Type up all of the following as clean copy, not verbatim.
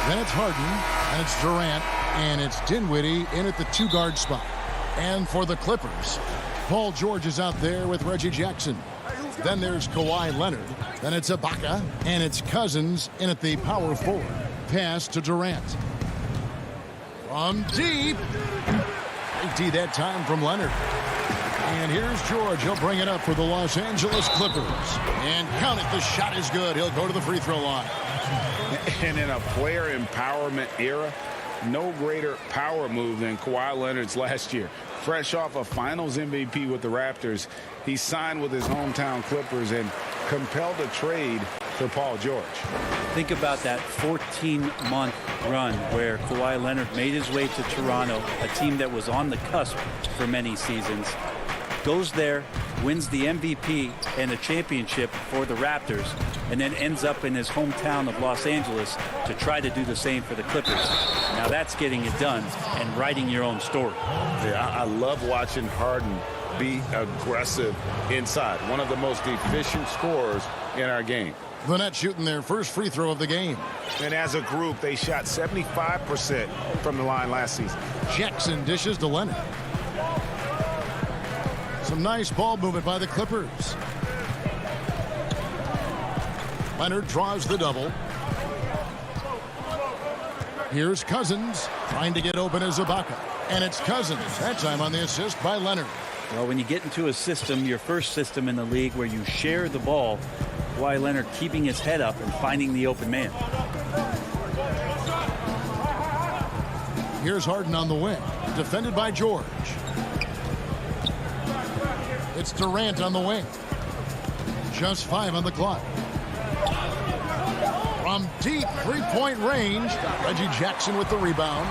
Then it's Harden, and it's Durant, and it's Dinwiddie in at the 2-guard spot. And for the Clippers, Paul George is out there with Reggie Jackson. Then there's Kawhi Leonard. Then it's Ibaka, and it's Cousins in at the power forward. Pass to Durant. From deep. Great D that time from Leonard. And here's George. He'll bring it up for the Los Angeles Clippers. And count it. The shot is good. He'll go to the free throw line. And in a player empowerment era, no greater power move than Kawhi Leonard's last year. Fresh off a Finals MVP with the Raptors, he signed with his hometown Clippers and compelled a trade for Paul George. Think about that 14-month run where Kawhi Leonard made his way to Toronto, a team that was on the cusp for many seasons. Goes there, wins the MVP and a championship for the Raptors, and then ends up in his hometown of Los Angeles to try to do the same for the Clippers. Now that's getting it done and writing your own story. Yeah, I love watching Harden be aggressive inside. One of the most efficient scorers in our game. The Nets shooting their first free throw of the game. And as a group, they shot 75% from the line last season. Jackson dishes to Leonard. Some nice ball movement by the Clippers. Leonard draws the double. Here's Cousins trying to get open as Ibaka. And it's Cousins. That time on the assist by Leonard. Well, when you get into a system, your first system in the league where you share the ball, Kawhi Leonard keeping his head up and finding the open man. Here's Harden on the wing. Defended by George. It's Durant on the wing. Just 5 on the clock. From deep three-point range, Reggie Jackson with the rebound.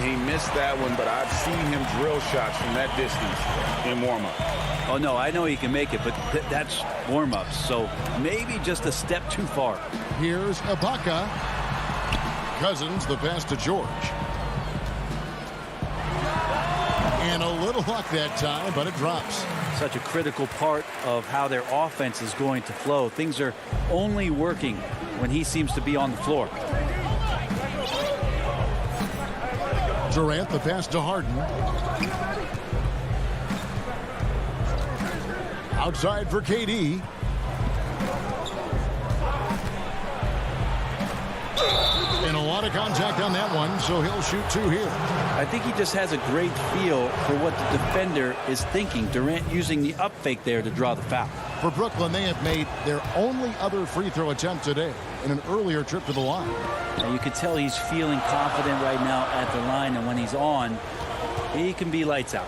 He missed that one, but I've seen him drill shots from that distance in warm-up. Oh, no, I know he can make it, but that's warm-ups, so maybe just a step too far. Here's Ibaka. Cousins, the pass to George. And a little luck that time, but it drops. Such a critical part of how their offense is going to flow. Things are only working when he seems to be on the floor. Durant, the pass to Harden. Outside for KD. And a lot of contact on that one, so he'll shoot 2 here. I think he just has a great feel for what the defender is thinking. Durant using the up fake there to draw the foul. For Brooklyn, they have made their only other free throw attempt today in an earlier trip to the line. And you can tell he's feeling confident right now at the line, and when he's on, he can be lights out.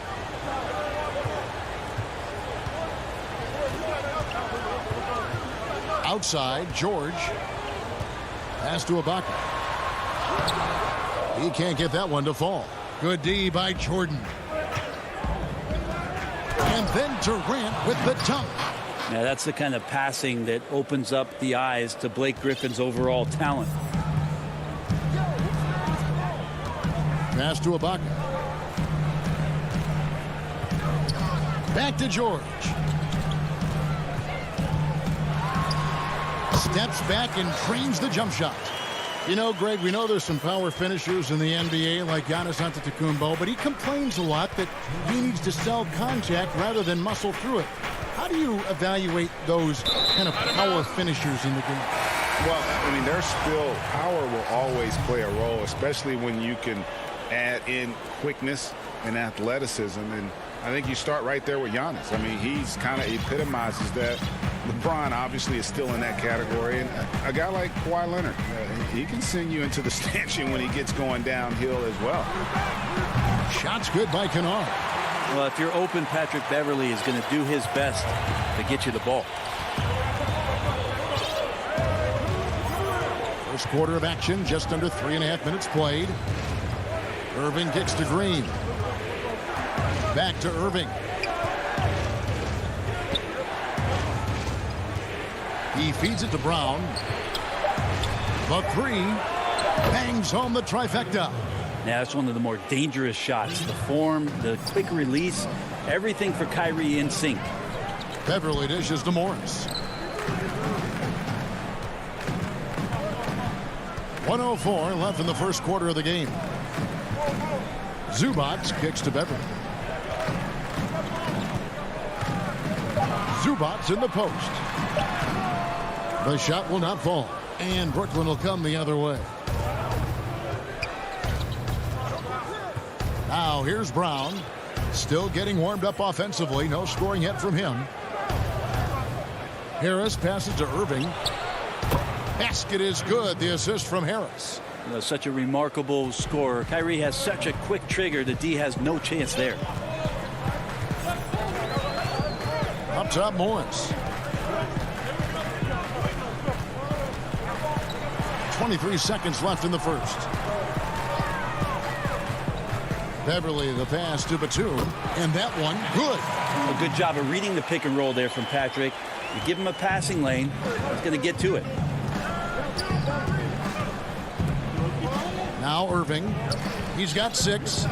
Outside, George. Pass to Ibaka. He can't get that one to fall. Good D by Jordan. And then Durant with the dunk. Now that's the kind of passing that opens up the eyes to Blake Griffin's overall talent. Pass to Ibaka. Back to George. Steps back and trains the jump shot. You know, Greg, we know there's some power finishers in the NBA like Giannis Antetokounmpo, but he complains a lot that he needs to sell contact rather than muscle through it. How do you evaluate those kind of power finishers in the game? Well, I mean, their skill, power will always play a role, especially when you can add in quickness and athleticism. And I think you start right there with Giannis. I mean, he's kind of epitomizes that. LeBron obviously is still in that category. And a guy like Kawhi Leonard, he can send you into the stanchion when he gets going downhill as well. Shots good by Kennard. Well, if you're open, Patrick Beverly is going to do his best to get you the ball. First quarter of action, just under 3.5 minutes played. Irving kicks to Green. Back to Irving. He feeds it to Brown. The 3 bangs home the trifecta. Now, that's one of the more dangerous shots. The form, the quick release, everything for Kyrie in sync. Beverly dishes to Morris. 1:04 left in the first quarter of the game. Zubats kicks to Beverly. Zubats in the post. The shot will not fall, and Brooklyn will come the other way. Now here's Brown, still getting warmed up offensively. No scoring yet from him. Harris passes to Irving. Basket is good. The assist from Harris. Such a remarkable scorer. Kyrie has such a quick trigger that D has no chance there. Up top, Morris. 23 seconds left in the first. Beverly, the pass to Batum, and that one good. A good job of reading the pick and roll there from Patrick. You give him a passing lane, he's going to get to it. Now Irving. He's got 6.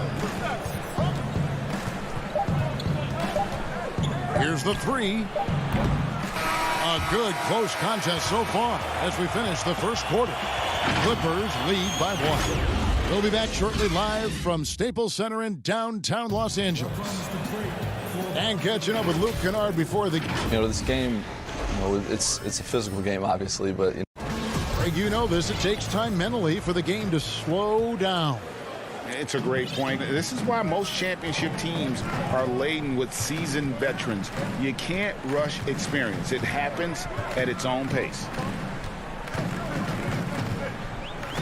Here's the 3. A good close contest so far as we finish the first quarter. Clippers lead by 1. We'll be back shortly live from Staples Center in downtown Los Angeles. And catching up with Luke Kennard before the... This game, it's a physical game, obviously, but... Greg, you know this. It takes time mentally for the game to slow down. It's a great point. This is why most championship teams are laden with seasoned veterans. You can't rush experience. It happens at its own pace.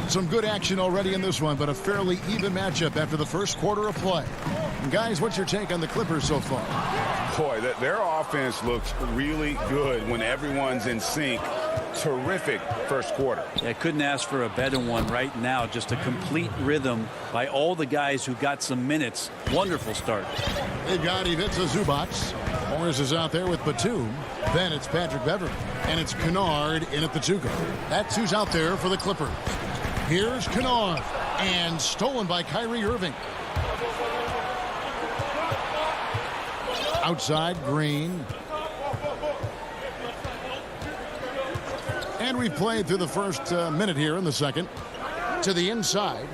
Some good action already in this one, but a fairly even matchup after the first quarter of play. And guys, what's your take on the Clippers so far? Boy, their offense looks really good when everyone's in sync. Terrific first quarter. I couldn't ask for a better one right now. Just a complete rhythm by all the guys who got some minutes. Wonderful start. They've got Ivica Zubats. Morris is out there with Batum. Then it's Patrick Beverly. And it's Kennard in at the 2-guard. That's who's out there for the Clippers. Here's Kennard. And stolen by Kyrie Irving. Outside, Green. And we've played through the first minute here in the second. To the inside.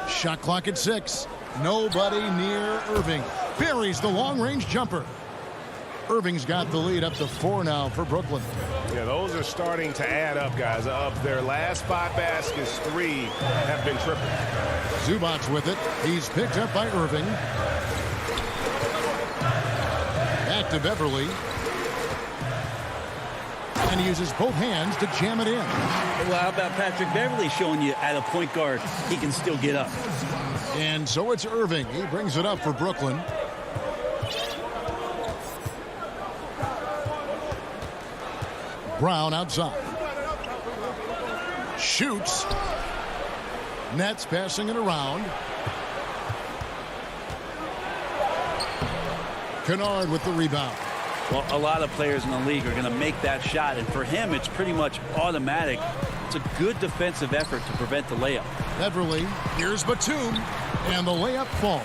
Shot clock at 6. Nobody near Irving. Buries the long-range jumper. Irving's got the lead up to 4 now for Brooklyn. Yeah, those are starting to add up, guys. Of their last 5 baskets, 3 have been triple. Zubats with it. He's picked up by Irving. Back to Beverly. And he uses both hands to jam it in. Well, how about Patrick Beverly showing you at a point guard he can still get up? And so it's Irving. He brings it up for Brooklyn. Brown outside. Shoots. Nets passing it around. Kennard with the rebound. Well, a lot of players in the league are going to make that shot, and for him, it's pretty much automatic. It's a good defensive effort to prevent the layup. Beverly, here's Batum, and the layup falls.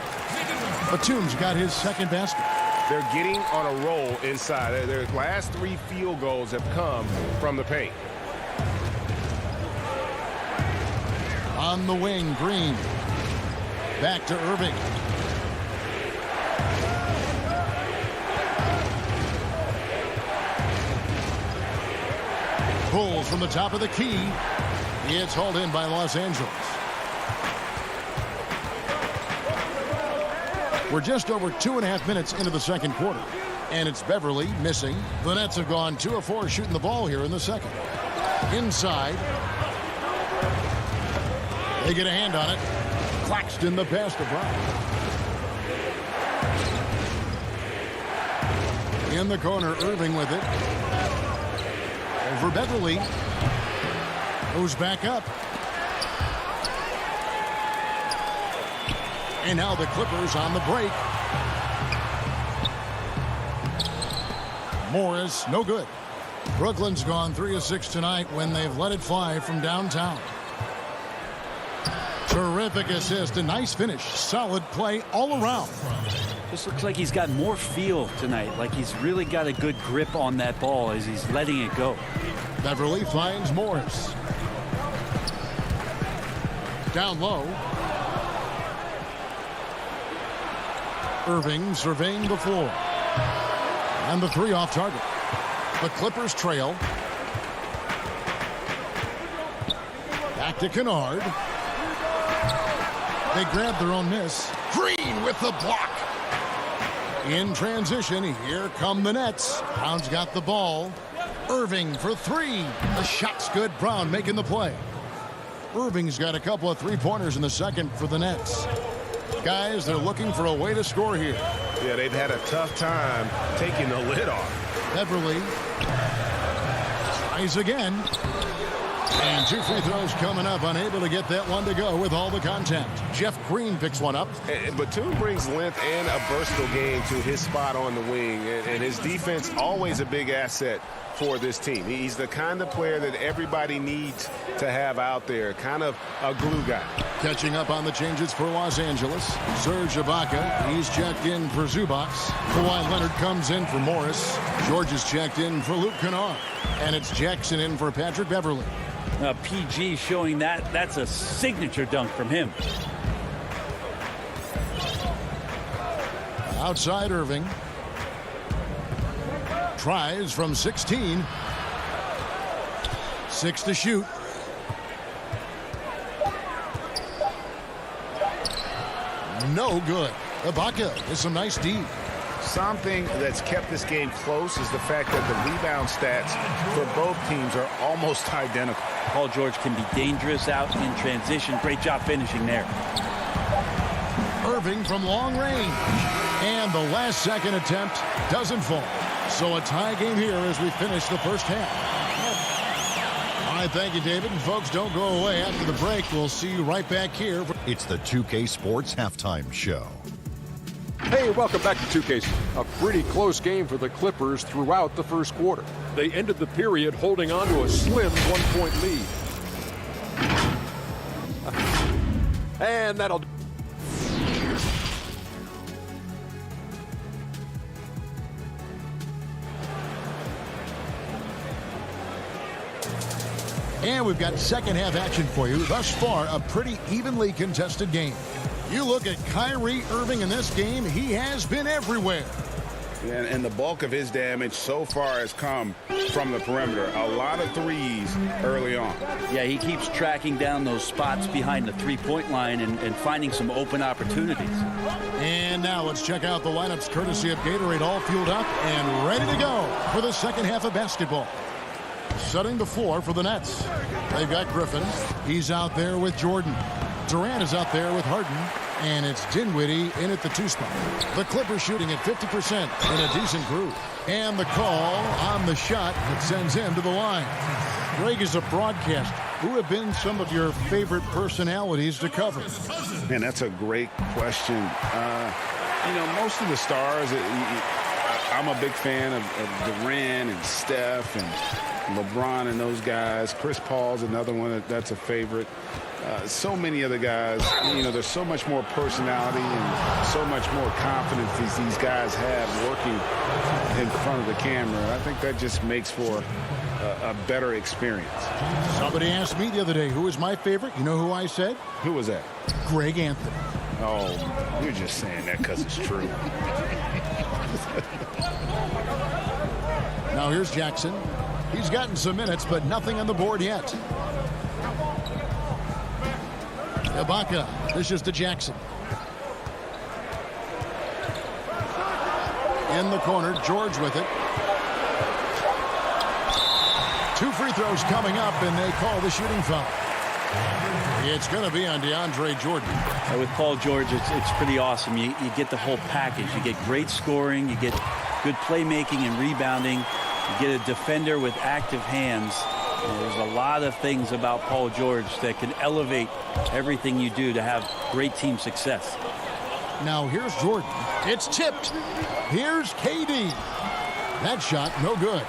Batum's got his second basket. They're getting on a roll inside. Their last 3 field goals have come from the paint. On the wing, Green. Back to Irving. Pulls from the top of the key. It's hauled in by Los Angeles. We're just over 2.5 minutes into the second quarter. And it's Beverly missing. The Nets have gone 2 of 4 shooting the ball here in the second. Inside. They get a hand on it. Claxton the pass to Brown. In the corner, Irving with it. Over Beverly. Goes back up. And now the Clippers on the break. Morris, no good. Brooklyn's gone 3 of 6 tonight when they've let it fly from downtown. Terrific assist, a nice finish, solid play all around. Just looks like he's got more feel tonight, like he's really got a good grip on that ball as he's letting it go. Beverly finds Morris. Down low. Irving surveying the floor. And the three off target. The Clippers trail. Back to Kennard. They grab their own miss. Green with the block. In transition, here come the Nets. Brown's got the ball. Irving for three. The shot's good. Brown making the play. Irving's got a couple of three-pointers in the second for the Nets. Guys, they're looking for a way to score here. Yeah, they've had a tough time taking the lid off. Beverly tries again. And two free throws coming up. Unable to get that one to go with all the contact. Jeff Green picks one up. Batum brings length and a versatile game to his spot on the wing. And his defense always a big asset for this team. He's the kind of player that everybody needs to have out there. Kind of a glue guy. Catching up on the changes for Los Angeles. Serge Ibaka. He's checked in for Zubac. Kawhi Leonard comes in for Morris. George is checked in for Luke Kennard. And it's Jackson in for Patrick Beverly. PG showing that's a signature dunk from him. Outside Irving. Tries from 16. 6 to shoot. No good. Ibaka with some nice D. Something that's kept this game close is the fact that the rebound stats for both teams are almost identical. Paul George can be dangerous out in transition. Great job finishing there. Irving from long range. And the last second attempt doesn't fall. So a tie game here as we finish the first half. All right, thank you, David. And folks, don't go away after the break. We'll see you right back here. It's the 2K Sports Halftime Show. Hey, welcome back to 2K. A pretty close game for the Clippers throughout the first quarter. They ended the period holding on to a slim one-point lead. And that'll... And we've got second half action for you. Thus far, a pretty evenly contested game. You look at Kyrie Irving in this game, he has been everywhere. And the bulk of his damage so far has come from the perimeter. A lot of threes early on. Yeah, he keeps tracking down those spots behind the three-point line and finding some open opportunities. And now let's check out the lineups courtesy of Gatorade, all fueled up and ready to go for the second half of basketball. Setting the floor for the Nets. They've got Griffin. He's out there with Jordan. Durant is out there with Harden. And it's Dinwiddie in at the 2 spot. The Clippers shooting at 50% in a decent groove. And the call on the shot that sends him to the line. Greg, is a broadcaster. Who have been some of your favorite personalities to cover? Man, that's a great question. You know, most of the stars, I'm a big fan of Durant and Steph and LeBron and those guys. Chris Paul's another one that's a favorite. So many other guys, you know, there's so much more personality and so much more confidence these guys have working in front of the camera. I think that just makes for a better experience. Somebody asked me the other day, who was my favorite? You know who I said? Who was that? Greg Anthony. Oh, you're just saying that because it's true. Now here's Jackson. He's gotten some minutes, but nothing on the board yet. Ibaka, this is to Jackson. In the corner, George with it. 2 free throws coming up, and they call the shooting foul. It's going to be on DeAndre Jordan. With Paul George, it's pretty awesome. You get the whole package. You get great scoring. You get good playmaking and rebounding. You get a defender with active hands. There's a lot of things about Paul George that can elevate everything you do to have great team success. Now here's Jordan. It's tipped. Here's KD. That shot, no good.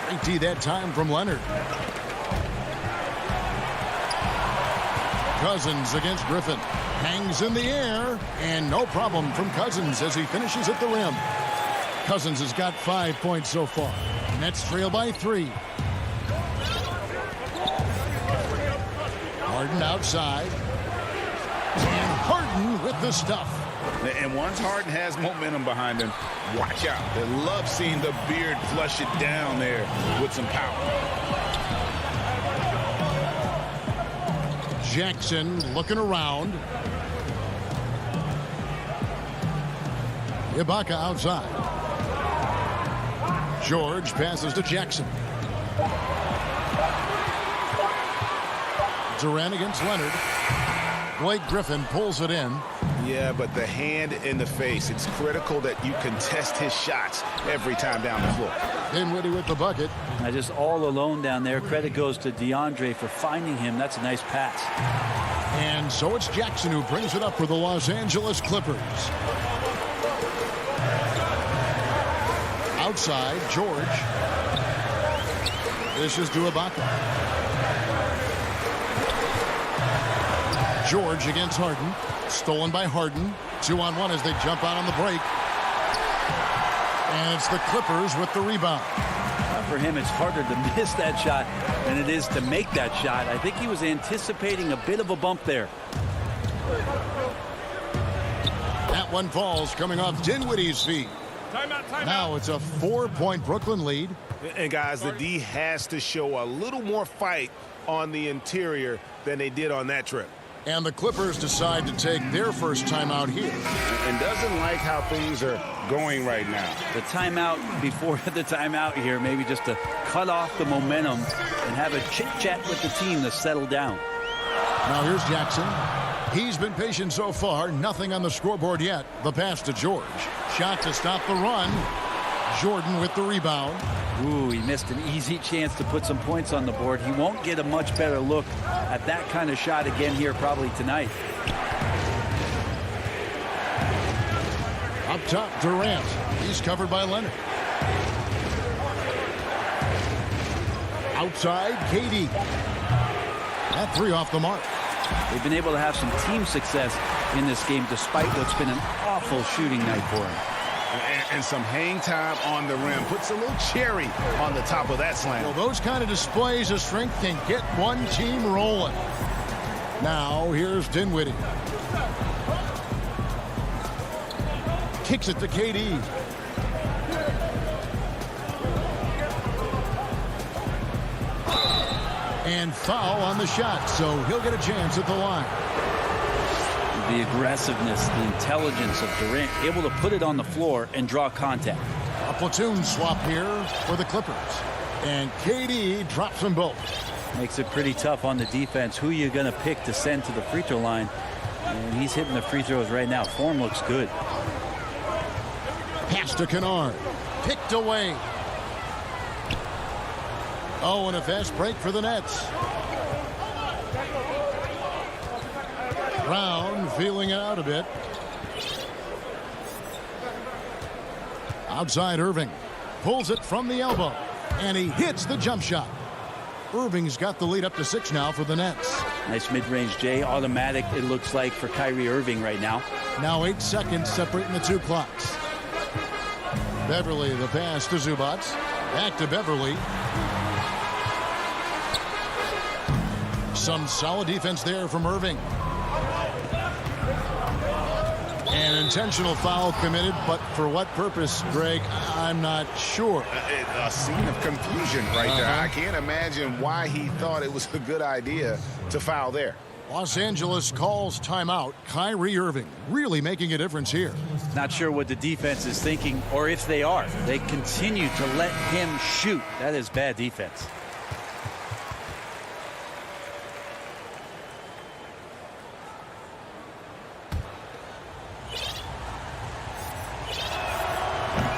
Great D that time from Leonard. Cousins against Griffin. Hangs in the air, and no problem from Cousins as he finishes at the rim. Cousins has got 5 points so far. Nets trail by 3. Harden outside. And Harden with the stuff. And once Harden has momentum behind him, watch out. They love seeing the beard flush it down there with some power. Jackson looking around. Ibaka outside. George passes to Jackson. Durant against Leonard. Blake Griffin pulls it in. Yeah, but the hand in the face. It's critical that you contest his shots every time down the floor. Dinwiddie with the bucket. Just all alone down there. Credit goes to DeAndre for finding him. That's a nice pass. And so it's Jackson who brings it up for the Los Angeles Clippers. Outside, George. This is to Ibaka. George against Harden. Stolen by Harden. 2-on-1 as they jump out on the break. And it's the Clippers with the rebound. For him, it's harder to miss that shot than it is to make that shot. I think he was anticipating a bit of a bump there. That one falls coming off Dinwiddie's feet. Now it's a 4-point Brooklyn lead. And guys, the D has to show a little more fight on the interior than they did on that trip. And the Clippers decide to take their first timeout here. And doesn't like how things are going right now. The timeout before the timeout here, maybe just to cut off the momentum and have a chit-chat with the team to settle down. Now here's Jackson. He's been patient so far. Nothing on the scoreboard yet. The pass to George. Shot to stop the run. Jordan with the rebound. Ooh, he missed an easy chance to put some points on the board. He won't get a much better look at that kind of shot again here probably tonight. Up top, Durant. He's covered by Leonard. Outside, KD. That 3 off the mark. They've been able to have some team success in this game despite what's been an awful shooting night for him. And some hang time on the rim. Puts a little cherry on the top of that slam. Well, those kind of displays of strength can get one team rolling. Now, here's Dinwiddie. Kicks it to KD. And foul on the shot, so he'll get a chance at the line. The aggressiveness, the intelligence of Durant, able to put it on the floor and draw contact. A platoon swap here for the Clippers. And KD drops them both. Makes it pretty tough on the defense. Who you going to pick to send to the free throw line? And he's hitting the free throws right now. Form looks good. Pass to Kennard. Picked away. Oh, and a fast break for the Nets. Brown feeling it out a bit. Outside Irving. Pulls it from the elbow. And he hits the jump shot. Irving's got the lead up to 6 now for the Nets. Nice mid-range, Jay. Automatic, it looks like, for Kyrie Irving right now. Now 8 seconds separating the 2 clocks. Beverly the pass to Zubac. Back to Beverly. Some solid defense there from Irving. An intentional foul committed, but for what purpose, Greg, I'm not sure. A scene of confusion right there. I can't imagine why he thought it was a good idea to foul there. Los Angeles calls timeout. Kyrie Irving really making a difference here. Not sure what the defense is thinking, or if they are. They continue to let him shoot. That is bad defense.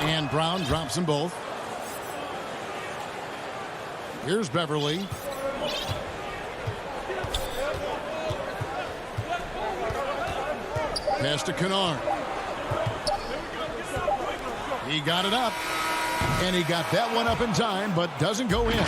And Brown drops them both. Here's Beverly. Pass to Kennard. He got it up. And he got that one up in time, but doesn't go in.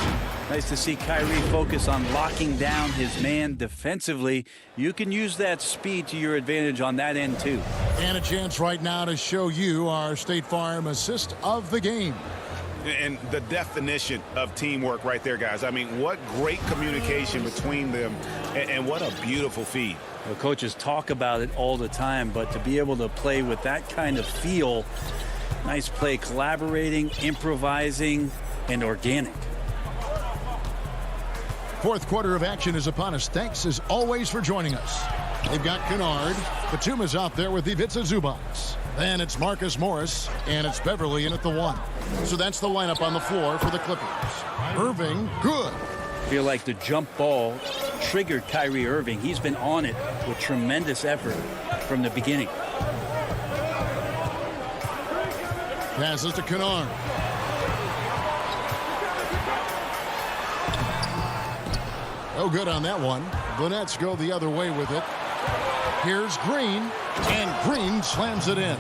Nice to see Kyrie focus on locking down his man defensively. You can use that speed to your advantage on that end, too. And a chance right now to show you our State Farm assist of the game. And the definition of teamwork right there, guys. I mean, what great communication between them, and what a beautiful feed. The coaches talk about it all the time, but to be able to play with that kind of feel, nice play, collaborating, improvising, and organic. Fourth quarter of action is upon us. Thanks, as always, for joining us. They've got Kennard. Batuma's out there with Ivica Zubac. Then it's Marcus Morris, and it's Beverly in at the 1. So that's the lineup on the floor for the Clippers. Irving, good. I feel like the jump ball triggered Kyrie Irving. He's been on it with tremendous effort from the beginning. Passes to Kennard. Oh, good on that one. The Nets go the other way with it. Here's Green, and Green slams it in.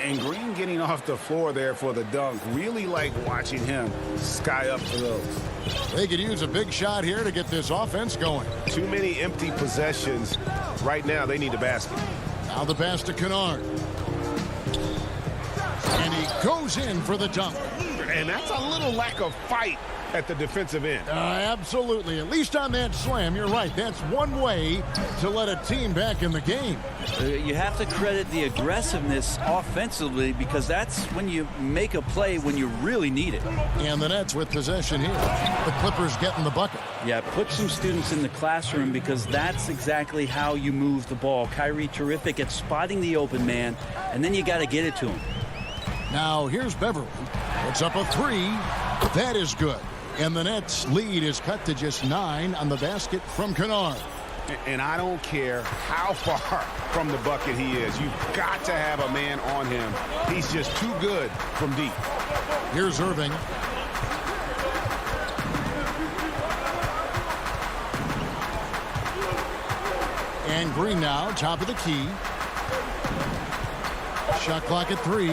And Green getting off the floor there for the dunk. Really like watching him sky up for those. They could use a big shot here to get this offense going. Too many empty possessions. Right now, they need a basket. Now the pass to Kennard. And he goes in for the dunk. And that's a little lack of fight at the defensive end. Absolutely. At least on that slam, you're right. That's one way to let a team back in the game. You have to credit the aggressiveness offensively, because that's when you make a play when you really need it. And the Nets with possession here. The Clippers getting the bucket. Yeah, put some students in the classroom, because that's exactly how you move the ball. Kyrie terrific at spotting the open man, and then you got to get it to him. Now here's Beverly. Puts up a 3. That is good. And the Nets lead is cut to just 9 on the basket from Kennard. And I don't care how far from the bucket he is. You've got to have a man on him. He's just too good from deep. Here's Irving. And Green now, top of the key. Shot clock at 3.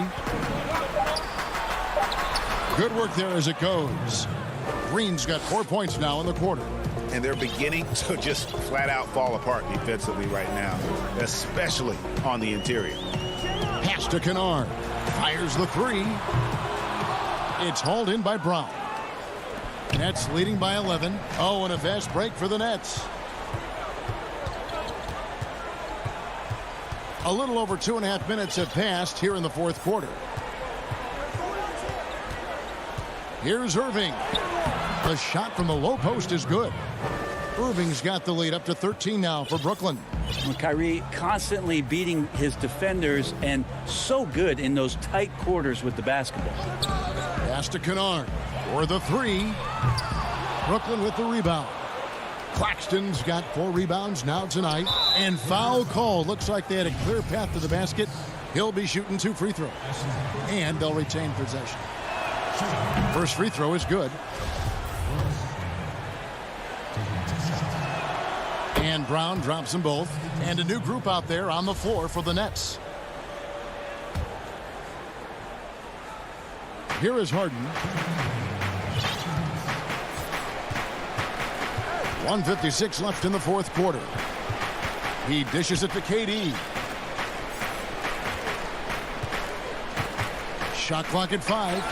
Good work there as it goes. Green's got 4 points now in the quarter. And they're beginning to just flat out fall apart defensively right now, especially on the interior. Pass to Kennard. Fires the 3. It's hauled in by Brown. Nets leading by 11. Oh, and a fast break for the Nets. A little over 2.5 minutes have passed here in the fourth quarter. Here's Irving. The shot from the low post is good. Irving's got the lead up to 13 now for Brooklyn. Well, Kyrie constantly beating his defenders, and so good in those tight quarters with the basketball. Pass to Kennard for the 3. Brooklyn with the rebound. Claxton's got 4 rebounds now tonight. And foul call. Looks like they had a clear path to the basket. He'll be shooting 2 free throws. And they'll retain possession. First free throw is good. And Brown drops them both. And a new group out there on the floor for the Nets. Here is Harden. 1:56 left in the fourth quarter. He dishes it to KD. Shot clock at 5.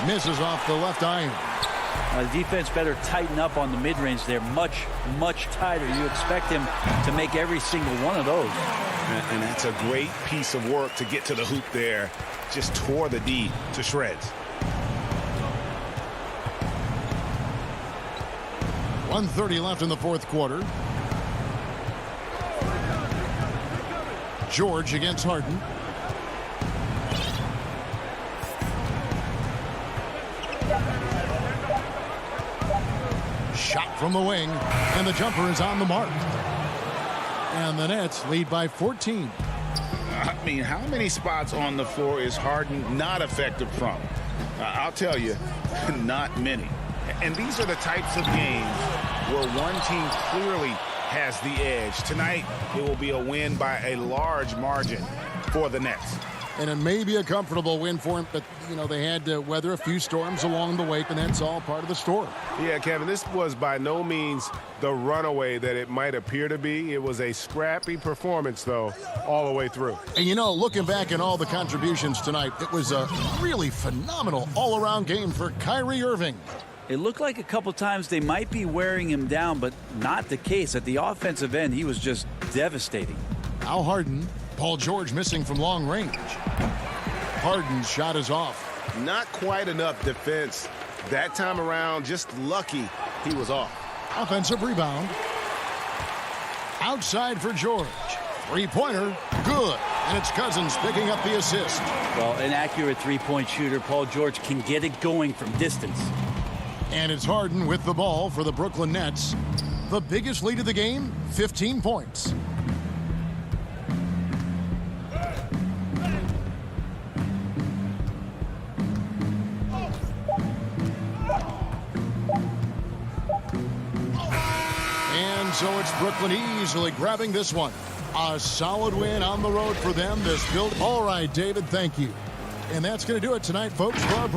Misses off the left iron. The defense better tighten up on the mid-range there. Much, much tighter. You expect him to make every single one of those. And that's a great piece of work to get to the hoop there. Just tore the D to shreds. 1:30 left in the fourth quarter. George against Harden. Shot from the wing, and the jumper is on the mark. And the Nets lead by 14. I mean, how many spots on the floor is Harden not effective from? I'll tell you, not many. And these are the types of games where one team clearly has the edge. Tonight, it will be a win by a large margin for the Nets. And it may be a comfortable win for him, but, you know, they had to weather a few storms along the way, and that's all part of the story. Yeah, Kevin, this was by no means the runaway that it might appear to be. It was a scrappy performance, though, all the way through. And, you know, looking back at all the contributions tonight, it was a really phenomenal all-around game for Kyrie Irving. It looked like a couple times they might be wearing him down, but not the case. At the offensive end, he was just devastating. Now Harden. Paul George missing from long range. Harden's shot is off. Not quite enough defense that time around. Just lucky he was off. Offensive rebound. Outside for George. Three-pointer. Good. And it's Cousins picking up the assist. Well, an accurate three-point shooter, Paul George can get it going from distance. And it's Harden with the ball for the Brooklyn Nets. The biggest lead of the game, 15 points. And so it's Brooklyn easily grabbing this one. A solid win on the road for them. This build. All right, David, thank you. And that's going to do it tonight, folks, for our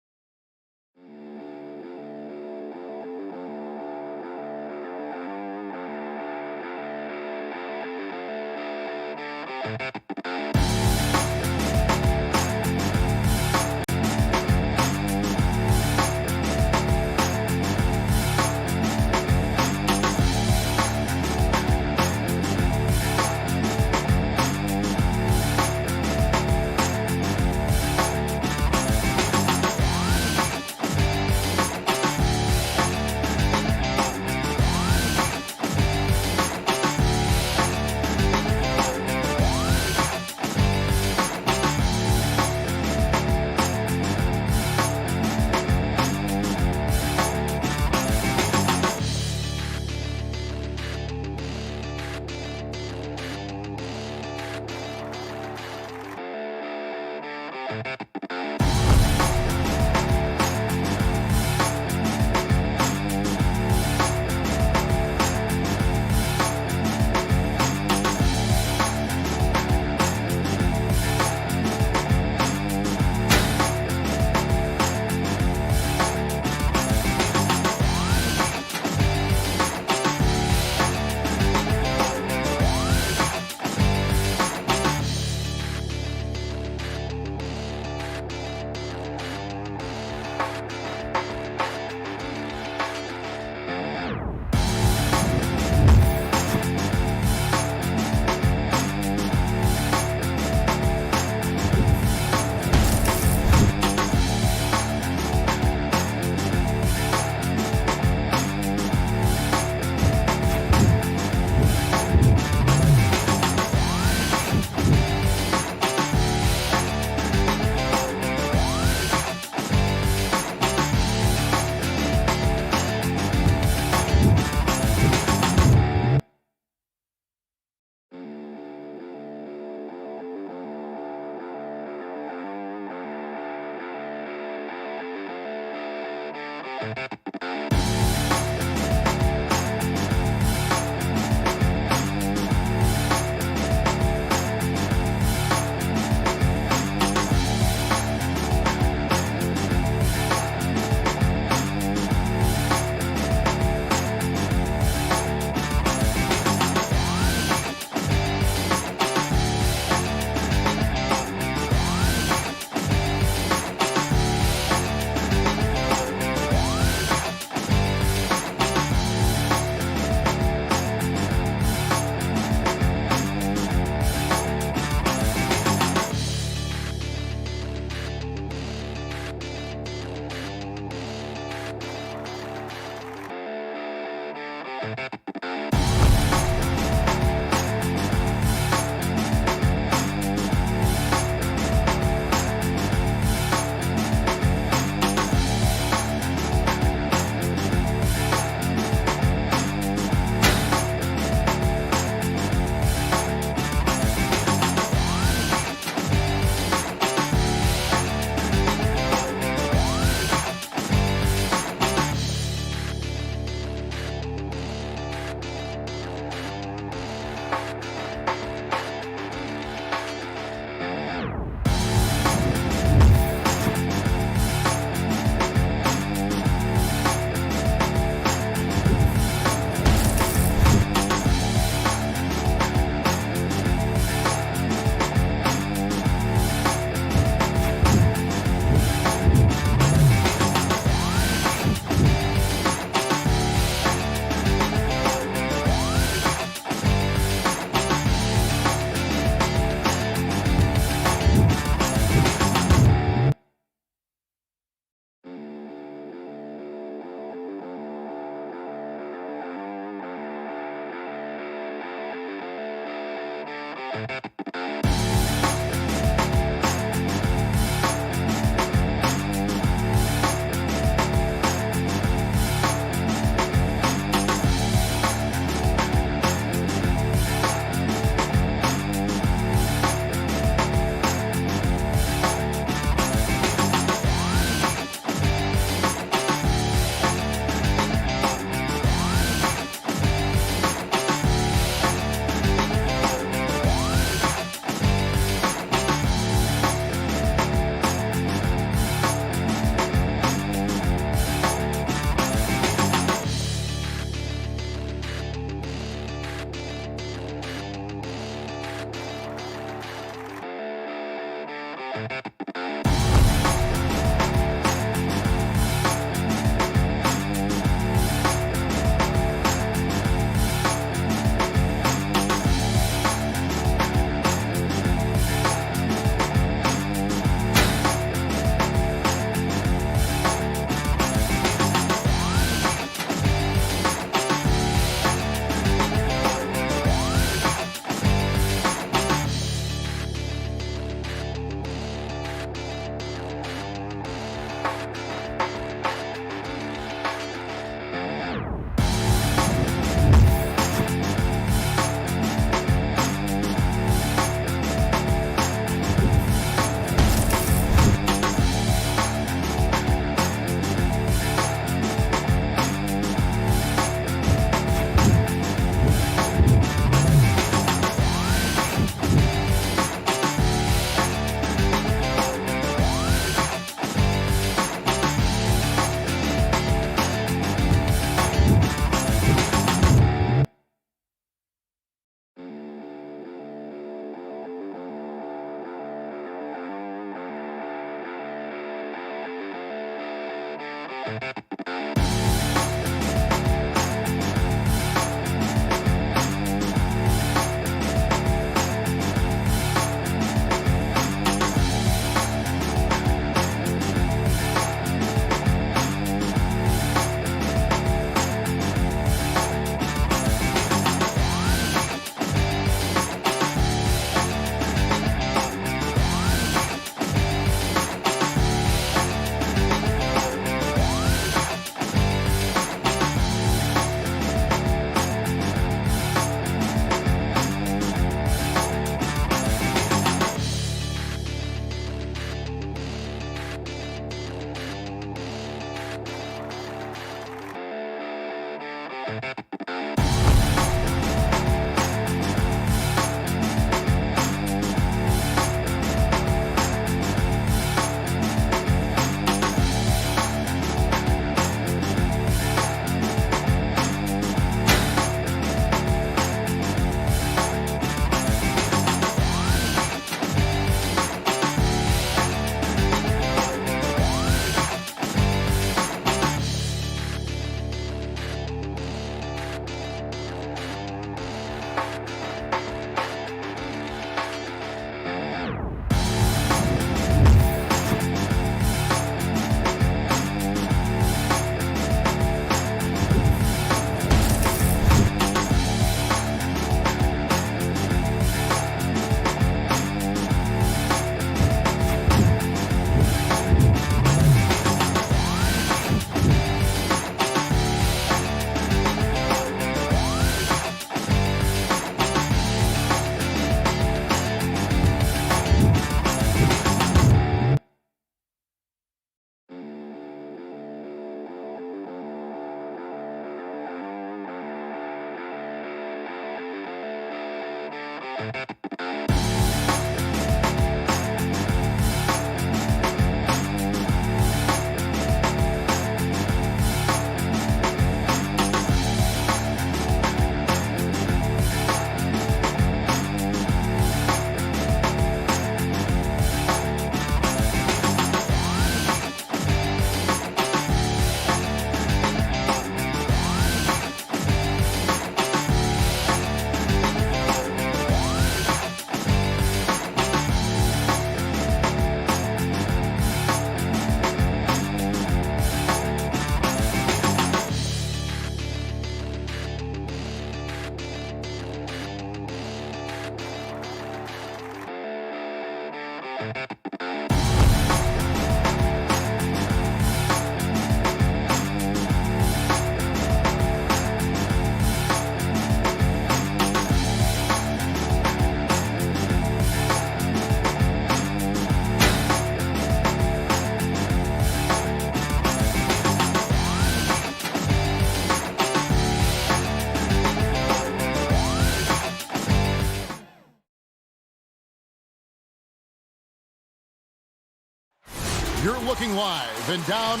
You're looking live and down.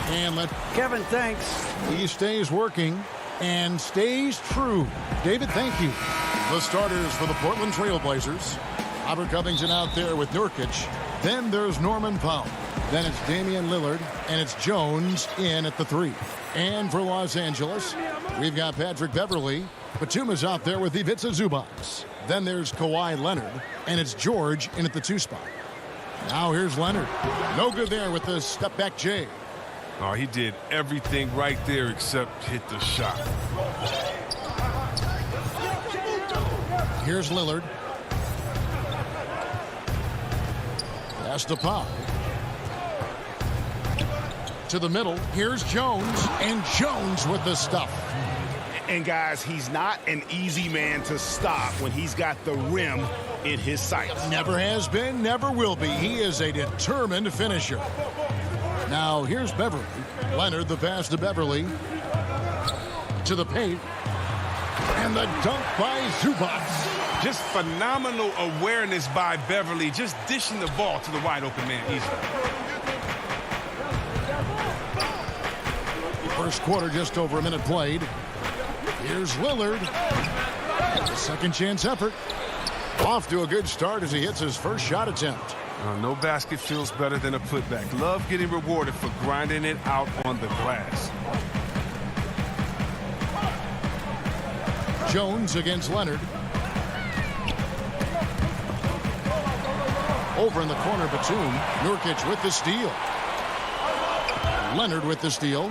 And Kevin, thanks. He stays working and stays true. David, thank you. The starters for the Portland Trail Blazers. Robert Covington out there with Nurkic. Then there's Norman Powell. Then it's Damian Lillard, and it's Jones in at the 3. And for Los Angeles, we've got Patrick Beverley. Batum is out there with Ivica Zubac. Then there's Kawhi Leonard, and it's George in at the 2 spot. Now here's Leonard. No good there with the step-back J. Oh, he did everything right there except hit the shot. Here's Lillard. Pass to Powell. To the middle. Here's Jones. And Jones with the stuff. And, guys, he's not an easy man to stop when he's got the rim in his sights. Never has been, never will be. He is a determined finisher. Now, here's Beverley. Leonard, the pass to Beverley. To the paint. And the dunk by Zubac. Just phenomenal awareness by Beverley, just dishing the ball to the wide open man easily. First quarter, just over a minute played. Here's Lillard. A second chance effort. Off to a good start as he hits his first shot attempt. No basket feels better than a putback. Love getting rewarded for grinding it out on the glass. Jones against Leonard. Over in the corner, Batum. Nurkic with the steal. Leonard with the steal.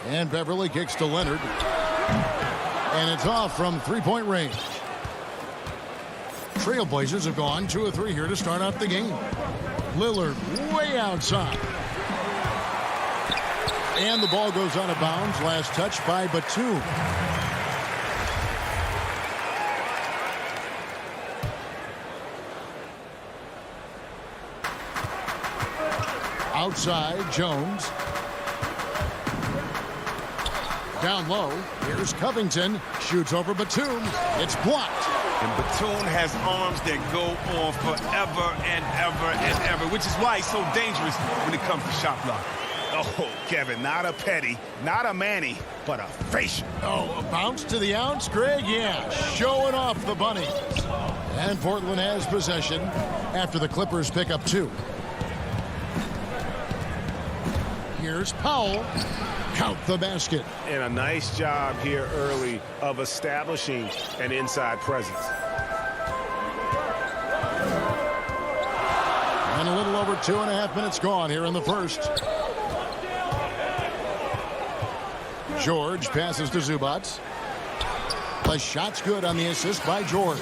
And Beverley kicks to Leonard. And it's off from three-point range. Trailblazers have gone 2 of 3 here to start out the game. Lillard way outside. And the ball goes out of bounds. Last touch by Batum. Outside, Jones. Down low, here's Covington. Shoots over Batum. It's blocked. And Batum has arms that go on forever and ever and ever, which is why he's so dangerous when it comes to shot blocking. Oh, Kevin, not a petty, not a Manny, but a facial. Oh, a bounce to the ounce, Greg? Yeah, showing off the bunnies. And Portland has possession after the Clippers pick up 2. Here's Powell. Count the basket. And a nice job here early of establishing an inside presence. And a little over 2.5 minutes gone here in the first. George passes to Zubac. The shot's good on the assist by George.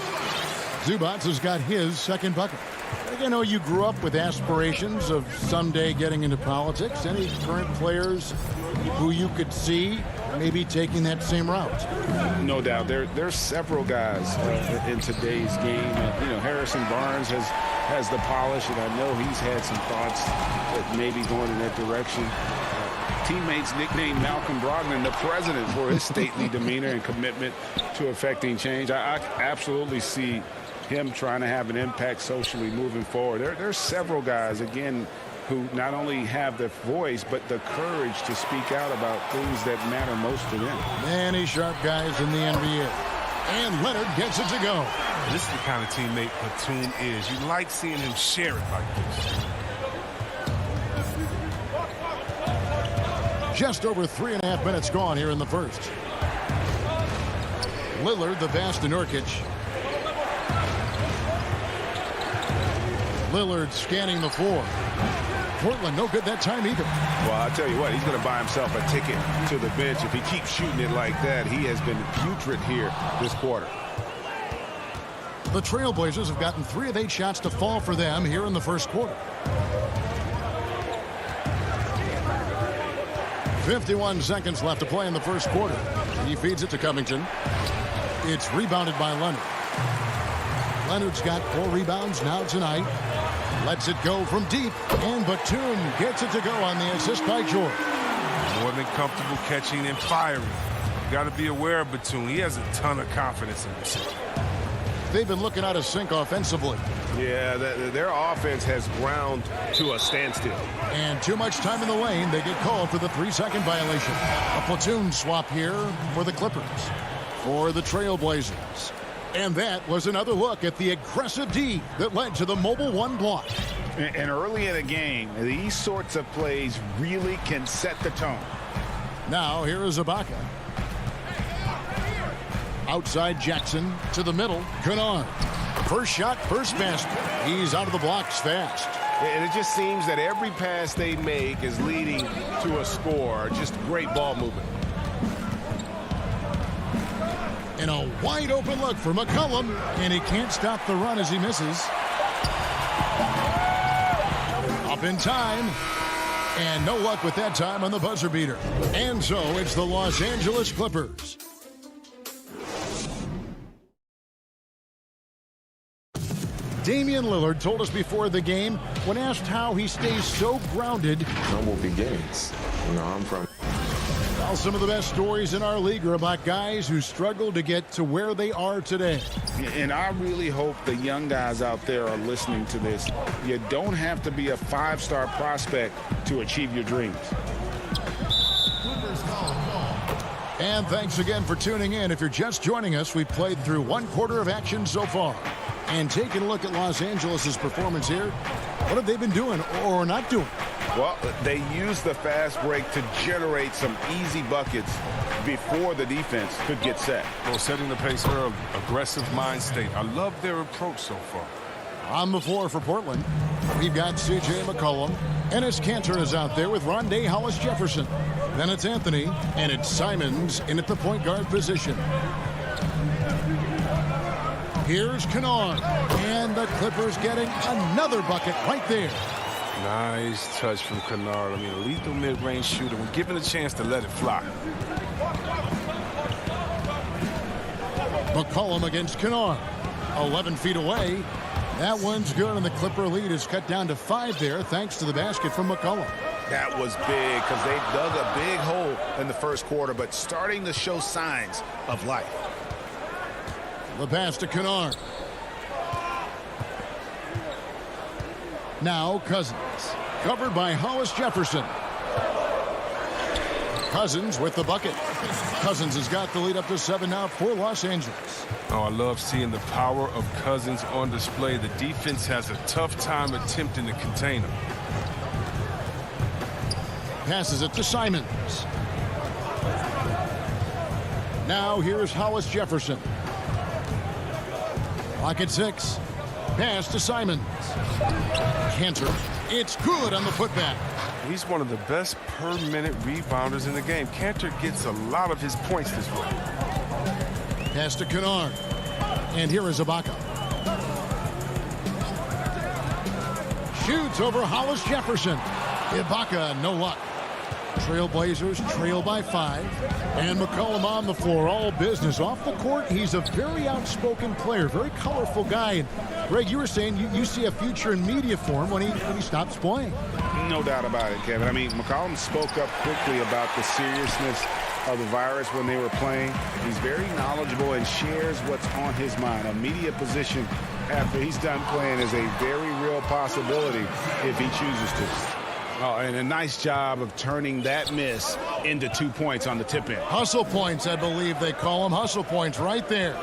Zubac has got his second bucket. I know you grew up with aspirations of someday getting into politics. Any current players who you could see maybe taking that same route? No doubt. There's several guys in today's game. Harrison Barnes has the polish, and I know he's had some thoughts that maybe going in that direction. Teammates nicknamed Malcolm Brogdon the president for his stately demeanor and commitment to effecting change. I absolutely see him trying to have an impact socially moving forward. There's several guys, again, who not only have the voice, but the courage to speak out about things that matter most to them. Many sharp guys in the NBA. And Leonard gets it to go. This is the kind of teammate Batum is. You like seeing him share it like this. Just over 3.5 minutes gone here in the first. Lillard, the pass to Nurkic. Lillard scanning the floor. Portland no good that time either. Well, I'll tell you what, he's going to buy himself a ticket to the bench. If he keeps shooting it like that, he has been putrid here this quarter. The Trailblazers have gotten 3 of 8 shots to fall for them here in the first quarter. 51 seconds left to play in the first quarter. He feeds it to Covington. It's rebounded by Leonard. Leonard's got 4 rebounds now tonight. Lets it go from deep. And Batum gets it to go on the assist by George. More than comfortable catching and firing. You got to be aware of Batum. He has a ton of confidence in himself. They've been looking out of sync offensively. Yeah, their offense has ground to a standstill. And too much time in the lane. They get called for the 3-second violation. A platoon swap here for the Clippers. For the Trailblazers. And that was another look at the aggressive D that led to the Mobile One block. And early in the game, these sorts of plays really can set the tone. Now here is Ibaka. Outside Jackson to the middle. Kennard. First shot, first basket. He's out of the blocks fast. And it just seems that every pass they make is leading to a score. Just great ball movement. And a wide open look for McCollum. And he can't stop the run as he misses. Up in time. And no luck with that time on the buzzer beater. And so it's the Los Angeles Clippers. Damian Lillard told us before the game, when asked how he stays so grounded. Humble beginnings. You know, I'm from. Well, some of the best stories in our league are about guys who struggled to get to where they are today. And I really hope the young guys out there are listening to this. You don't have to be a five-star prospect to achieve your dreams. And thanks again for tuning in. If you're just joining us, we've played through one quarter of action so far. And taking a look at Los Angeles' performance here, what have they been doing or not doing? Well, they used the fast break to generate some easy buckets before the defense could get set. Well, setting the pace early, aggressive mind state. I love their approach so far. On the floor for Portland, we've got C.J. McCollum, and it's Cantor is out there with Rondé Hollis-Jefferson. Then it's Anthony, and it's Simons in at the point guard position. Here's Kennard, and the Clippers getting another bucket right there. Nice touch from Kennard. I mean, a lethal mid-range shooter when given a chance to let it fly. McCollum against Kennard. 11 feet away. That one's good, and the Clipper lead is cut down to 5 there thanks to the basket from McCollum. That was big because they dug a big hole in the first quarter, but starting to show signs of life. The pass to Kennard. Now Cousins. Covered by Hollis-Jefferson. Cousins with the bucket. Cousins has got the lead up to 7 now for Los Angeles. Oh, I love seeing the power of Cousins on display. The defense has a tough time attempting to contain him. Passes it to Simons. Now here's Hollis-Jefferson. Pocket 6. Pass to Simons. Cantor. It's good on the putback. He's one of the best per-minute rebounders in the game. Cantor gets a lot of his points this way. Pass to Kennard. And here is Ibaka. Shoots over Hollis-Jefferson. Ibaka, no luck. Trailblazers trail by 5. And McCollum on the floor, all business. Off the court, he's a very outspoken player, very colorful guy. And Greg, you were saying you see a future in media for him when he stops playing. No doubt about it, Kevin. I mean, McCollum spoke up quickly about the seriousness of the virus when they were playing. He's very knowledgeable and shares what's on his mind. A media position after he's done playing is a very real possibility if he chooses to. Oh, and a nice job of turning that miss into 2 points on the tip in. Hustle points, I believe they call them. Hustle points right there.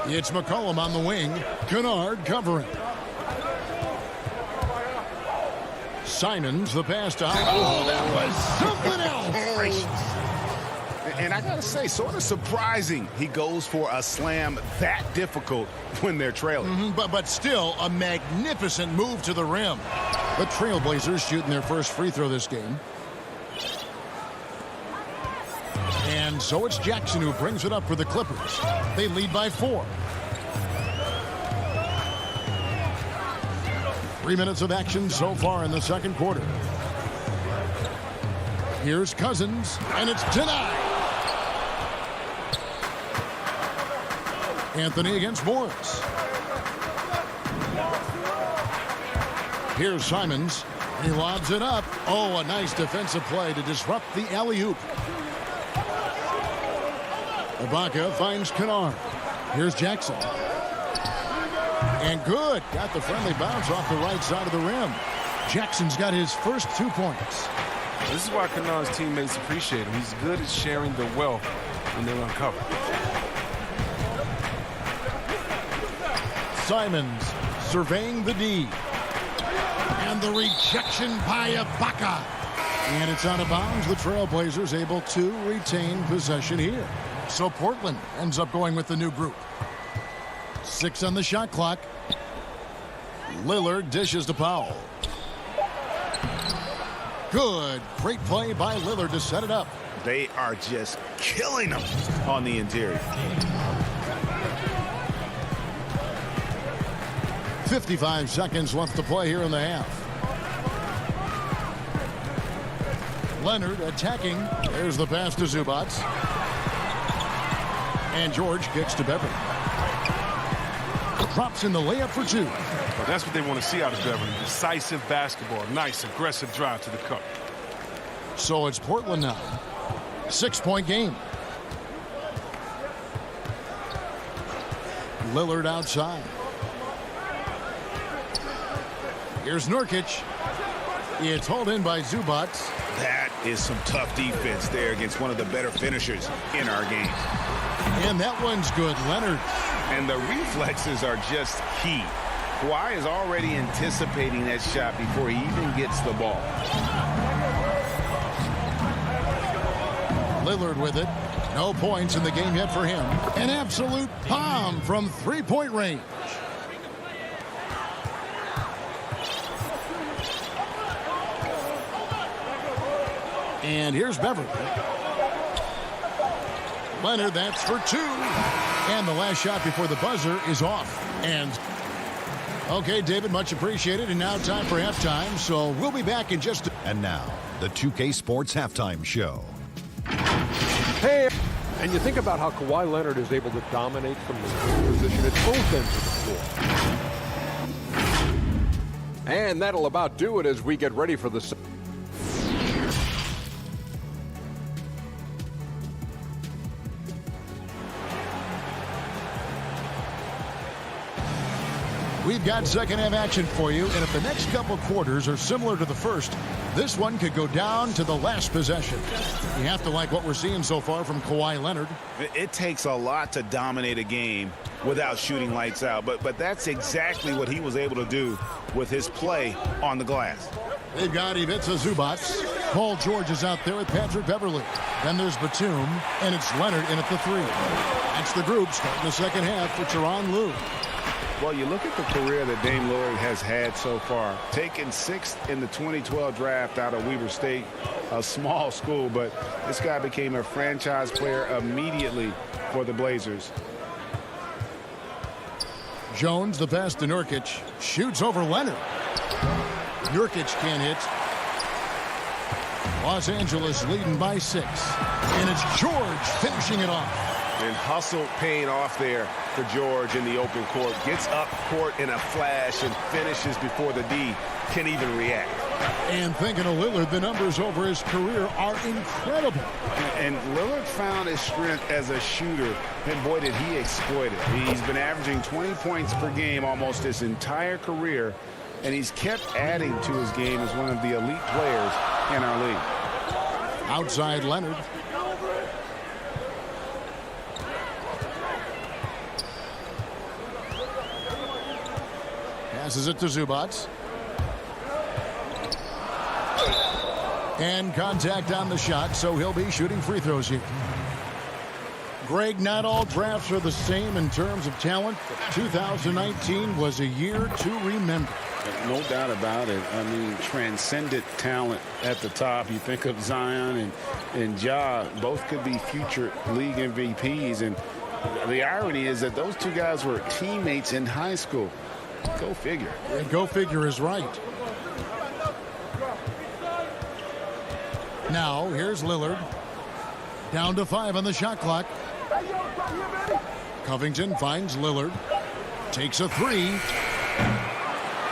It's McCollum on the wing. Kennard covering. Simons, the pass to oh, that was something else. And I got to say, sort of surprising he goes for a slam that difficult when they're trailing. But still a magnificent move to the rim. The Trailblazers shooting their first free throw this game. And so it's Jackson who brings it up for the Clippers. They lead by 4. 3 minutes of action so far in the second quarter. Here's Cousins, and it's denied. Anthony against Morris. Here's Simons. He lobs it up. Oh, a nice defensive play to disrupt the alley-oop. Ibaka finds Kennard. Here's Jackson. And good. Got the friendly bounce off the right side of the rim. Jackson's got his first 2 points. This is why Kennard's teammates appreciate him. He's good at sharing the wealth when they're uncovered. Simons surveying the D. And the rejection by Ibaka. And it's out of bounds. The Trailblazers able to retain possession here. So Portland ends up going with the new group. 6 on the shot clock. Lillard dishes to Powell. Good. Great play by Lillard to set it up. They are just killing them on the interior. 55 seconds left to play here in the half. Leonard attacking. There's the pass to Zubac. And George kicks to Beverly. Drops in the layup for 2. Well, that's what they want to see out of Beverly. Decisive basketball. Nice, aggressive drive to the cup. So it's Portland now. 6-point game. Lillard outside. Here's Nurkic. It's hauled in by Zubac. That is some tough defense there against one of the better finishers in our game. And that one's good. Leonard. And the reflexes are just key. Kawhi is already anticipating that shot before he even gets the ball. Lillard with it. No points in the game yet for him. An absolute bomb from three-point range. And here's Beverly. Leonard, that's for 2. And the last shot before the buzzer is off. And okay, David, much appreciated. And now time for halftime. So we'll be back in just a... And now, the 2K Sports Halftime Show. Hey, and you think about how Kawhi Leonard is able to dominate from the position at both ends of the floor. And that'll about do it as we get ready for the... We've got second half action for you, and if the next couple quarters are similar to the first, this one could go down to the last possession. You have to like what we're seeing so far from Kawhi Leonard. It takes a lot to dominate a game without shooting lights out, but that's exactly what he was able to do with his play on the glass. They've got Ivica Zubac. Paul George is out there with Patrick Beverly. Then there's Batum, and it's Leonard in at the 3. That's the group starting the second half for Tyronn Lue. Well, you look at the career that Dame Lillard has had so far. Taken 6th in the 2012 draft out of Weber State, a small school, but this guy became a franchise player immediately for the Blazers. Jones, the pass to Nurkic, shoots over Leonard. Nurkic can't hit. Los Angeles leading by 6. And it's George finishing it off. And hustle paying off there for George in the open court. Gets up court in a flash and finishes before the D can even react. And thinking of Lillard, the numbers over his career are incredible. And Lillard found his strength as a shooter, and boy, did he exploit it. He's been averaging 20 points per game almost his entire career, and he's kept adding to his game as one of the elite players in our league. Outside Leonard. Passes it to Zubac. And contact on the shot, so he'll be shooting free throws here. Greg, not all drafts are the same in terms of talent. 2019 was a year to remember. No doubt about it. I mean, transcendent talent at the top. You think of Zion and Ja, both could be future league MVPs. And the irony is that those two guys were teammates in high school. Go figure. And go figure is right. Now, here's Lillard. Down to 5 on the shot clock. Covington finds Lillard. Takes a 3.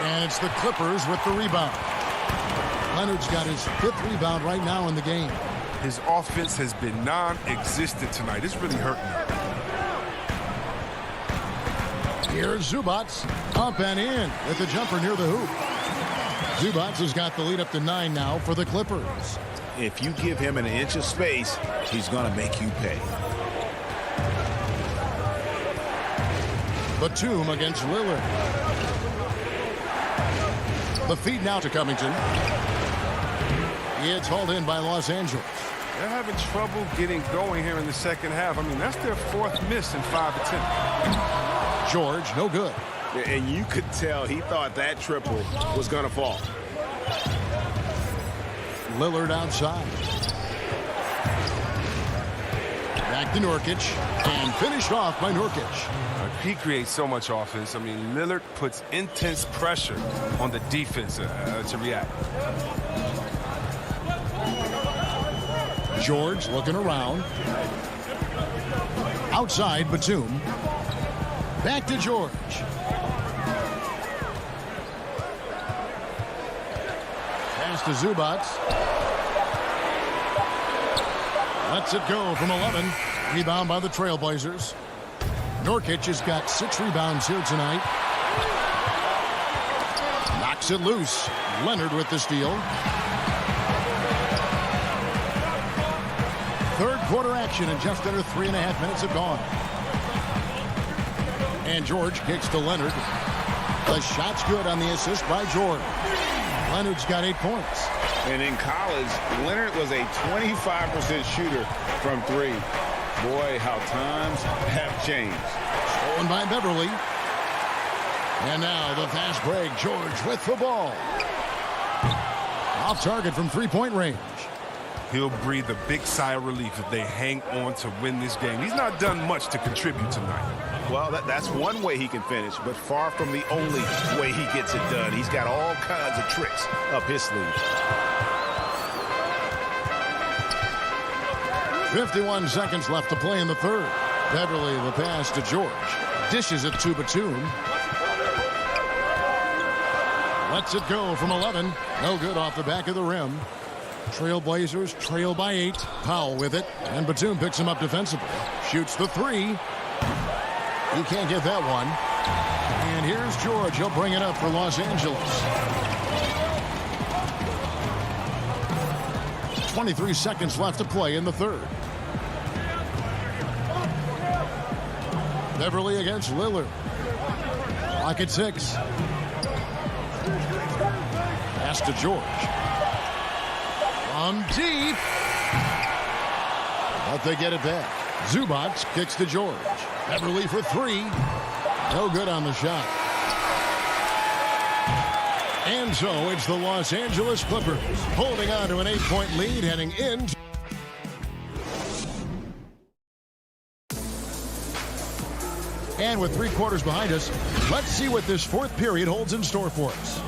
And it's the Clippers with the rebound. Leonard's got his 5th rebound right now in the game. His offense has been non-existent tonight. It's really hurting him. Here's Zubac. Up and in with the jumper near the hoop. Zubac has got the lead up to 9 now for the Clippers. If you give him an inch of space, he's going to make you pay. Batum against Lillard. The feed now to Covington. It's hauled in by Los Angeles. They're having trouble getting going here in the second half. I mean, that's their 4th miss in 5 attempts. George, no good. And you could tell he thought that triple was going to fall. Lillard outside. Back to Nurkic, and finished off by Nurkic. He creates so much offense. I mean, Lillard puts intense pressure on the defense to react. George looking around. Outside, Batum. Back to George. Pass to Zubac. Lets it go from 11. Rebound by the Trailblazers. Nurkic has got 6 rebounds here tonight. Knocks it loose. Leonard with the steal. Third quarter action, and just under 3.5 minutes have gone. And George kicks to Leonard. The shot's good on the assist by George. Leonard's got 8 points. And in college, Leonard was a 25% shooter from 3. Boy, how times have changed. Stolen by Beverly. And now the fast break. George with the ball. Off target from 3-point range. He'll breathe a big sigh of relief if they hang on to win this game. He's not done much to contribute tonight. Well, that's one way he can finish, but far from the only way he gets it done. He's got all kinds of tricks up his sleeve. 51 seconds left to play in the third. Beverly the pass to George. Dishes it to Batum. Lets it go from 11. No good off the back of the rim. Trailblazers trail by 8. Powell with it. And Batum picks him up defensively. Shoots the 3. He can't get that one. And here's George. He'll bring it up for Los Angeles. 23 seconds left to play in the third. Beverly against Lillard. Clock at 6. Pass to George. From deep. But they get it back. Zubac kicks to George. Beverly for 3. No good on the shot. And so it's the Los Angeles Clippers holding on to an 8-point lead heading in. And with 3 quarters behind us, let's see what this fourth period holds in store for us.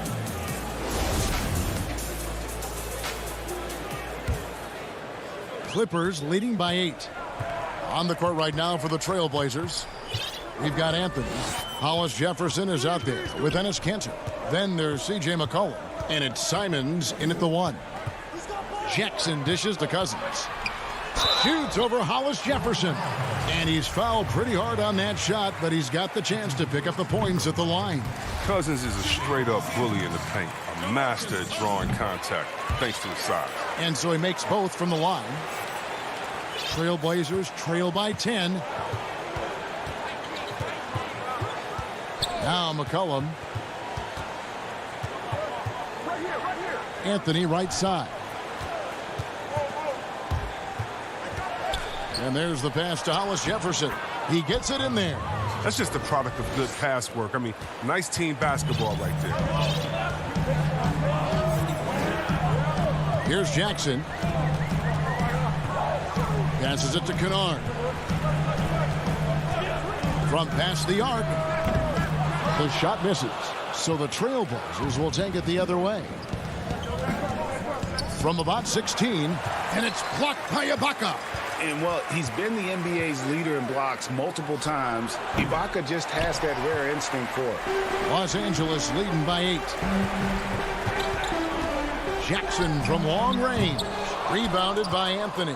Clippers leading by 8. On the court right now for the Trailblazers, we've got Anthony. Hollis Jefferson is out there with Enes Kanter. Then there's C.J. McCollum. And it's Simons in at the 1. Jackson dishes to Cousins. Shoots over Hollis Jefferson. And he's fouled pretty hard on that shot, but he's got the chance to pick up the points at the line. Cousins is a straight-up bully in the paint. A master at drawing contact, thanks to his size. And so he makes both from the line. Trailblazers trail by 10. Now McCollum. Anthony right side. And there's the pass to Hollis Jefferson. He gets it in there. That's just a product of good pass work. I mean, nice team basketball right there. Here's Jackson. Passes it to Kennard. From past the arc. The shot misses. So the Trailblazers will take it the other way. From about 16. And it's blocked by Ibaka. And, well, he's been the NBA's leader in blocks multiple times. Ibaka just has that rare instinct for it. Los Angeles leading by 8. Jackson from long range. Rebounded by Anthony.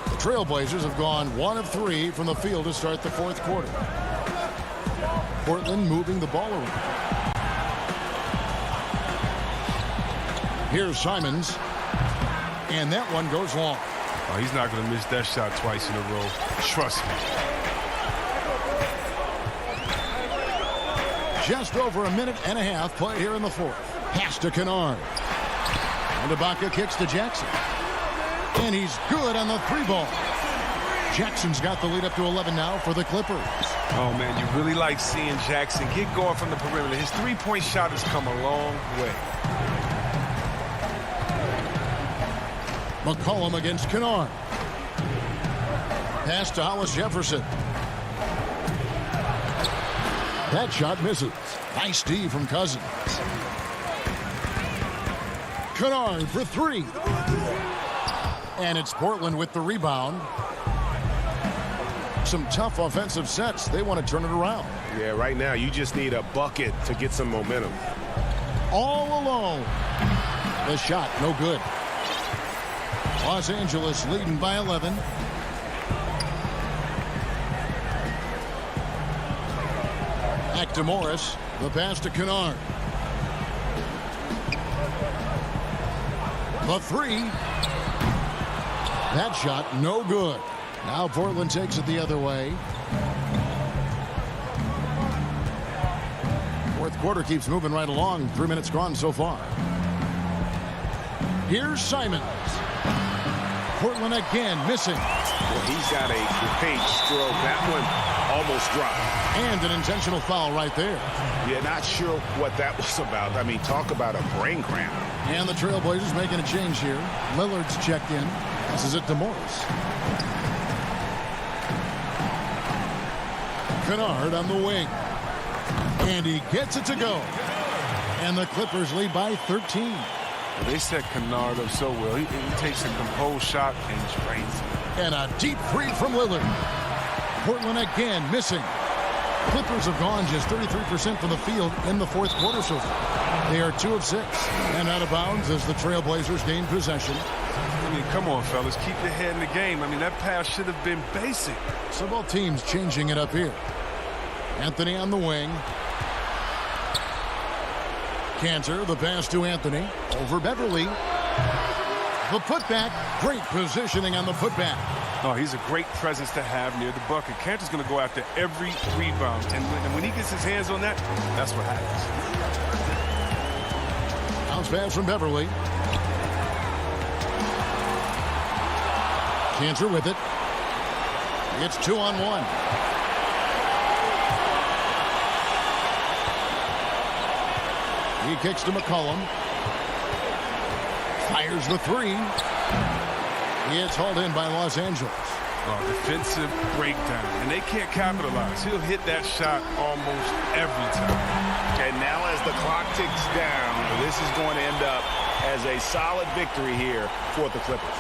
The Trailblazers have gone 1 of 3 from the field to start the fourth quarter. Portland moving the ball around. Here's Simons. And that one goes long. Oh, he's not going to miss that shot twice in a row. Trust me. Just over a minute and a half play here in the fourth. Pass to Kennard. And Ibaka kicks to Jackson. And he's good on the 3-ball. Jackson's got the lead up to 11 now for the Clippers. Oh, man, you really like seeing Jackson get going from the perimeter. His three-point shot has come a long way. McCollum against Kennard. Pass to Hollis Jefferson. That shot misses. Nice D from Cousins. Kennard for 3. And it's Portland with the rebound. Some tough offensive sets. They want to turn it around. Yeah, right now you just need a bucket to get some momentum. All alone. The shot, no good. Los Angeles leading by 11. Back to Morris. The pass to Kennard. The 3. That shot, no good. Now Portland takes it the other way. Fourth quarter keeps moving right along. 3 minutes gone so far. Here's Simons. Portland again missing. Well, he's got a great stroke. That one almost dropped. And an intentional foul right there. Yeah, not sure what that was about. I mean, talk about a brain cramp. And the Trailblazers making a change here. Lillard's checked in. Passes it to Morris. Kennard on the wing. And he gets it to go. And the Clippers lead by 13. Well, they set Kennard up so well. He takes a composed shot and drains it. And a deep 3 from Lillard. Portland again missing. Clippers have gone just 33% from the field in the fourth quarter so far. They are 2 of 6 and out of bounds as the Trailblazers gain possession. I mean, come on, fellas. Keep your head in the game. I mean, that pass should have been basic. So both teams changing it up here. Anthony on the wing. Cantor, the pass to Anthony. Over Beverly. The putback. Great positioning on the putback. Oh, he's a great presence to have near the bucket. Cantor's going to go after every rebound. And when he gets his hands on that, that's what happens. Bounce pass from Beverly. Cantor with it. It's 2-on-1. He kicks to McCollum. Fires the 3. It's hauled in by Los Angeles. Oh, defensive breakdown. And they can't capitalize. He'll hit that shot almost every time. And now as the clock ticks down, this is going to end up as a solid victory here for the Clippers.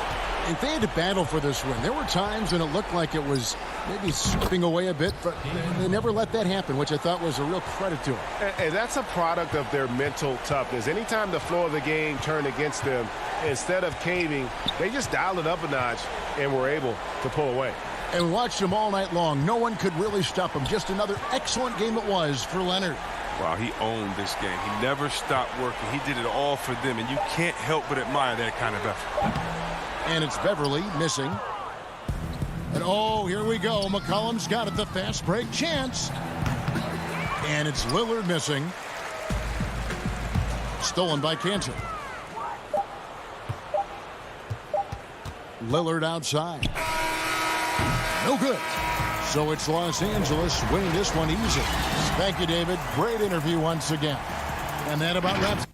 If they had to battle for this win, there were times when it looked like it was maybe slipping away a bit, but they never let that happen, which I thought was a real credit to them. And that's a product of their mental toughness. Anytime the flow of the game turned against them, instead of caving, they just dialed it up a notch and were able to pull away. And watched them all night long. No one could really stop them. Just another excellent game it was for Leonard. Wow, he owned this game. He never stopped working. He did it all for them, and you can't help but admire that kind of effort. And it's Beverly missing. And oh, here we go. McCollum's got it. The fast break chance. And it's Lillard missing. Stolen by Cantor. Lillard outside. No good. So it's Los Angeles winning this one easy. Thank you, David. Great interview once again. And that about wraps.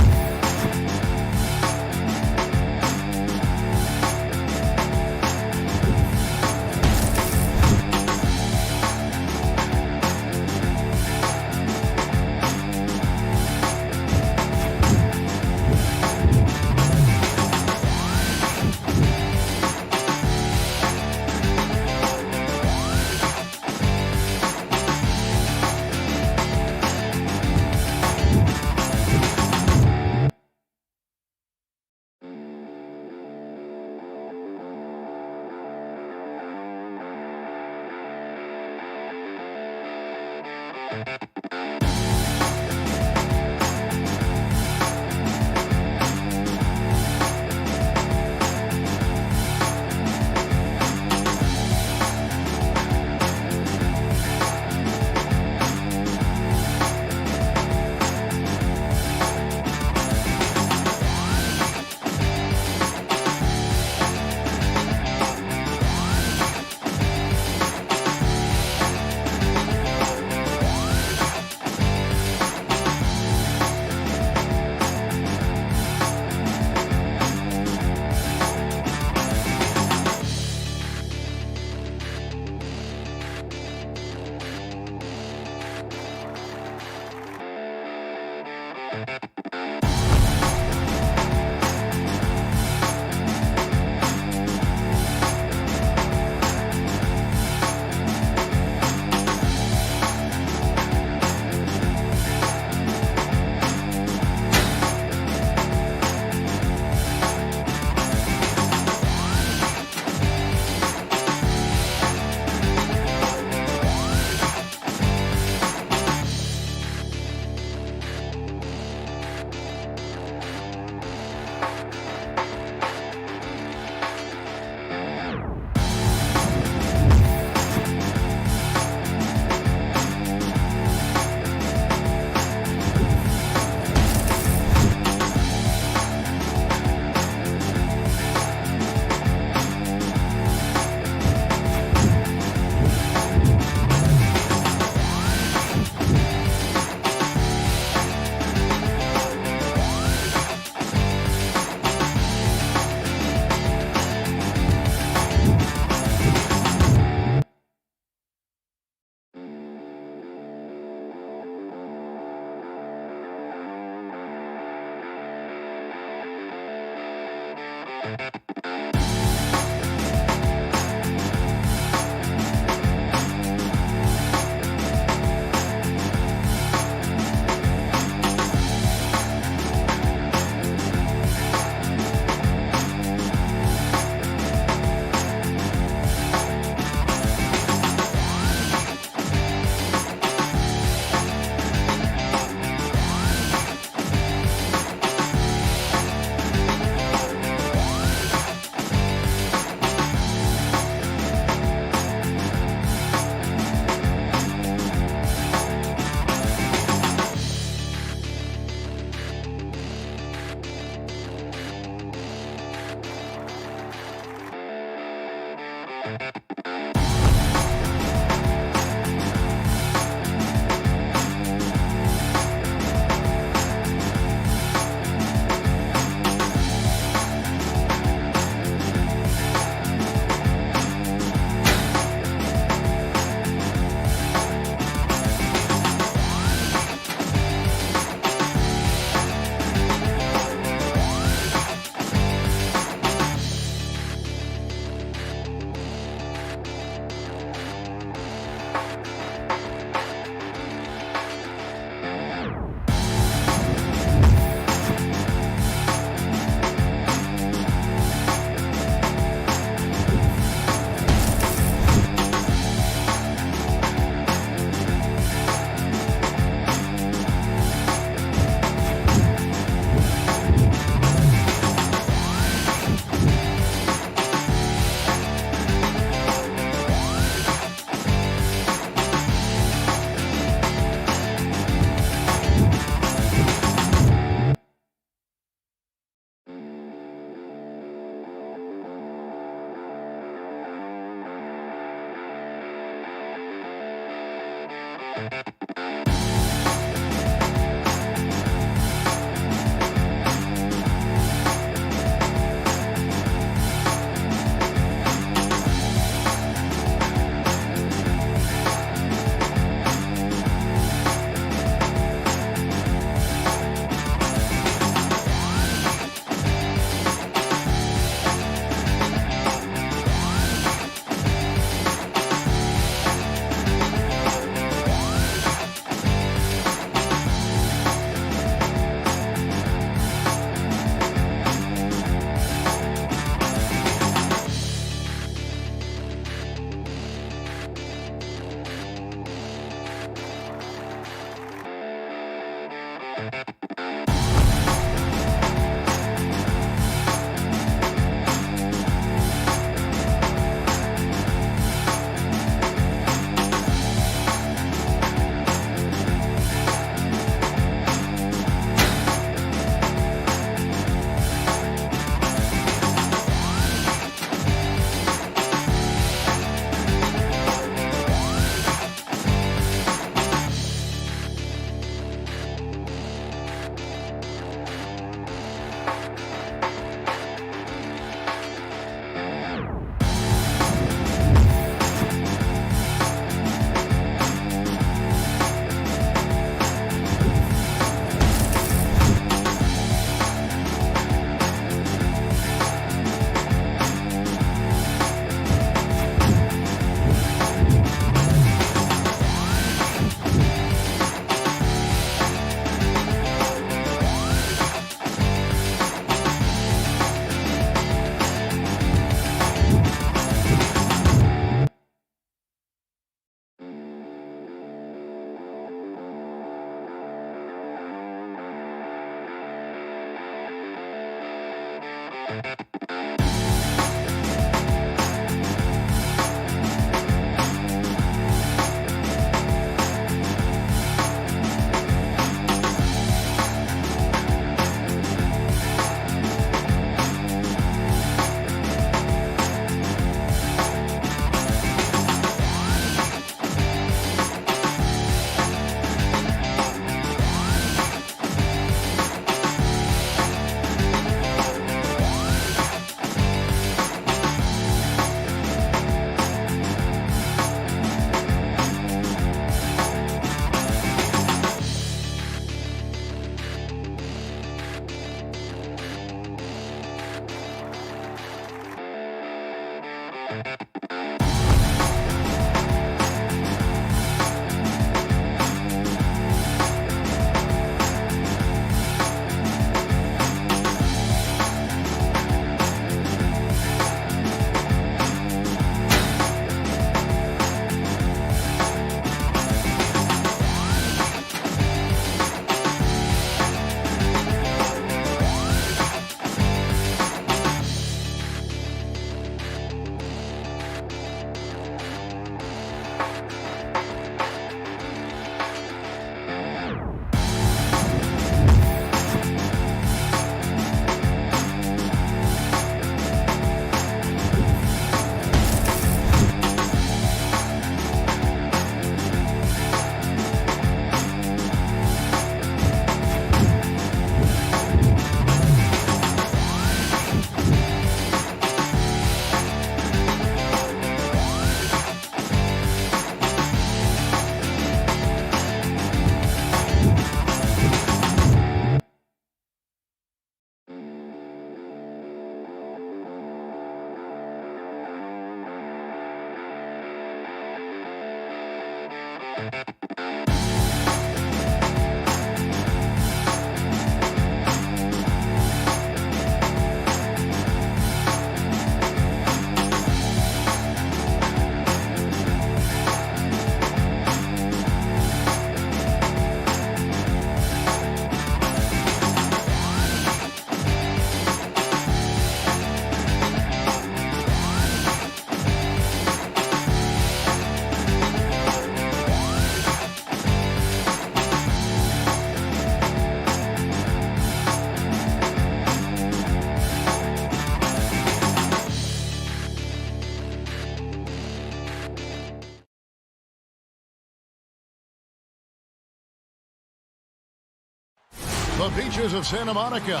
The beaches of Santa Monica.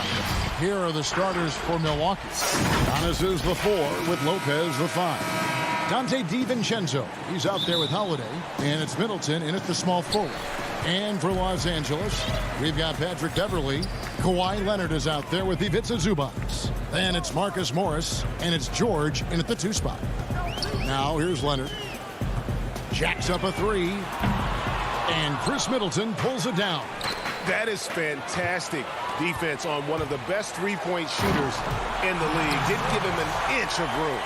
Here are the starters for Milwaukee. Giannis the 4 with Lopez the 5. Dante DiVincenzo, he's out there with Holiday. And it's Middleton in at the small forward. And for Los Angeles, we've got Patrick Beverley. Kawhi Leonard is out there with Ivica Zubac. Then it's Marcus Morris, and it's George in at the 2 spot. Now here's Leonard. Jacks up a 3. And Chris Middleton pulls it down. That is fantastic defense on one of the best three-point shooters in the league. Didn't give him an inch of room.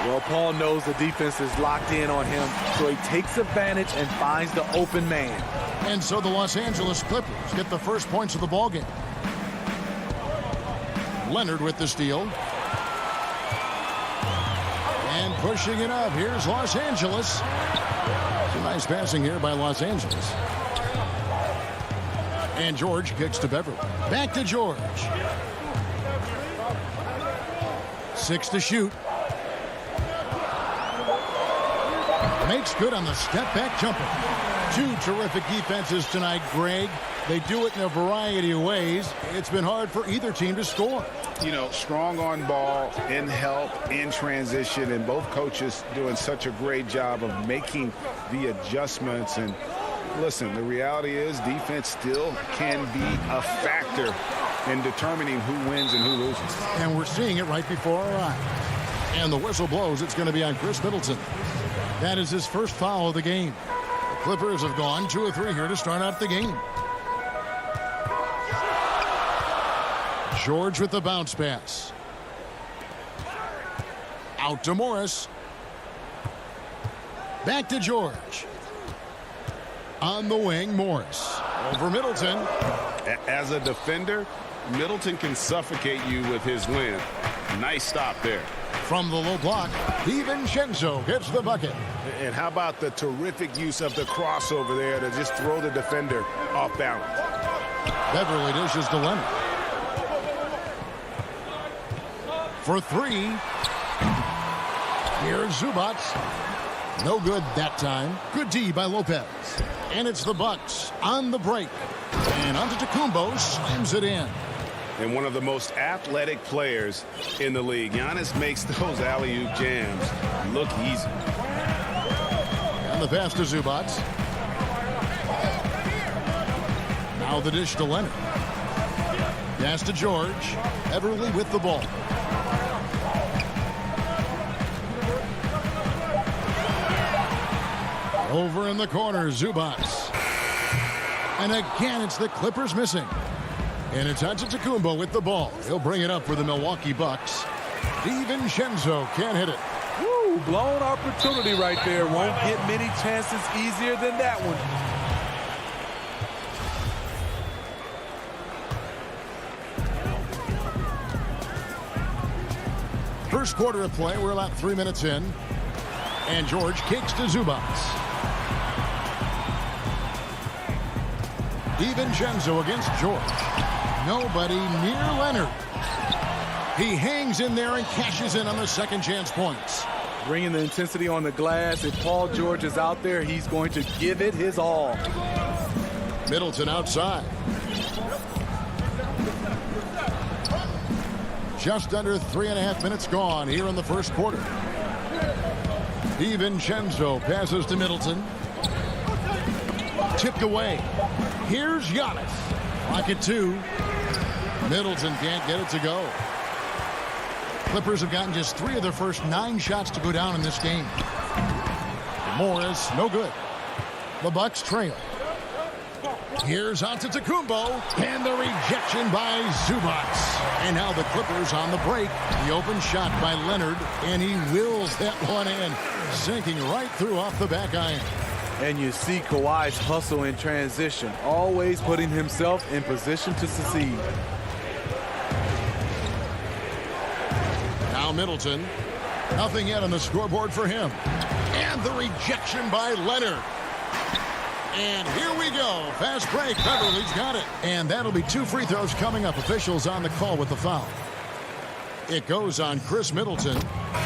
Well, Paul knows the defense is locked in on him, so he takes advantage and finds the open man. And so the Los Angeles Clippers get the first points of the ballgame. Leonard with the steal. And pushing it up. Here's Los Angeles. Some nice passing here by Los Angeles. And George kicks to Beverly. Back to George. 6 to shoot. Makes good on the step-back jumper. 2 terrific defenses tonight, Greg. They do it in a variety of ways. It's been hard for either team to score. You know, strong on ball, in help, in transition, and both coaches doing such a great job of making the adjustments. And listen, the reality is defense still can be a factor in determining who wins and who loses. And we're seeing it right before our eyes. And the whistle blows. It's going to be on Chris Middleton. That is his first foul of the game. The Clippers have gone 2 of 3 here to start out the game. George with the bounce pass. Out to Morris. Back to George. On the wing, Morris. Over Middleton. As a defender, Middleton can suffocate you with his length. Nice stop there. From the low block, DiVincenzo gets the bucket. And how about the terrific use of the crossover there to just throw the defender off balance. Beverly dishes to Leonard. For 3. Here's Zubac. No good that time. Good D by Lopez. And it's the Bucks on the break. And Antetokounmpo slams it in. And one of the most athletic players in the league. Giannis makes those alley-oop jams look easy. And the pass to Zubac. Now the dish to Leonard. Pass to George. Beverly with the ball. Over in the corner, Zubac. And again, it's the Clippers missing. And it's Antetokounmpo with the ball. He'll bring it up for the Milwaukee Bucks. DiVincenzo can't hit it. Woo, blown opportunity right there. Won't get many chances easier than that one. First quarter of play. We're about 3 minutes in. And George kicks to Zubac. DiVincenzo against George. Nobody near Leonard. He hangs in there and cashes in on the second chance points. Bringing the intensity on the glass. If Paul George is out there, he's going to give it his all. Middleton outside. Just under 3.5 minutes gone here in the first quarter. DiVincenzo passes to Middleton. Tipped away. Here's Giannis. Pocket 2. Middleton can't get it to go. Clippers have gotten just 3 of their first 9 shots to go down in this game. Morris, no good. The Bucks trail. Here's Antetokounmpo, and the rejection by Zubac. And now the Clippers on the break. The open shot by Leonard, and he wills that one in, sinking right through off the back iron. And you see Kawhi's hustle in transition, always putting himself in position to succeed. Now Middleton. Nothing yet on the scoreboard for him. And the rejection by Leonard. And here we go. Fast break. Beverly's got it. And that'll be 2 free throws coming up. Officials on the call with the foul. It goes on Chris Middleton.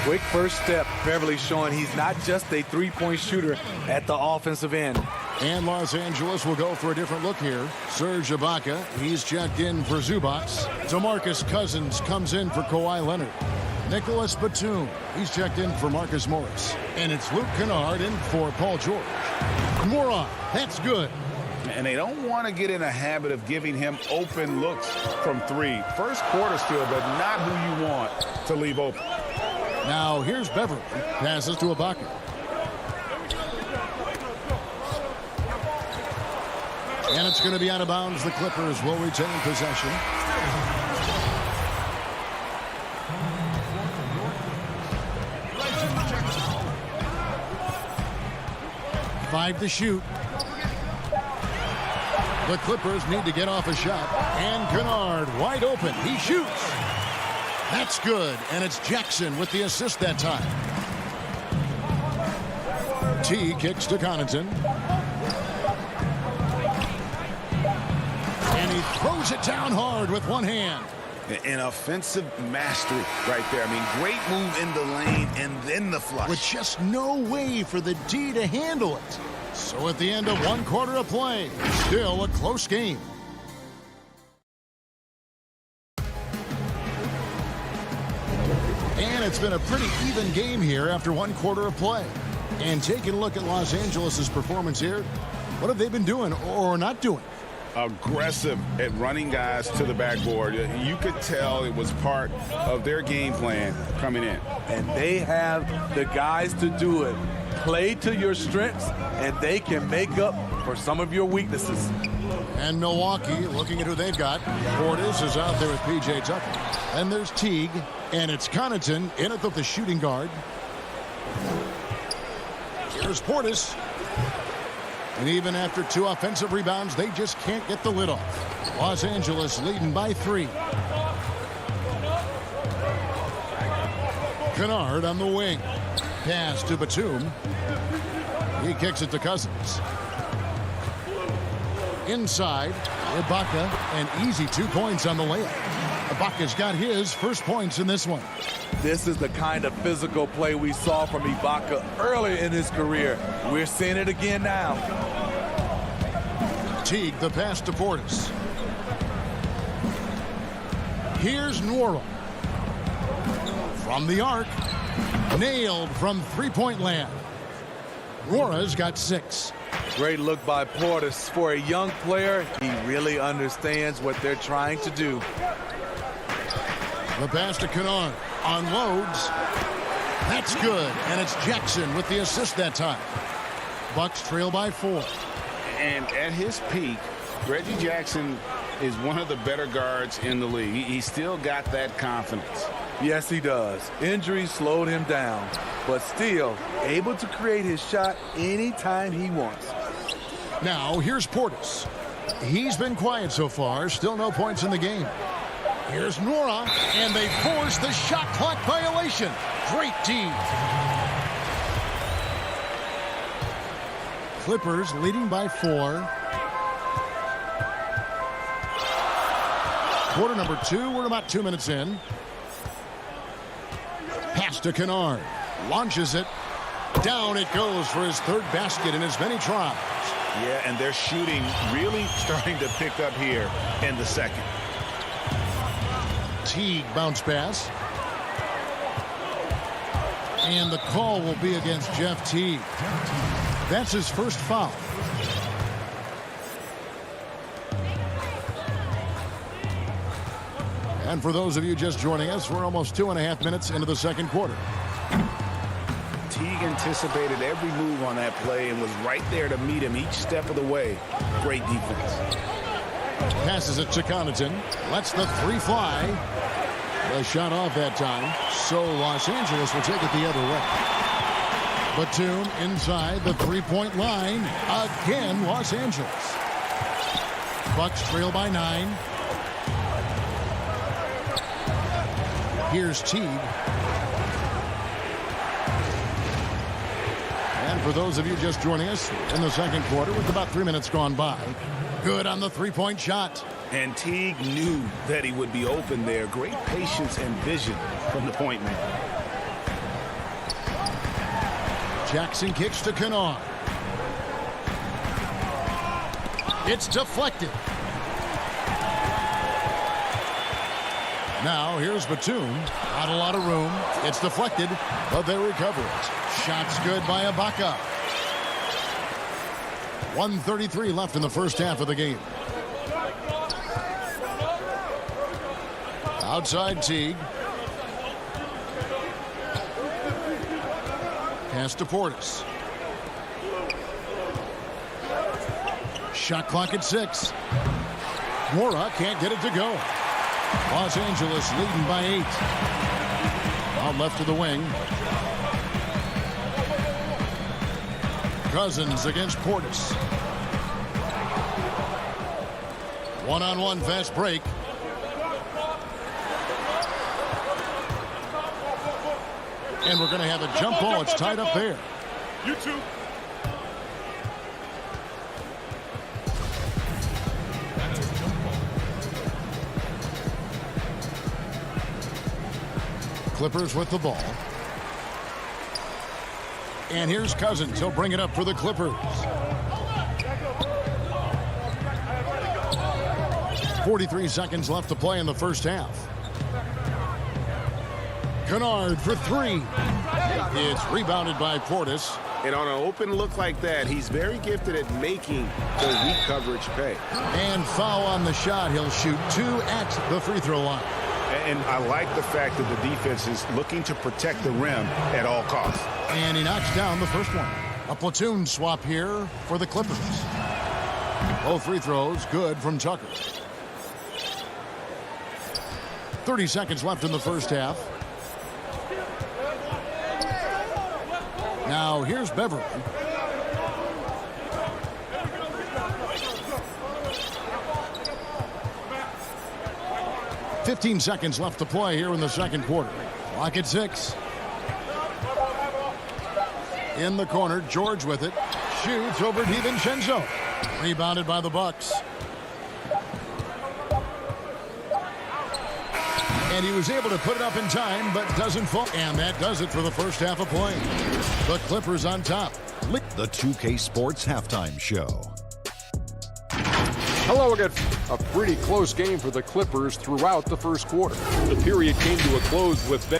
Quick first step. Beverly showing he's not just a three-point shooter at the offensive end. And Los Angeles will go for a different look here. Serge Ibaka, he's checked in for Zubac. DeMarcus Cousins comes in for Kawhi Leonard. Nicholas Batum, he's checked in for Marcus Morris. And it's Luke Kennard in for Paul George. Moron, that's good. And they don't want to get in a habit of giving him open looks from 3. First quarter still, but not who you want to leave open. Now here's Beverly. Passes to Ibaka. And it's going to be out of bounds. The Clippers will retain possession. Five to shoot. The Clippers need to get off a shot. And Kennard wide open. He shoots. That's good. And it's Jackson with the assist that time. T kicks to Connaughton. And he throws it down hard with one hand. An offensive mastery right there. I mean, great move in the lane and then the flush. With just no way for the D to handle it. So at the end of 1 quarter of play, still a close game. And it's been a pretty even game here after 1 quarter of play. And taking a look at Los Angeles' performance here, what have they been doing or not doing? Aggressive at running guys to the backboard. You could tell it was part of their game plan coming in. And they have the guys to do it. Play to your strengths, and they can make up for some of your weaknesses. And Milwaukee, looking at who they've got. Portis is out there with P.J. Tucker. And there's Teague, and it's Connaughton in at the shooting guard. Here's Portis. And even after 2 offensive rebounds, they just can't get the lid off. Los Angeles leading by 3. Kennard on the wing. Pass to Batum. He kicks it to Cousins. Inside, Ibaka, an easy 2 points on the layup. Ibaka's got his first points in this one. This is the kind of physical play we saw from Ibaka earlier in his career. We're seeing it again now. Teague, the pass to Portis. Here's Nwora. From the arc. Nailed from three-point land. Nwora's got 6. Great look by Portis. For a young player, he really understands what they're trying to do. The pass to Kennard. Unloads. That's good. And it's Jackson with the assist that time. Bucks trail by 4. And at his peak, Reggie Jackson is one of the better guards in the league. He's still got that confidence. Yes, he does. Injuries slowed him down, but still able to create his shot anytime he wants. Now, here's Portis. He's been quiet so far. Still no points in the game. Here's Nwora, and they force the shot clock violation. Great D. Clippers leading by 4. Quarter number 2. We're about 2 minutes in. Pass to Kennard. Launches it. Down it goes for his 3rd basket in as many tries. Yeah, and their shooting really starting to pick up here in the second. Teague bounce pass. And the call will be against Jeff Teague. That's his first foul. And for those of you just joining us, we're almost 2.5 minutes into the second quarter. Teague anticipated every move on that play and was right there to meet him each step of the way. Great defense. Passes it to Connaughton. Lets the 3 fly. The shot off that time. So Los Angeles will take it the other way. Batum inside the 3-point line. Again, Los Angeles. Bucks trail by 9. Here's Teague. And for those of you just joining us in the second quarter with about 3 minutes gone by, good on the 3-point shot. And Teague knew that he would be open there. Great patience and vision from the point man. Jackson kicks to Kennard. It's deflected. Now here's Batum. Not a lot of room. It's deflected, but they recover it. Shot's good by Ibaka. 1:33 left in the first half of the game. Outside Teague. Pass to Portis. Shot clock at 6. Nwora can't get it to go. Los Angeles leading by 8. Out left to the wing. Cousins against Portis. One-on-one fast break. And we're going to have a jump ball. It's tied up there. You too. Clippers with the ball. And here's Cousins. He'll bring it up for the Clippers. 43 seconds left to play in the first half. Kennard for three. It's rebounded by Portis. And on an open look like that, he's very gifted at making the weak coverage pay. And foul on the shot. He'll shoot 2 at the free throw line. And I like the fact that the defense is looking to protect the rim at all costs. And he knocks down the first one. A platoon swap here for the Clippers. Both free throws good from Tucker. 30 seconds left in the first half. Now here's Beverly. "15 seconds left to play here in the second quarter. Clock at 6. In the corner, George with it. Shoots over DiVincenzo. Rebounded by the Bucks. And he was able to put it up in time, but doesn't fall. And that does it for the first half of play. The Clippers on top. The 2K Sports Halftime Show. Hello again. A pretty close game for the Clippers throughout the first quarter. The period came to a close with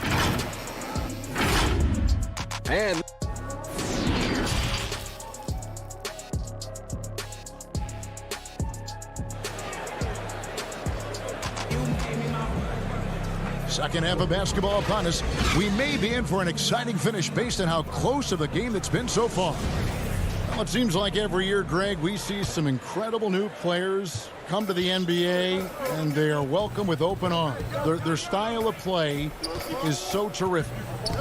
and second half of basketball upon us. We may be in for an exciting finish based on how close of a game it's been so far. Well, it seems like every year, Greg, we see some incredible new players come to the NBA, and they are welcome with open arms. Their style of play is so terrific.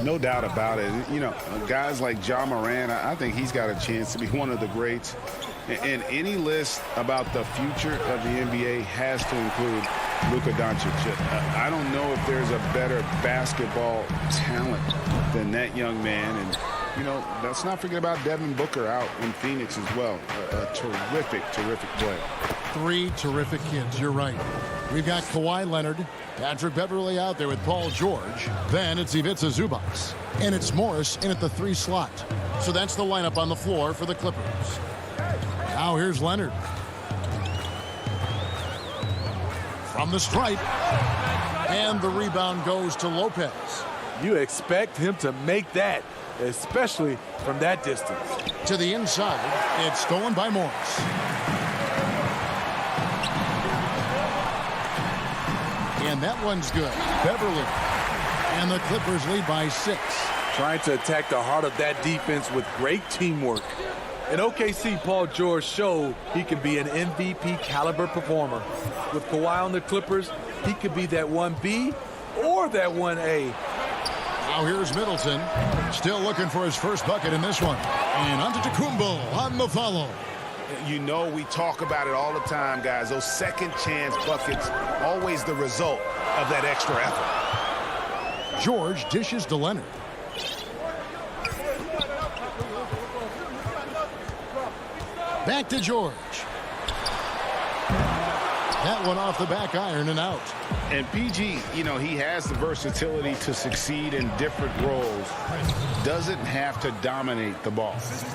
No doubt about it. You know, guys like Ja Morant, I think he's got a chance to be one of the greats. And any list about the future of the NBA has to include Luka Doncic. I don't know if there's a better basketball talent than that young man. And, you know, let's not forget about Devin Booker out in Phoenix as well. A terrific, terrific player. 3 terrific kids, you're right. We've got Kawhi Leonard, Patrick Beverly out there with Paul George. Then it's Ivica Zubac. And it's Morris in at the 3 slot. So that's the lineup on the floor for the Clippers. Now here's Leonard. From the stripe. And the rebound goes to Lopez. You expect him to make that, especially from that distance. To the inside. It's stolen by Morris. And that one's good. Beverly. And the Clippers lead by 6. Trying to attack the heart of that defense with great teamwork. In OKC, Paul George showed he can be an MVP caliber performer. With Kawhi on the Clippers, he could be that 1B or that 1A. Now here's Middleton. Still looking for his first bucket in this one. And Antetokounmpo on the follow. You know, we talk about it all the time, guys. Those second chance buckets, always the result of that extra effort. George dishes to Leonard. Back to George. That one off the back iron and out. And PG, you know, he has the versatility to succeed in different roles. Doesn't have to dominate the ball.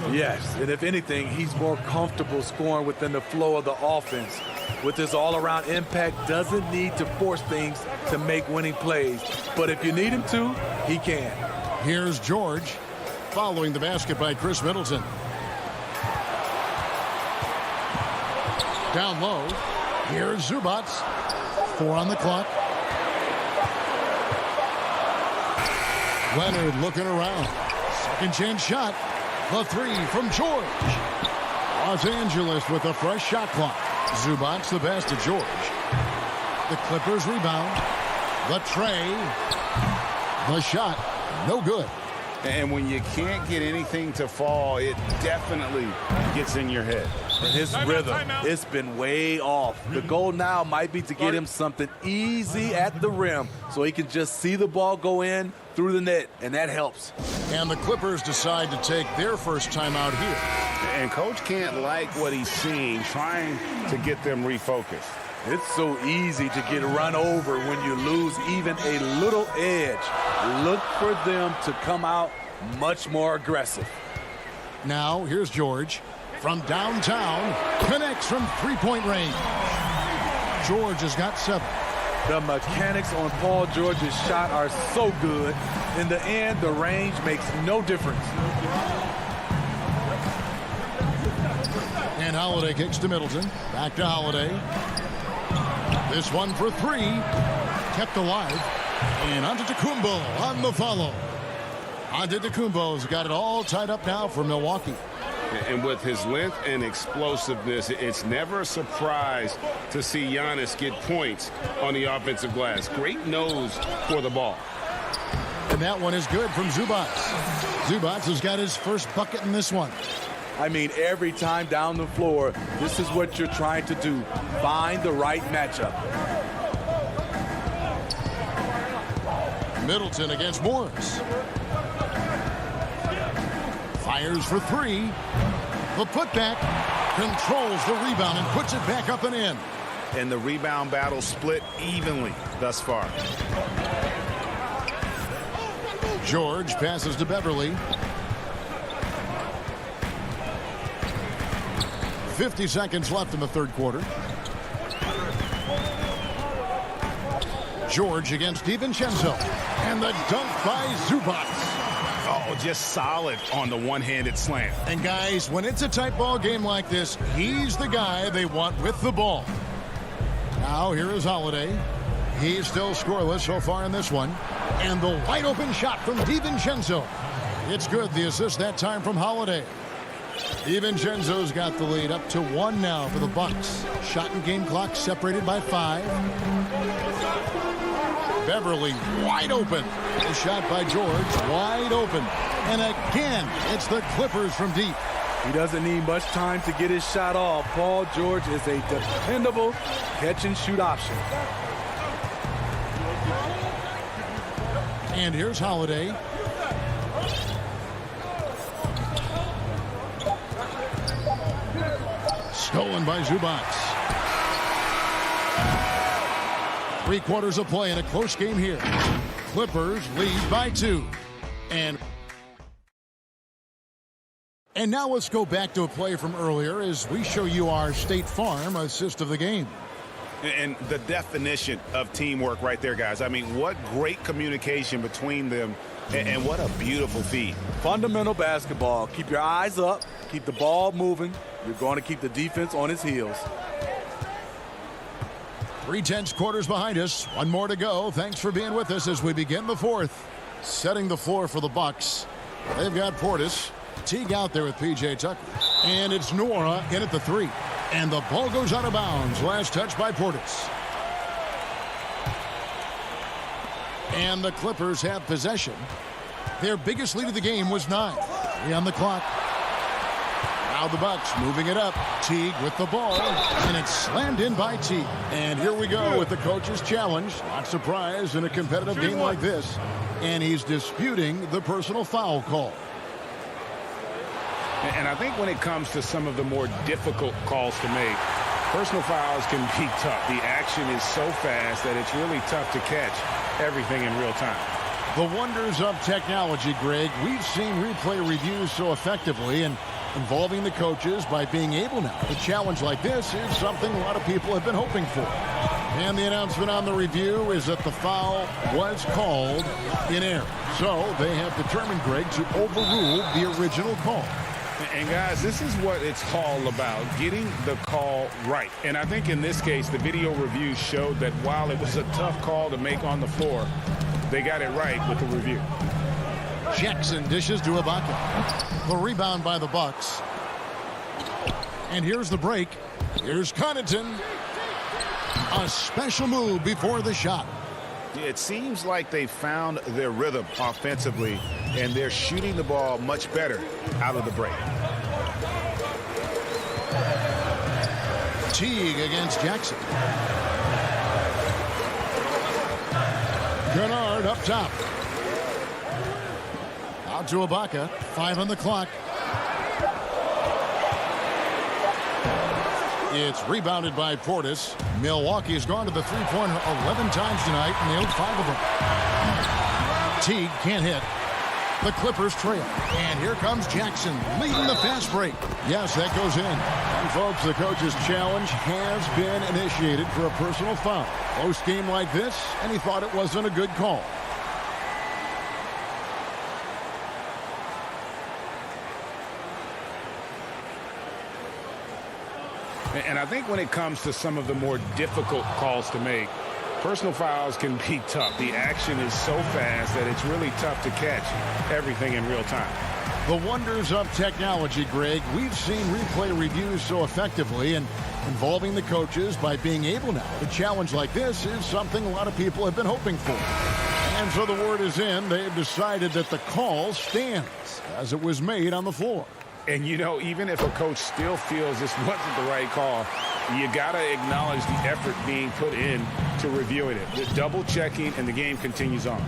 Yes, and if anything, he's more comfortable scoring within the flow of the offense. With his all-around impact, doesn't need to force things to make winning plays. But if you need him to, he can. Here's George following the basket by Chris Middleton. Down low. Here's Zubac. 4 on the clock. Leonard looking around. Second chance shot. The 3 from George. Los Angeles with a fresh shot clock. Zubac the pass to George. The Clippers rebound. The tray. The shot. No good. And when you can't get anything to fall, it definitely gets in your head. And his rhythm, it's been way off. The goal now might be to get him something easy at the rim so he can just see the ball go in through the net, and that helps. And the Clippers decide to take their first timeout here. And Coach can't like what he's seeing, trying to get them refocused. It's so easy to get run over when you lose even a little edge. Look for them to come out much more aggressive. Now, here's George. From downtown, connects from three-point range. George has got 7. The mechanics on Paul George's shot are so good. In the end, the range makes no difference. And Holiday kicks to Middleton. Back to Holiday. This one for 3. Kept alive. And Antetokounmpo on the follow. Antetokounmpo's got it all tied up now for Milwaukee. And with his length and explosiveness, it's never a surprise to see Giannis get points on the offensive glass. Great nose for the ball. And that one is good from Zubac. Zubac has got his first bucket in this one. I mean, every time down the floor, this is what you're trying to do. Find the right matchup. Middleton against Morris. Fires for 3. The putback controls the rebound and puts it back up and in. And the rebound battle split evenly thus far. George passes to Beverly. 50 seconds left in the third quarter. George against DiVincenzo. And the dunk by Zubac. Oh, just solid on the one-handed slam. And guys, when it's a tight ball game like this, he's the guy they want with the ball. Now here is Holiday. He's still scoreless so far in this one. And the wide open shot from DiVincenzo. It's good. The assist that time from Holiday. DiVincenzo's got the lead up to 1 now for the Bucks. Shot and game clock separated by 5. Beverly wide open. A shot by George wide open. And again, it's the Clippers from deep. He doesn't need much time to get his shot off. Paul George is a dependable catch and shoot option. And here's Holiday. Stolen by Zubac. 3 quarters of play in a close game here. Clippers lead by 2. And now let's go back to a play from earlier as we show you our State Farm assist of the game. And the definition of teamwork right there, guys. I mean, what great communication between them, and what a beautiful feed. Fundamental basketball. Keep your eyes up. Keep the ball moving. You're going to keep the defense on its heels. 3/10 quarters behind us. 1 more to go. Thanks for being with us as we begin the 4th. Setting the floor for the Bucks. They've got Portis. Teague out there with P.J. Tucker. And it's Nora in at the 3. And the ball goes out of bounds. Last touch by Portis. And the Clippers have possession. Their biggest lead of the game was 9. 3 on the clock. Now the Bucks moving it up. Teague with the ball. And it's slammed in by Teague. And here we go with the coach's challenge. Not surprised in a competitive game like this. And he's disputing the personal foul call. And I think when it comes to some of the more difficult calls to make, personal fouls can be tough. The action is so fast that it's really tough to catch everything in real time. The wonders of technology, Greg. We've seen replay reviews so effectively, and involving the coaches by being able now. A challenge like this is something a lot of people have been hoping for. And the announcement on the review is that the foul was called in error. So they have determined, Greg, to overrule the original call. And guys, this is what it's all about, getting the call right. And I think in this case, the video review showed that while it was a tough call to make on the floor, they got it right with the review. Jackson dishes to Ibaka. The rebound by the Bucks. And here's the break. Here's Connaughton. A special move before the shot. It seems like they found their rhythm offensively and they're shooting the ball much better out of the break. Teague against Jackson. Kennard up top. Out to Ibaka. 5 on the clock. It's rebounded by Portis. Milwaukee has gone to the three-pointer 11 times tonight, nailed 5 of them. Teague can't hit. The Clippers trail. And here comes Jackson leading the fast break. Yes, that goes in. And folks, the coach's challenge has been initiated for a personal foul. Close game like this, and he thought it wasn't a good call. And I think when it comes to some of the more difficult calls to make, personal fouls can be tough. The action is so fast that it's really tough to catch everything in real time. The wonders of technology, Greg. We've seen replay reviews so effectively, and involving the coaches by being able now to challenge like this is something a lot of people have been hoping for. And so the word is in. They've decided that the call stands as it was made on the floor. And, you know, even if a coach still feels this wasn't the right call, you got to acknowledge the effort being put in to reviewing it. The double checking, and the game continues on.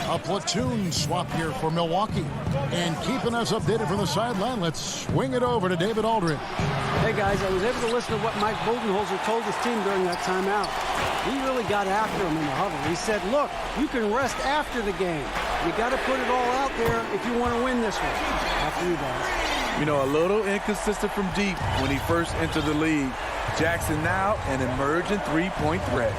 A platoon swap here for Milwaukee. And keeping us updated from the sideline, let's swing it over to David Aldridge. Hey, guys, I was able to listen to what Mike Budenholzer told his team during that timeout. He really got after him in the huddle. He said, look, you can rest after the game. You got to put it all out there if you want to win this one. After you guys. You know, a little inconsistent from deep when he first entered the league. Jackson now an emerging three-point threat.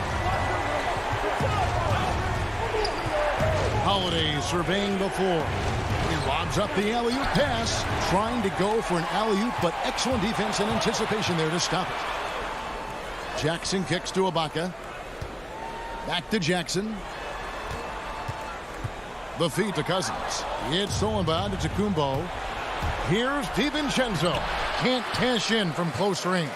Holiday surveying the floor. He lobs up the alley-oop pass, trying to go for an alley-oop, but excellent defense and anticipation there to stop it. Jackson kicks to Ibaka. Back to Jackson. The feed to Cousins. It's stolen by Antetokounmpo. Here's DiVincenzo. Can't cash in from close range.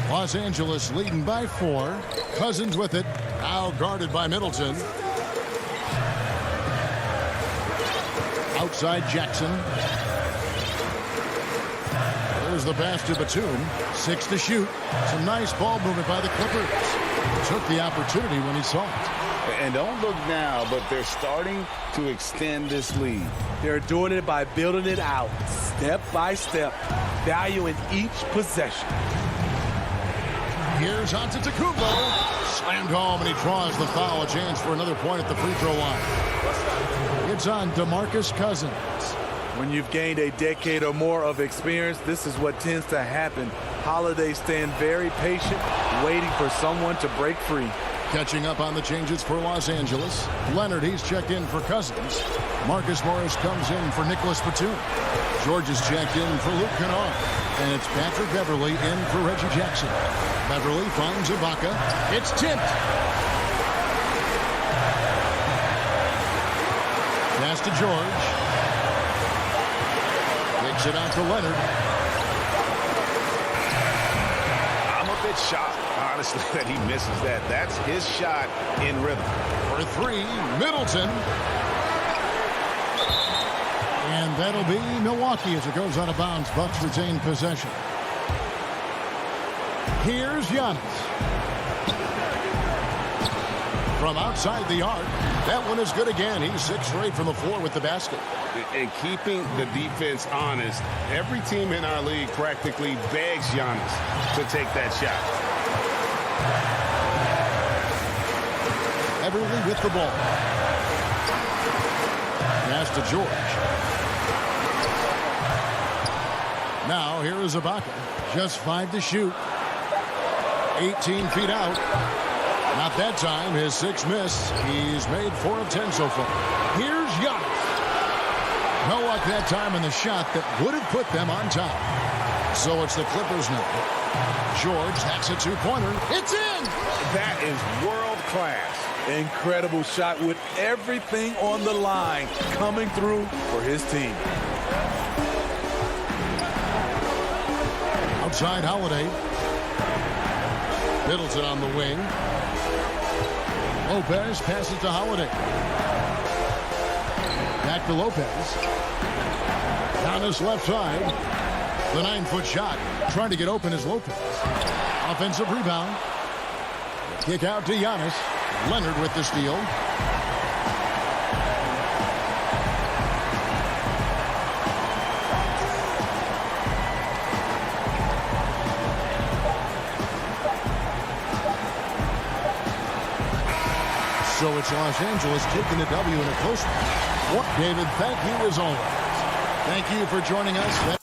Los Angeles leading by 4. Cousins with it. Now guarded by Middleton. Outside Jackson. There's the pass to Batum. 6 to shoot. Some nice ball movement by the Clippers. Took the opportunity when he saw it. And don't look now, but they're starting to extend this lead. They're doing it by building it out, step by step, valuing each possession. Here's Antetokounmpo. Slammed home, and he draws the foul. A chance for another point at the free throw line. It's on DeMarcus Cousins. When you've gained a decade or more of experience, this is what tends to happen. Holiday staying very patient, waiting for someone to break free. Catching up on the changes for Los Angeles. Leonard, he's checked in for Cousins. Marcus Morris comes in for Nicholas Batum. George is checked in for Luke Kennard. And it's Patrick Beverly in for Reggie Jackson. Beverly finds Ibaka. It's tipped. Pass to George. Takes it out to Leonard. I'm a bit shocked, honestly, that he misses that. That's his shot in rhythm. For 3, Middleton. And that'll be Milwaukee as it goes out of bounds. Bucks retain possession. Here's Giannis. From outside the arc. That one is good again. He's 6 for 8 from the floor with the basket. And keeping the defense honest, every team in our league practically begs Giannis to take that shot. Everly with the ball. Pass to George. Now here is Ibaka. Just 5 to shoot. 18 feet out. Not that time. His 6 miss. He's made 4 of 10 so far. Here's Giannis. No luck that time in the shot that would have put them on top. So it's the Clippers now. George hacks a 2-pointer. It's in! That is world class. Incredible shot with everything on the line coming through for his team. Outside Holiday. Middleton on the wing. Lopez passes to Holiday. Back to Lopez. Giannis left side. The 9-foot shot. Trying to get open is Lopez. Offensive rebound. Kick out to Giannis. Leonard with the steal. So it's Los Angeles taking the W in a close one. David, thank you as always. Thank you for joining us.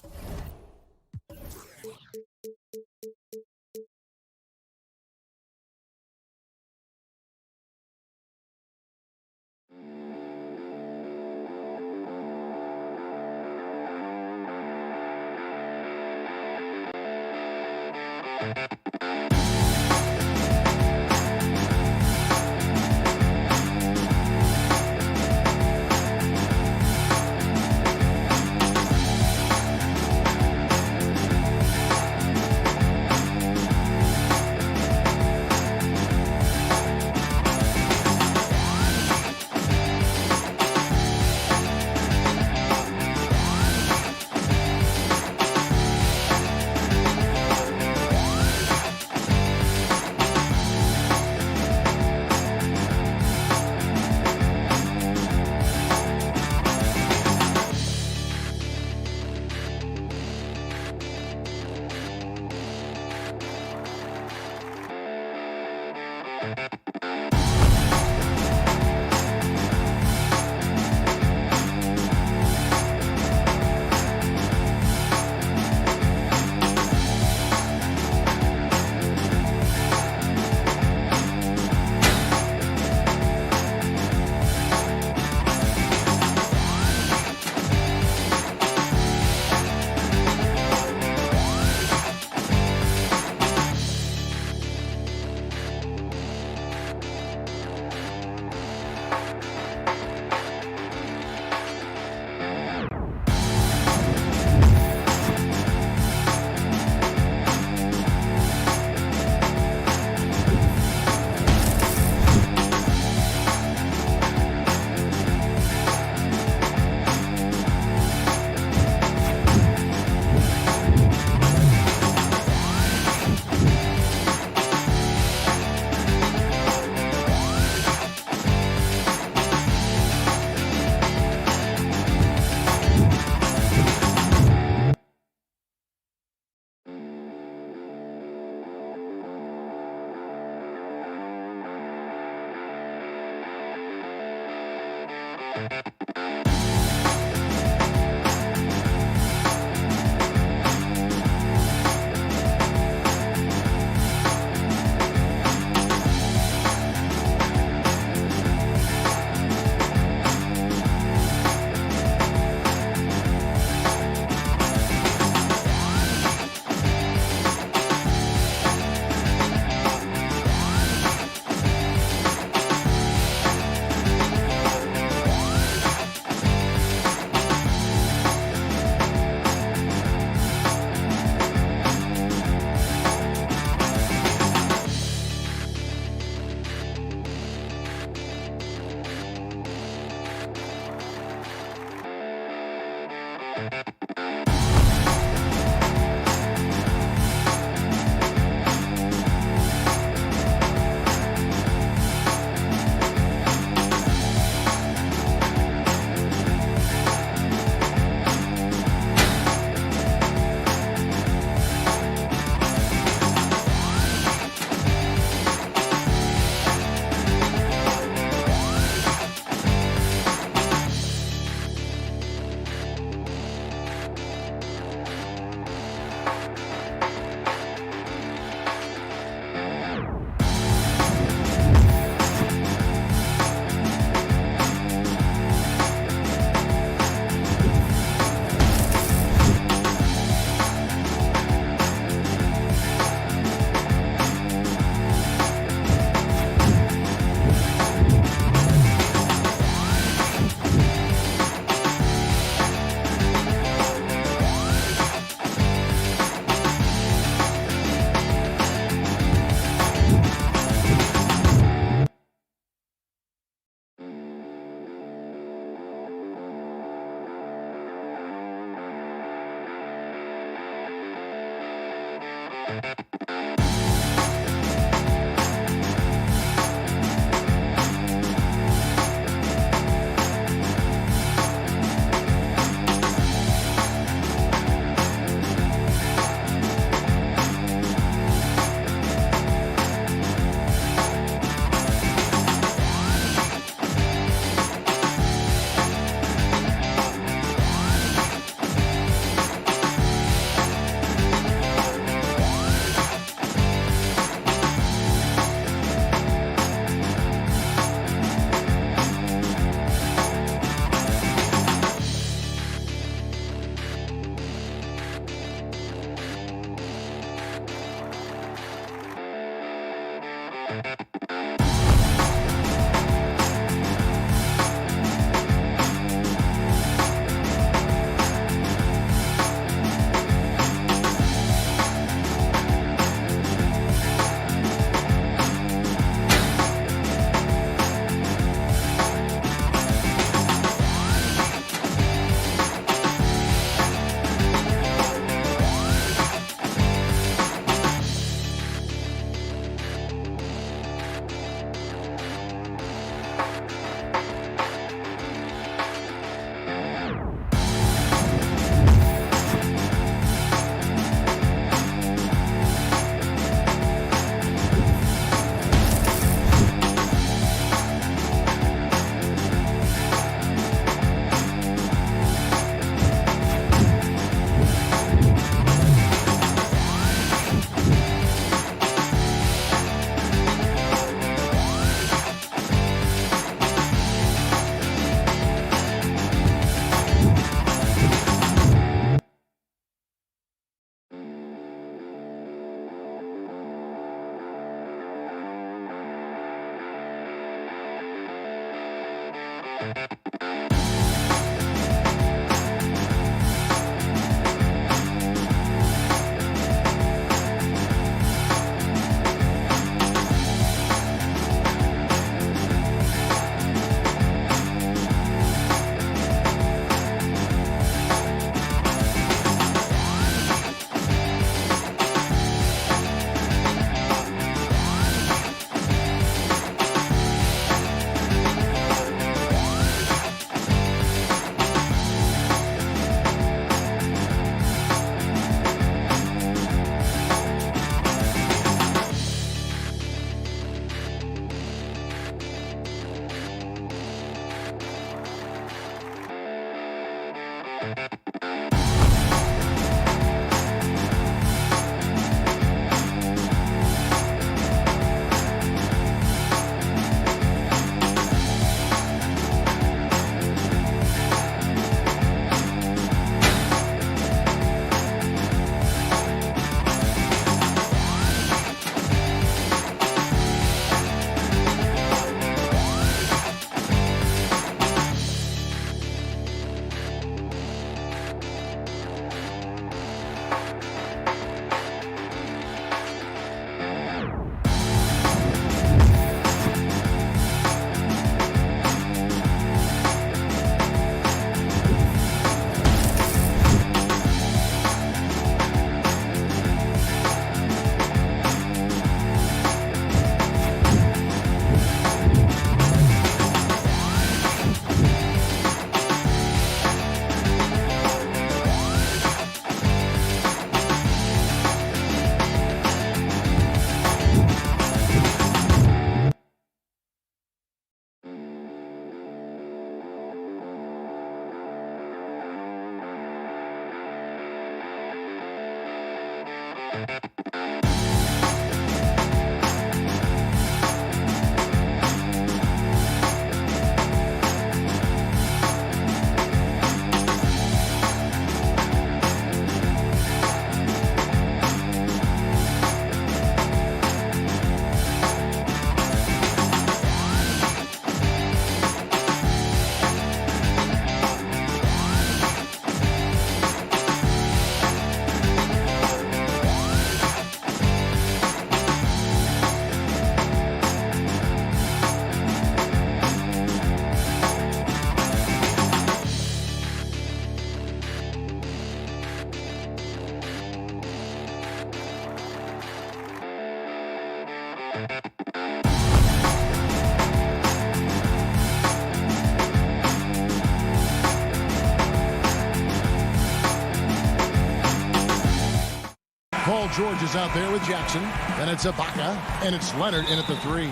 Paul George is out there with Jackson. Then it's Ibaka, and it's Leonard in at the 3.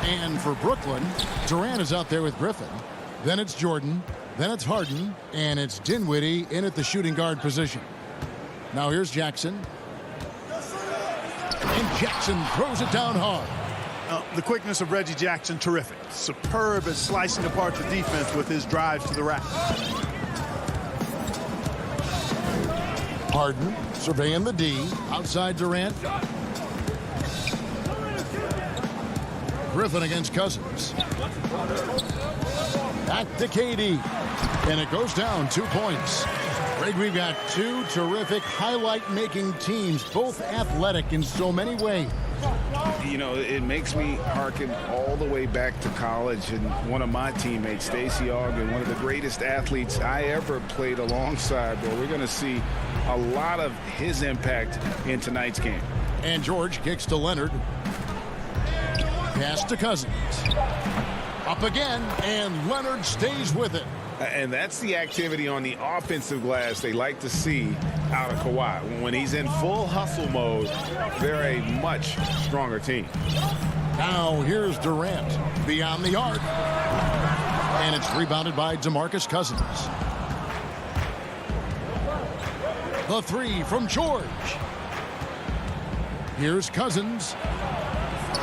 And for Brooklyn, Durant is out there with Griffin. Then it's Jordan. Then it's Harden. And it's Dinwiddie in at the shooting guard position. Now here's Jackson. And Jackson throws it down hard. The quickness of Reggie Jackson, terrific. Superb at slicing apart the defense with his drives to the rack. Harden surveying the D. Outside Durant. Griffin against Cousins. Back to KD. And it goes down 2 points. Greg, we've got two terrific highlight-making teams, both athletic in so many ways. You know, it makes me hearken all the way back to college, and one of my teammates, Stacey Ogden, one of the greatest athletes I ever played alongside. But we're going to see a lot of his impact in tonight's game. And George kicks to Leonard. Pass to Cousins. Up again, and Leonard stays with it. And that's the activity on the offensive glass they like to see out of Kawhi. When he's in full hustle mode, they're a much stronger team. Now here's Durant beyond the arc. And it's rebounded by DeMarcus Cousins. The three from George. Here's Cousins.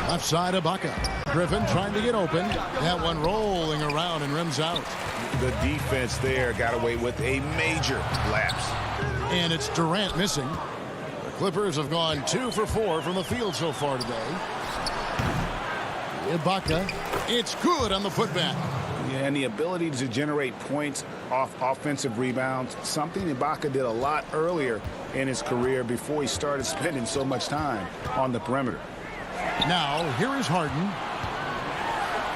Left side Ibaka. Griffin trying to get open. That one rolling around and rims out. The defense there got away with a major lapse. And it's Durant missing. The Clippers have gone 2 for 4 from the field so far today. Ibaka. It's good on the putback. Yeah, and the ability to generate points off offensive rebounds, something Ibaka did a lot earlier in his career before he started spending so much time on the perimeter. Now, here is Harden.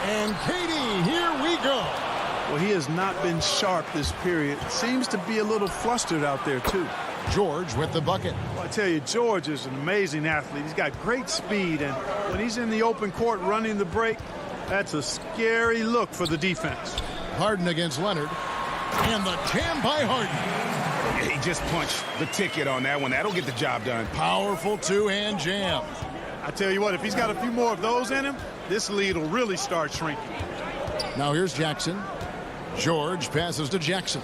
And KD, here we go. Well, he has not been sharp this period. Seems to be a little flustered out there, too. George with the bucket. Well, I tell you, George is an amazing athlete. He's got great speed, and when he's in the open court running the break, that's a scary look for the defense. Harden against Leonard. And the jam by Harden. He just punched the ticket on that one. That'll get the job done. Powerful two-hand jam. I tell you what, if he's got a few more of those in him, this lead will really start shrinking. Now here's Jackson. George passes to Jackson.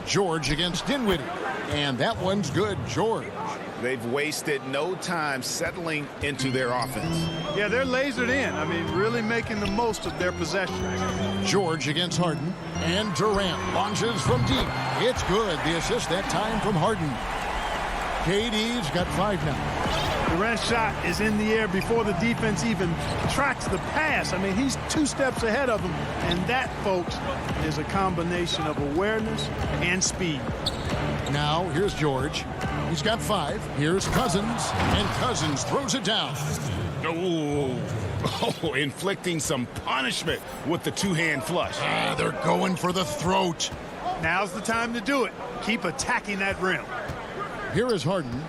George against Dinwiddie. And that one's good, George. They've wasted no time settling into their offense. Yeah, they're lasered in. I mean, really making the most of their possession. George against Harden. And Durant launches from deep. It's good. The assist that time from Harden. KD's got 5 now. Durant's shot is in the air before the defense even tracks the pass. I mean, he's 2 steps ahead of him. And that, folks, is a combination of awareness and speed. Now, here's George. He's got 5. Here's Cousins. And Cousins throws it down. Oh, inflicting some punishment with the two-hand flush. They're going for the throat. Now's the time to do it. Keep attacking that rim. Here is Harden.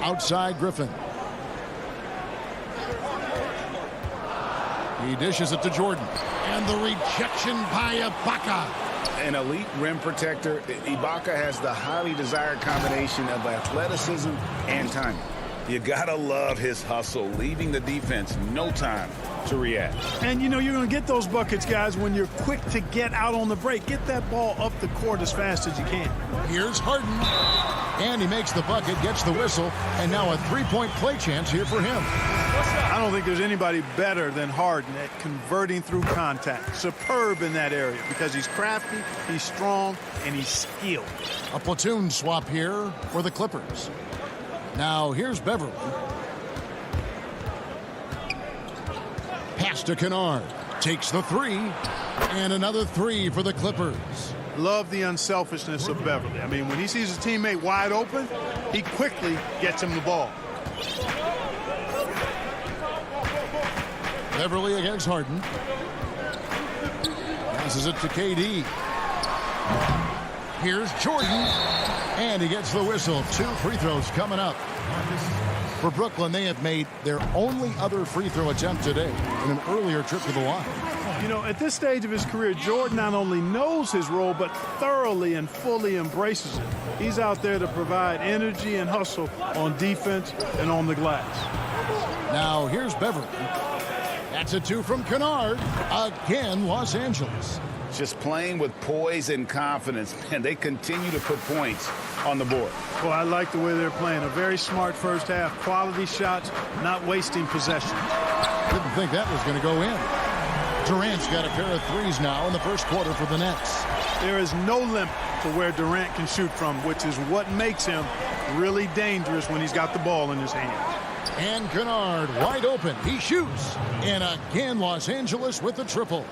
Outside Griffin. He dishes it to Jordan. And the rejection by Ibaka. An elite rim protector. Ibaka has the highly desired combination of athleticism and timing. You gotta love his hustle, leaving the defense no time to react. And you know you're going to get those buckets, guys, when you're quick to get out on the break. Get that ball up the court as fast as you can. Here's Harden. And he makes the bucket, gets the whistle, and now a 3-point play chance here for him. I don't think there's anybody better than Harden at converting through contact. Superb in that area because he's crafty, he's strong, and he's skilled. A platoon swap here for the Clippers. Now here's Beverly. Pass to Kennard. Takes the 3. And another 3 for the Clippers. Love the unselfishness of Beverly. I mean, when he sees his teammate wide open, he quickly gets him the ball. Beverly against Harden. Passes it to KD. Here's Jordan. And he gets the whistle. 2 free throws coming up. For Brooklyn, they have made their only other free throw attempt today in an earlier trip to the line. You know, at this stage of his career, Jordan not only knows his role, but thoroughly and fully embraces it. He's out there to provide energy and hustle on defense and on the glass. Now, here's Beverly. That's a 2 from Kennard. Again, Los Angeles. Just playing with poise and confidence, and they continue to put points on the board. Well, I like the way they're playing. A very smart first half. Quality shots, not wasting possession. Didn't think that was going to go in. Durant's got a pair of 3s now in the first quarter for the Nets. There is no limit to where Durant can shoot from, which is what makes him really dangerous when he's got the ball in his hand. And Kennard wide open. He shoots. And again, Los Angeles with the triple.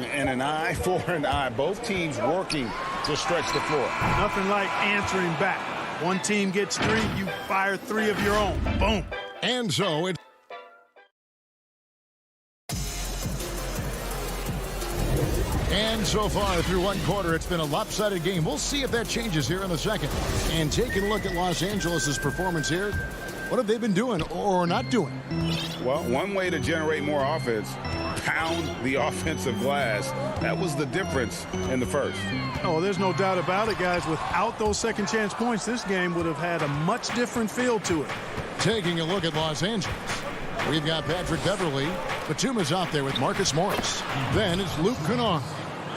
And an eye for an eye. Both teams working to stretch the floor. Nothing like answering back. One team gets 3, you fire 3 of your own. Boom. And so it's And so far through one quarter, it's been a lopsided game. We'll see if that changes here in a second. And taking a look at Los Angeles' performance here, what have they been doing or not doing? Well, one way to generate more offense, pound the offensive glass. That was the difference in the first. Oh, there's no doubt about it, guys. Without those second chance points, this game would have had a much different feel to it. Taking a look at Los Angeles, we've got Patrick Beverly. Batum is out there with Marcus Morris. Then it's Luke Kennard.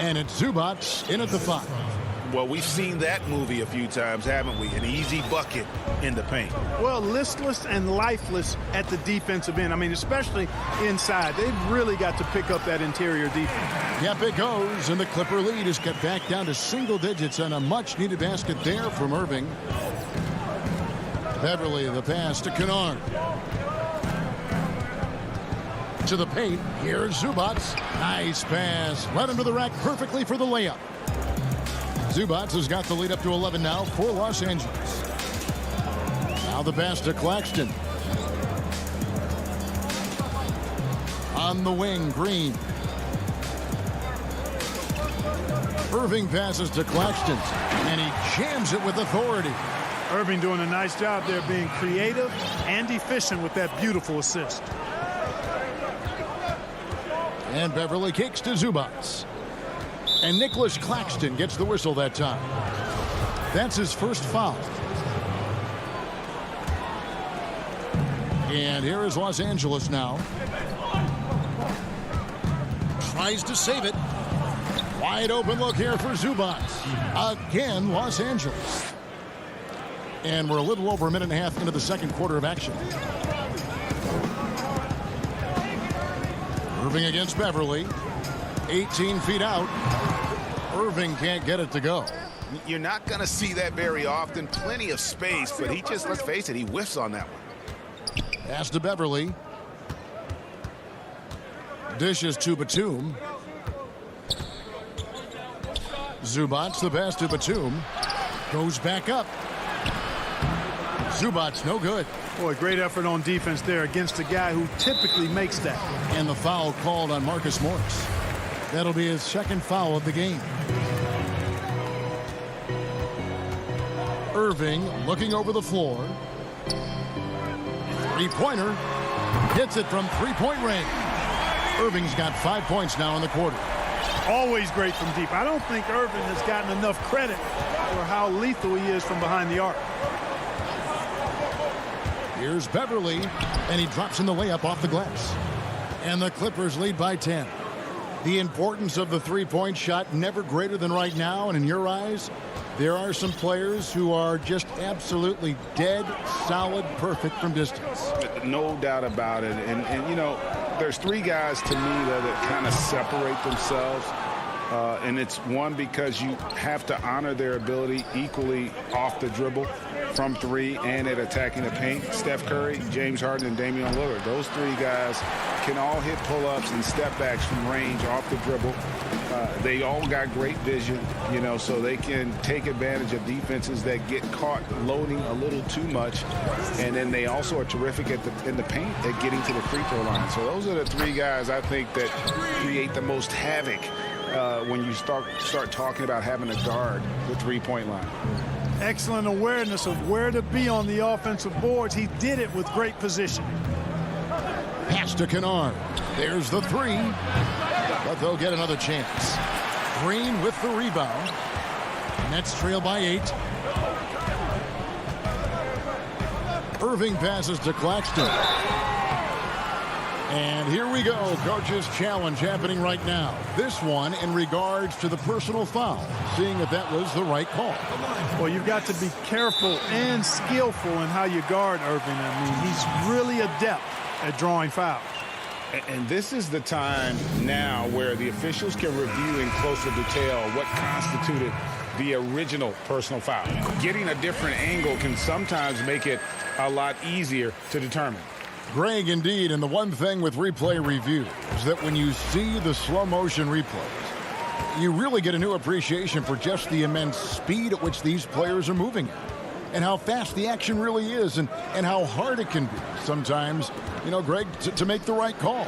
And it's Zubac in at the 5. Well, we've seen that movie a few times, haven't we? An easy bucket in the paint. Well, listless and lifeless at the defensive end. I mean, especially inside. They've really got to pick up that interior defense. Yep, it goes. And the Clipper lead is cut back down to single digits on a much-needed basket there from Irving. Beverly, the pass to Kennard. To the paint. Here's Zubac. Nice pass. Led him to the rack perfectly for the layup. Zubac has got the lead up to 11 now for Los Angeles. Now the pass to Claxton. On the wing, Green. Irving passes to Claxton. And he jams it with authority. Irving doing a nice job there being creative and efficient with that beautiful assist. And Beverly kicks to Zubac. And Nicholas Claxton gets the whistle that time. That's his first foul. And here is Los Angeles now. Tries to save it. Wide open look here for Zubac. Again, Los Angeles. And we're a little over a minute and a half into the second quarter of action. Irving against Beverly. 18 feet out. Irving can't get it to go. You're not going to see that very often. Plenty of space, but he just, let's face it, he whiffs on that one. Pass to Beverly. Dishes to Batum. Zubac, the pass to Batum. Goes back up. Zubac, no good. Boy, great effort on defense there against a guy who typically makes that. And the foul called on Marcus Morris. That'll be his second foul of the game. Irving looking over the floor. Three-pointer. Hits it from three-point range. Irving's got 5 points now in the quarter. Always great from deep. I don't think Irving has gotten enough credit for how lethal he is from behind the arc. Here's Beverly, and he drops in the layup off the glass. And the Clippers lead by 10. The importance of the three-point shot never greater than right now, and in your eyes, there are some players who are just absolutely dead, solid, perfect from distance. No doubt about it. And you know, there's 3 guys to me that kind of separate themselves. And it's one, because you have to honor their ability equally off the dribble, from 3, and at attacking the paint. Steph Curry, James Harden, and Damian Lillard. Those 3 guys can all hit pull-ups and step-backs from range off the dribble. They all got great vision, you know, so they can take advantage of defenses that get caught loading a little too much. And then they also are terrific in the paint at getting to the free throw line. So those are the 3 guys I think that create the most havoc when you start talking about having a guard the three-point line. Excellent awareness of where to be on the offensive boards. He did it with great position. Pass to Kennard. There's the 3. But they'll get another chance. Green with the rebound. Nets trail by 8. Irving passes to Claxton. And here we go. Coach's challenge happening right now. This one in regards to the personal foul. Seeing if that was the right call. Well, you've got to be careful and skillful in how you guard Irving. I mean, he's really adept at drawing fouls. And this is the time now where the officials can review in closer detail what constituted the original personal foul. Getting a different angle can sometimes make it a lot easier to determine. Greg, indeed, and the one thing with replay review is that when you see the slow motion replays, you really get a new appreciation for just the immense speed at which these players are moving at, and how fast the action really is, and how hard it can be sometimes, Greg, to make the right call.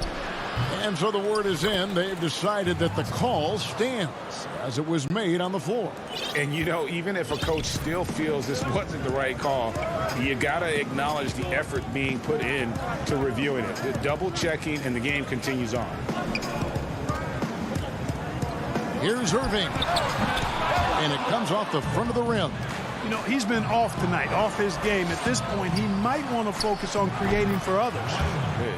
And so the word is in. They've decided that the call stands as it was made on the floor. And, even if a coach still feels this wasn't the right call, you got to acknowledge the effort being put in to reviewing it. The double checking, and the game continues on. Here's Irving. And it comes off the front of the rim. He's been off tonight, off his game. At this point, he might want to focus on creating for others.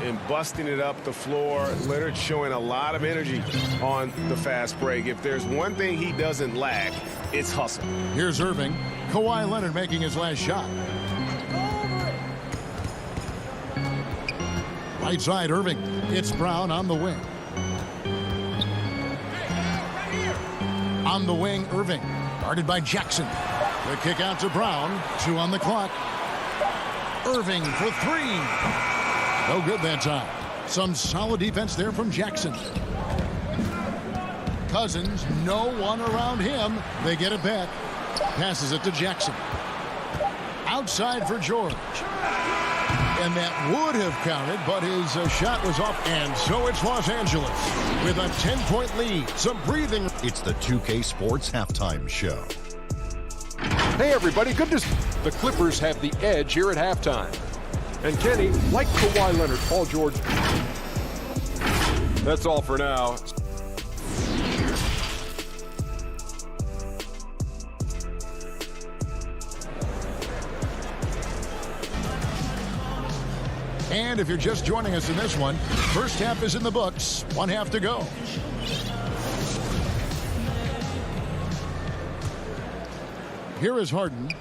And busting it up the floor. Leonard showing a lot of energy on the fast break. If there's one thing he doesn't lack, it's hustle. Here's Irving. Kawhi Leonard making his last shot. Right side, Irving. It's Brown on the wing. On the wing, Irving. Guarded by Jackson. The kick out to Brown. 2 on the clock. Irving for 3. No good that time. Some solid defense there from Jackson. Cousins, no one around him. They get it back. Passes it to Jackson. Outside for George. And that would have counted, but his shot was off. And so it's Los Angeles with a 10-point lead. Some breathing. It's the 2K Sports Halftime Show. Hey, everybody. Good to see the Clippers have the edge here at halftime. And Kenny, like Kawhi Leonard, Paul George. That's all for now. And if you're just joining us in this one, first half is in the books. 1 half to go. Here is Harden.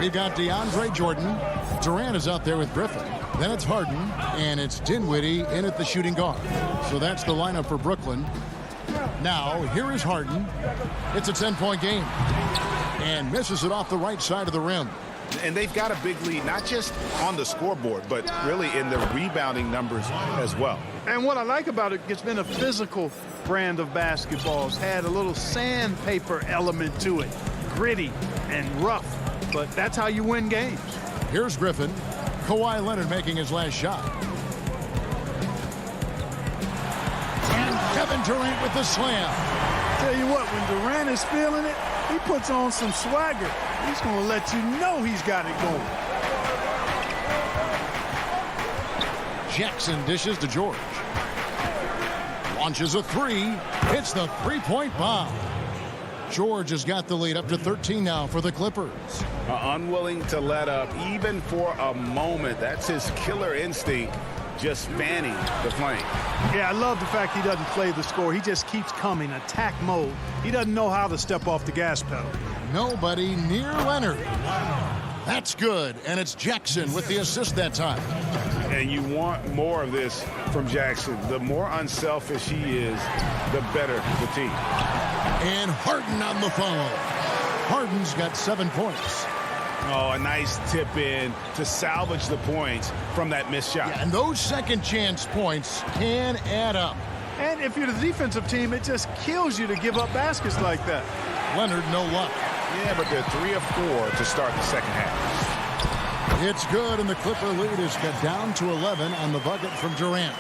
We've got DeAndre Jordan. Durant is out there with Griffin. Then it's Harden, and it's Dinwiddie in at the shooting guard. So that's the lineup for Brooklyn. Now, here is Harden. It's a 10-point game. And misses it off the right side of the rim. And they've got a big lead, not just on the scoreboard, but really in the rebounding numbers as well. And what I like about it, it's been a physical brand of basketball. It's had a little sandpaper element to it. Gritty and rough, but that's how you win games. Here's Griffin. Kawhi Leonard making his last shot. And Kevin Durant with the slam. Tell you what, when Durant is feeling it, he puts on some swagger. He's going to let you know he's got it going. Jackson dishes to George. Launches a 3. Hits the three-point bomb. George has got the lead up to 13 now for the Clippers. Unwilling to let up even for a moment. That's his killer instinct, just fanning the flank. Yeah, I love the fact he doesn't play the score. He just keeps coming, attack mode. He doesn't know how to step off the gas pedal. Nobody near Leonard. That's good, and it's Jackson with the assist that time. And you want more of this from Jackson. The more unselfish he is, the better the team. And Harden on the phone. Harden's got 7 points. Oh, a nice tip in to salvage the points from that missed shot. Yeah, and those second chance points can add up. And if you're the defensive team, it just kills you to give up baskets like that. Leonard, no luck. Yeah, but they're 3 of 4 to start the second half. It's good, and the Clipper lead is cut down to 11 on the bucket from Durant.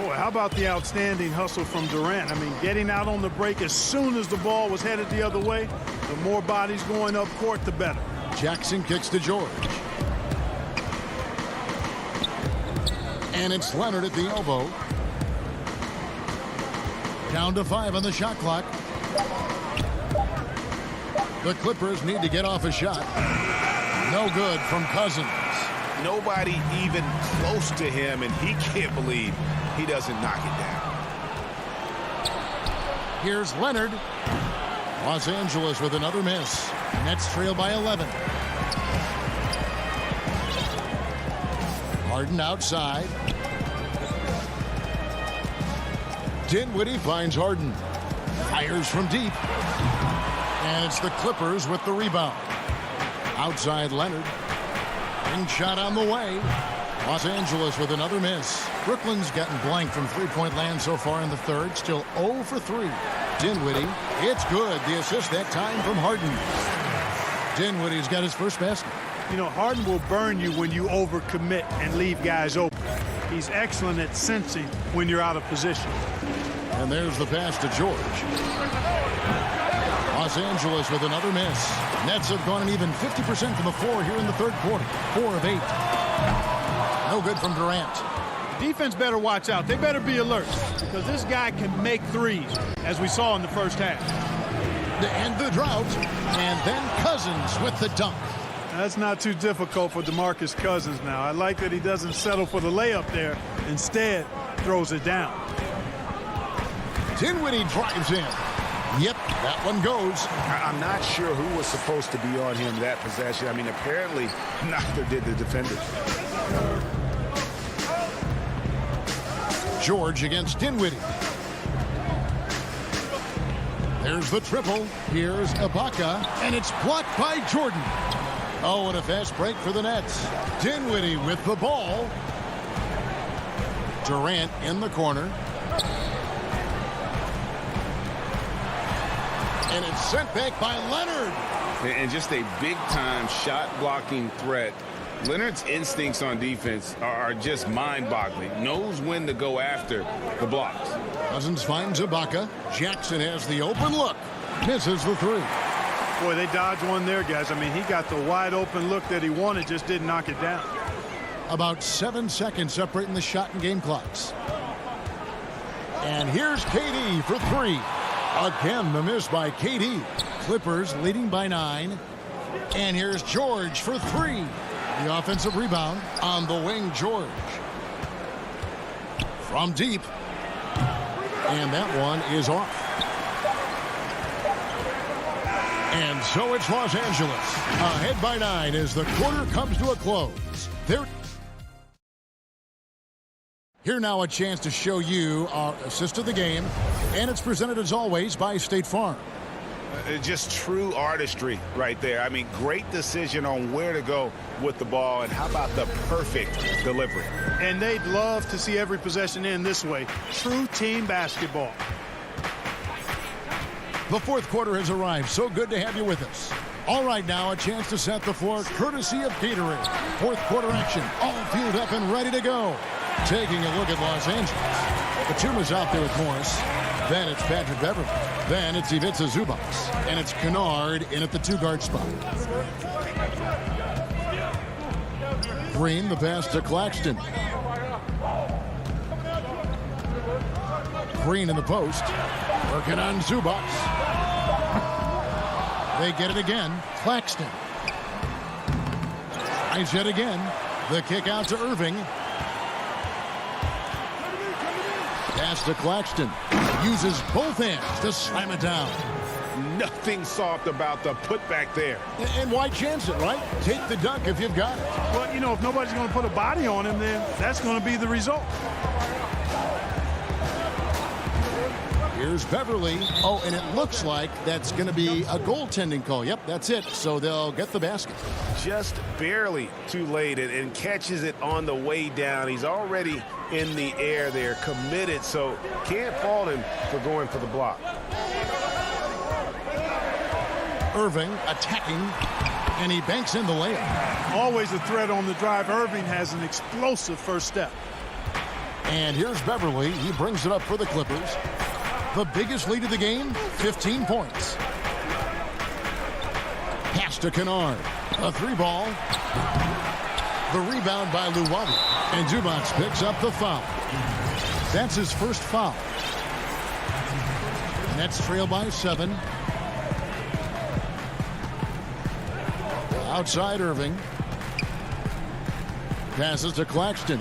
Boy, how about the outstanding hustle from Durant? I mean, getting out on the break as soon as the ball was headed the other way, the more bodies going up court, the better. Jackson kicks to George. And it's Leonard at the elbow. Down to 5 on the shot clock. The Clippers need to get off a shot. No good from Cousins. Nobody even close to him, and he can't believe he doesn't knock it down. Here's Leonard. Los Angeles with another miss. Nets trail by 11. Harden outside. Dinwiddie finds Harden. Fires from deep. And it's the Clippers with the rebound. Outside Leonard. Ring shot on the way. Los Angeles with another miss. Brooklyn's gotten blank from three-point land so far in the third. Still 0 for 3. Dinwiddie. It's good. The assist that time from Harden. Dinwiddie's got his first basket. You know, Harden will burn you when you overcommit and leave guys open. He's excellent at sensing when you're out of position. And there's the pass to George. Los Angeles with another miss. Nets have gone an even 50% from the floor here in the third quarter. 4 of 8. No good from Durant. Defense better watch out. They better be alert because this guy can make threes, as we saw in the first half. And the drought. And then Cousins with the dunk. That's not too difficult for DeMarcus Cousins now. I like that he doesn't settle for the layup there. Instead, throws it down. Dinwiddie drives in. Yep, that one goes. I'm not sure who was supposed to be on him that possession. I mean, apparently neither did the defenders. George against Dinwiddie. There's the triple. Here's Ibaka, and it's blocked by Jordan. Oh, and a fast break for the Nets. Dinwiddie with the ball. Durant in the corner. And it's sent back by Leonard. And just a big-time shot-blocking threat. Leonard's instincts on defense are just mind-boggling. Knows when to go after the blocks. Cousins finds Ibaka. Jackson has the open look. Misses the three. Boy, they dodged one there, guys. I mean, he got the wide-open look that he wanted, just didn't knock it down. About 7 seconds separating the shot and game clocks. And here's KD for 3. Again, the miss by KD. Clippers leading by 9. And here's George for 3. The offensive rebound on the wing, George. From deep. And that one is off. And so it's Los Angeles. Ahead by 9 as the quarter comes to a close. Here now a chance to show you our assist of the game. And it's presented as always by State Farm. Just true artistry right there. I mean, great decision on where to go with the ball, and how about the perfect delivery. And they'd love to see every possession end this way. True team basketball. The fourth quarter has arrived. So good to have you with us. All right, now a chance to set the floor courtesy of Gatorade. Fourth quarter action, all fueled up and ready to go. Taking a look at Los Angeles. Batum's out there with Morris. Then it's Patrick Beverly. Then it's Ivica Zubac. And it's Kennard in at the 2-guard spot. Green, the pass to Claxton. Green in the post. Working on Zubac. They get it again. Claxton. Tries yet again. The kick out to Irving. Pass to Claxton. Uses both hands to slam it down. Nothing soft about the putback there. And why chance it, right? Take the dunk if you've got it. Well, you know, if nobody's going to put a body on him, then that's going to be the result. Here's Beverly. Oh, and it looks like that's going to be a goaltending call. Yep, that's it. So they'll get the basket. Just barely too late, and catches it on the way down. He's already in the air there, committed, so can't fault him for going for the block. Irving attacking, and he banks in the layup. Always a threat on the drive. Irving has an explosive first step. And here's Beverly. He brings it up for the Clippers. The biggest lead of the game, 15 points. Pass to Kennard. A 3-ball. The rebound by Luwabi. And Zubac picks up the foul. That's his first foul. Nets trail by 7. Outside Irving. Passes to Claxton.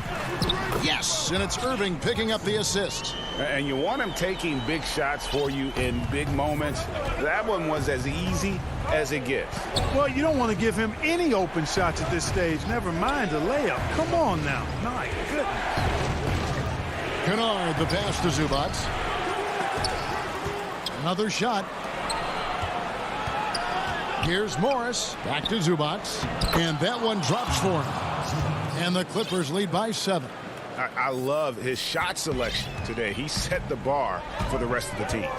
Yes, and it's Irving picking up the assist. And you want him taking big shots for you in big moments. That one was as easy as it gets. Well, you don't want to give him any open shots at this stage. Never mind a layup. Come on now. My goodness. Kennard, the pass to Zubac. Another shot. Here's Morris. Back to Zubac. And that one drops for him. And the Clippers lead by 7. I love his shot selection today. He set the bar for the rest of the team.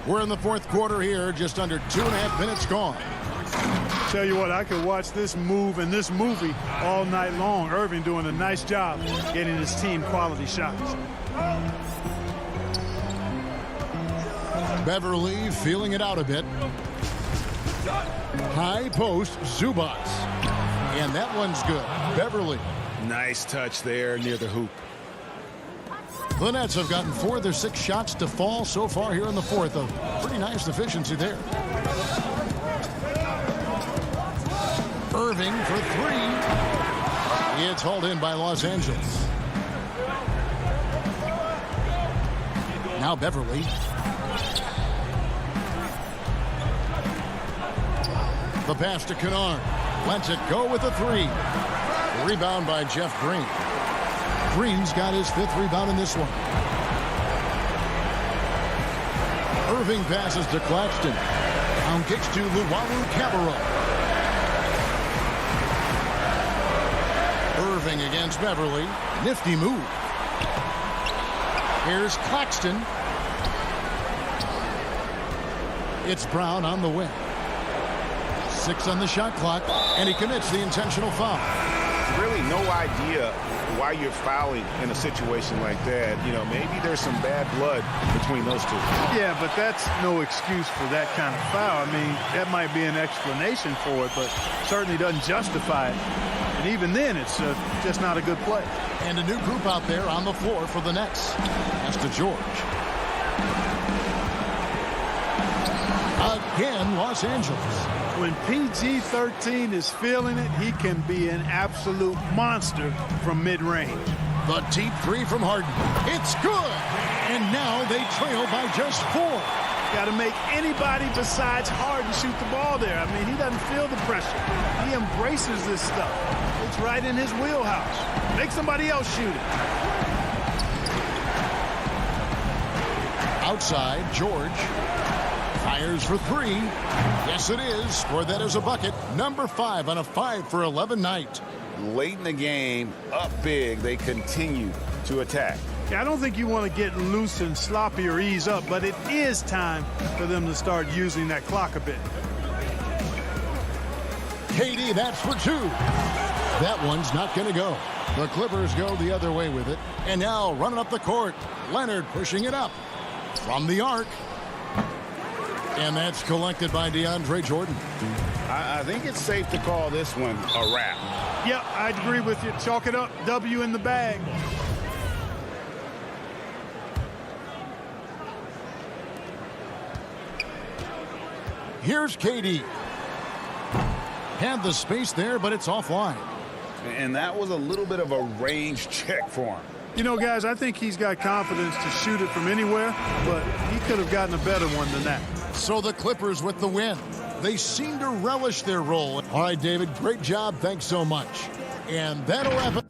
We're in the fourth quarter here. Just under 2.5 minutes gone. Tell you what, I could watch this move and this movie all night long. Irving doing a nice job getting his team quality shots. Beverly feeling it out a bit. High post, Zubac. And that one's good. Beverly. Nice touch there near the hoop. The Nets have gotten 4 of their 6 shots to fall so far here in the fourth. A pretty nice efficiency there. Irving for 3. It's hauled in by Los Angeles. Now Beverly. The pass to Kennard. Lets it go with a 3. Rebound by Jeff Green. Green's got his 5th rebound in this one. Irving passes to Claxton. Down kicks to Luwawu Cabarro. Irving against Beverly. Nifty move. Here's Claxton. It's Brown on the wing. 6 on the shot clock, and he commits the intentional foul. Really no idea why you're fouling in a situation like that. You know, maybe there's some bad blood between those two. Yeah, but that's no excuse for that kind of foul. I mean, that might be an explanation for it, but certainly doesn't justify it. And even then, it's just not a good play. And a new group out there on the floor for the Nets. That's to George. Again, Los Angeles. When PG-13 is feeling it, he can be an absolute monster from mid-range. The deep 3 from Harden. It's good. And now they trail by just 4. Got to make anybody besides Harden shoot the ball there. I mean, he doesn't feel the pressure. He embraces this stuff. It's right in his wheelhouse. Make somebody else shoot it. Outside, George. Fires for 3. Yes, it is. Scored that as a bucket. Number 5 on a 5 for 11 night. Late in the game, up big, they continue to attack. Yeah, I don't think you want to get loose and sloppy or ease up, but it is time for them to start using that clock a bit. KD, that's for 2. That one's not going to go. The Clippers go the other way with it. And now running up the court. Leonard pushing it up. From the arc. And that's collected by DeAndre Jordan. I think it's safe to call this one a wrap. Yep, I agree with you. Chalk it up. W in the bag. Here's KD. Had the space there, but it's offline. And that was a little bit of a range check for him. You know, guys, I think he's got confidence to shoot it from anywhere, but he could have gotten a better one than that. So the Clippers with the win. They seem to relish their role. All right, David, great job. Thanks so much. And that'll wrap it.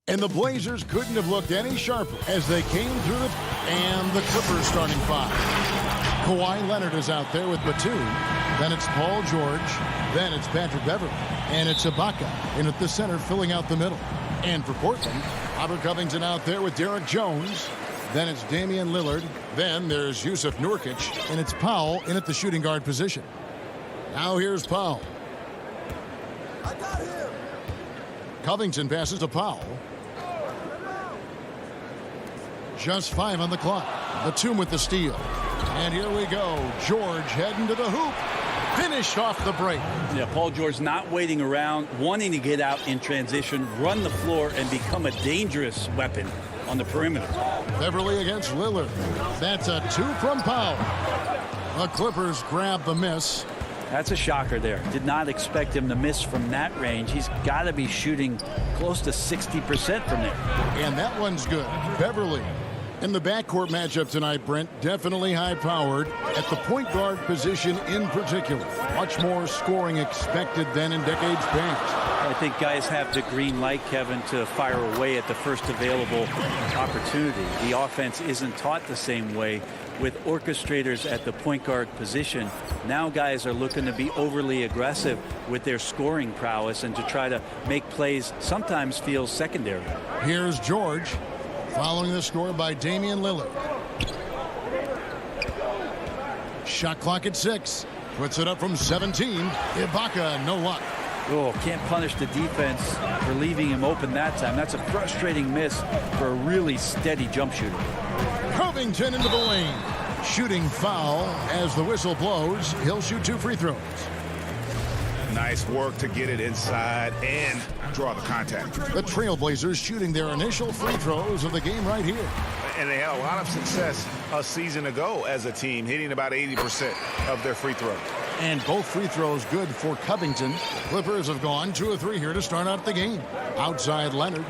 And the Blazers couldn't have looked any sharper as they came through it. And the Clippers starting five. Kawhi Leonard is out there with Batum. Then it's Paul George. Then it's Patrick Beverley. And it's Ibaka in at the center filling out the middle. And for Portland, Robert Covington out there with Derek Jones. Then it's Damian Lillard. Then there's Yusuf Nurkic. And it's Powell in at the shooting guard position. Now here's Powell. I got him. Covington passes to Powell. Just 5 on the clock. Batum with the steal. And here we go. George heading to the hoop. Finished off the break. Yeah, Paul George not waiting around, wanting to get out in transition, run the floor, and become a dangerous weapon on the perimeter. Beverly against Lillard. That's a 2 from Powell. The Clippers grab the miss. That's a shocker there. Did not expect him to miss from that range. He's got to be shooting close to 60% from there. And that one's good. Beverly. In the backcourt matchup tonight, Brent, definitely high-powered. At the point guard position in particular, much more scoring expected than in decades past. I think guys have the green light, Kevin, to fire away at the first available opportunity. The offense isn't taught the same way with orchestrators at the point guard position. Now guys are looking to be overly aggressive with their scoring prowess and to try to make plays sometimes feel secondary. Here's George. Following the score by Damian Lillard. Shot clock at 6. Puts it up from 17. Ibaka, no luck. Oh, can't punish the defense for leaving him open that time. That's a frustrating miss for a really steady jump shooter. Covington into the lane. Shooting foul as the whistle blows. He'll shoot 2 free throws. Nice work to get it inside and draw the contact. The Trailblazers shooting their initial free throws of the game right here. And they had a lot of success a season ago as a team, hitting about 80% of their free throws. And both free throws good for Covington. Clippers have gone 2 of 3 here to start out the game. Outside Leonard.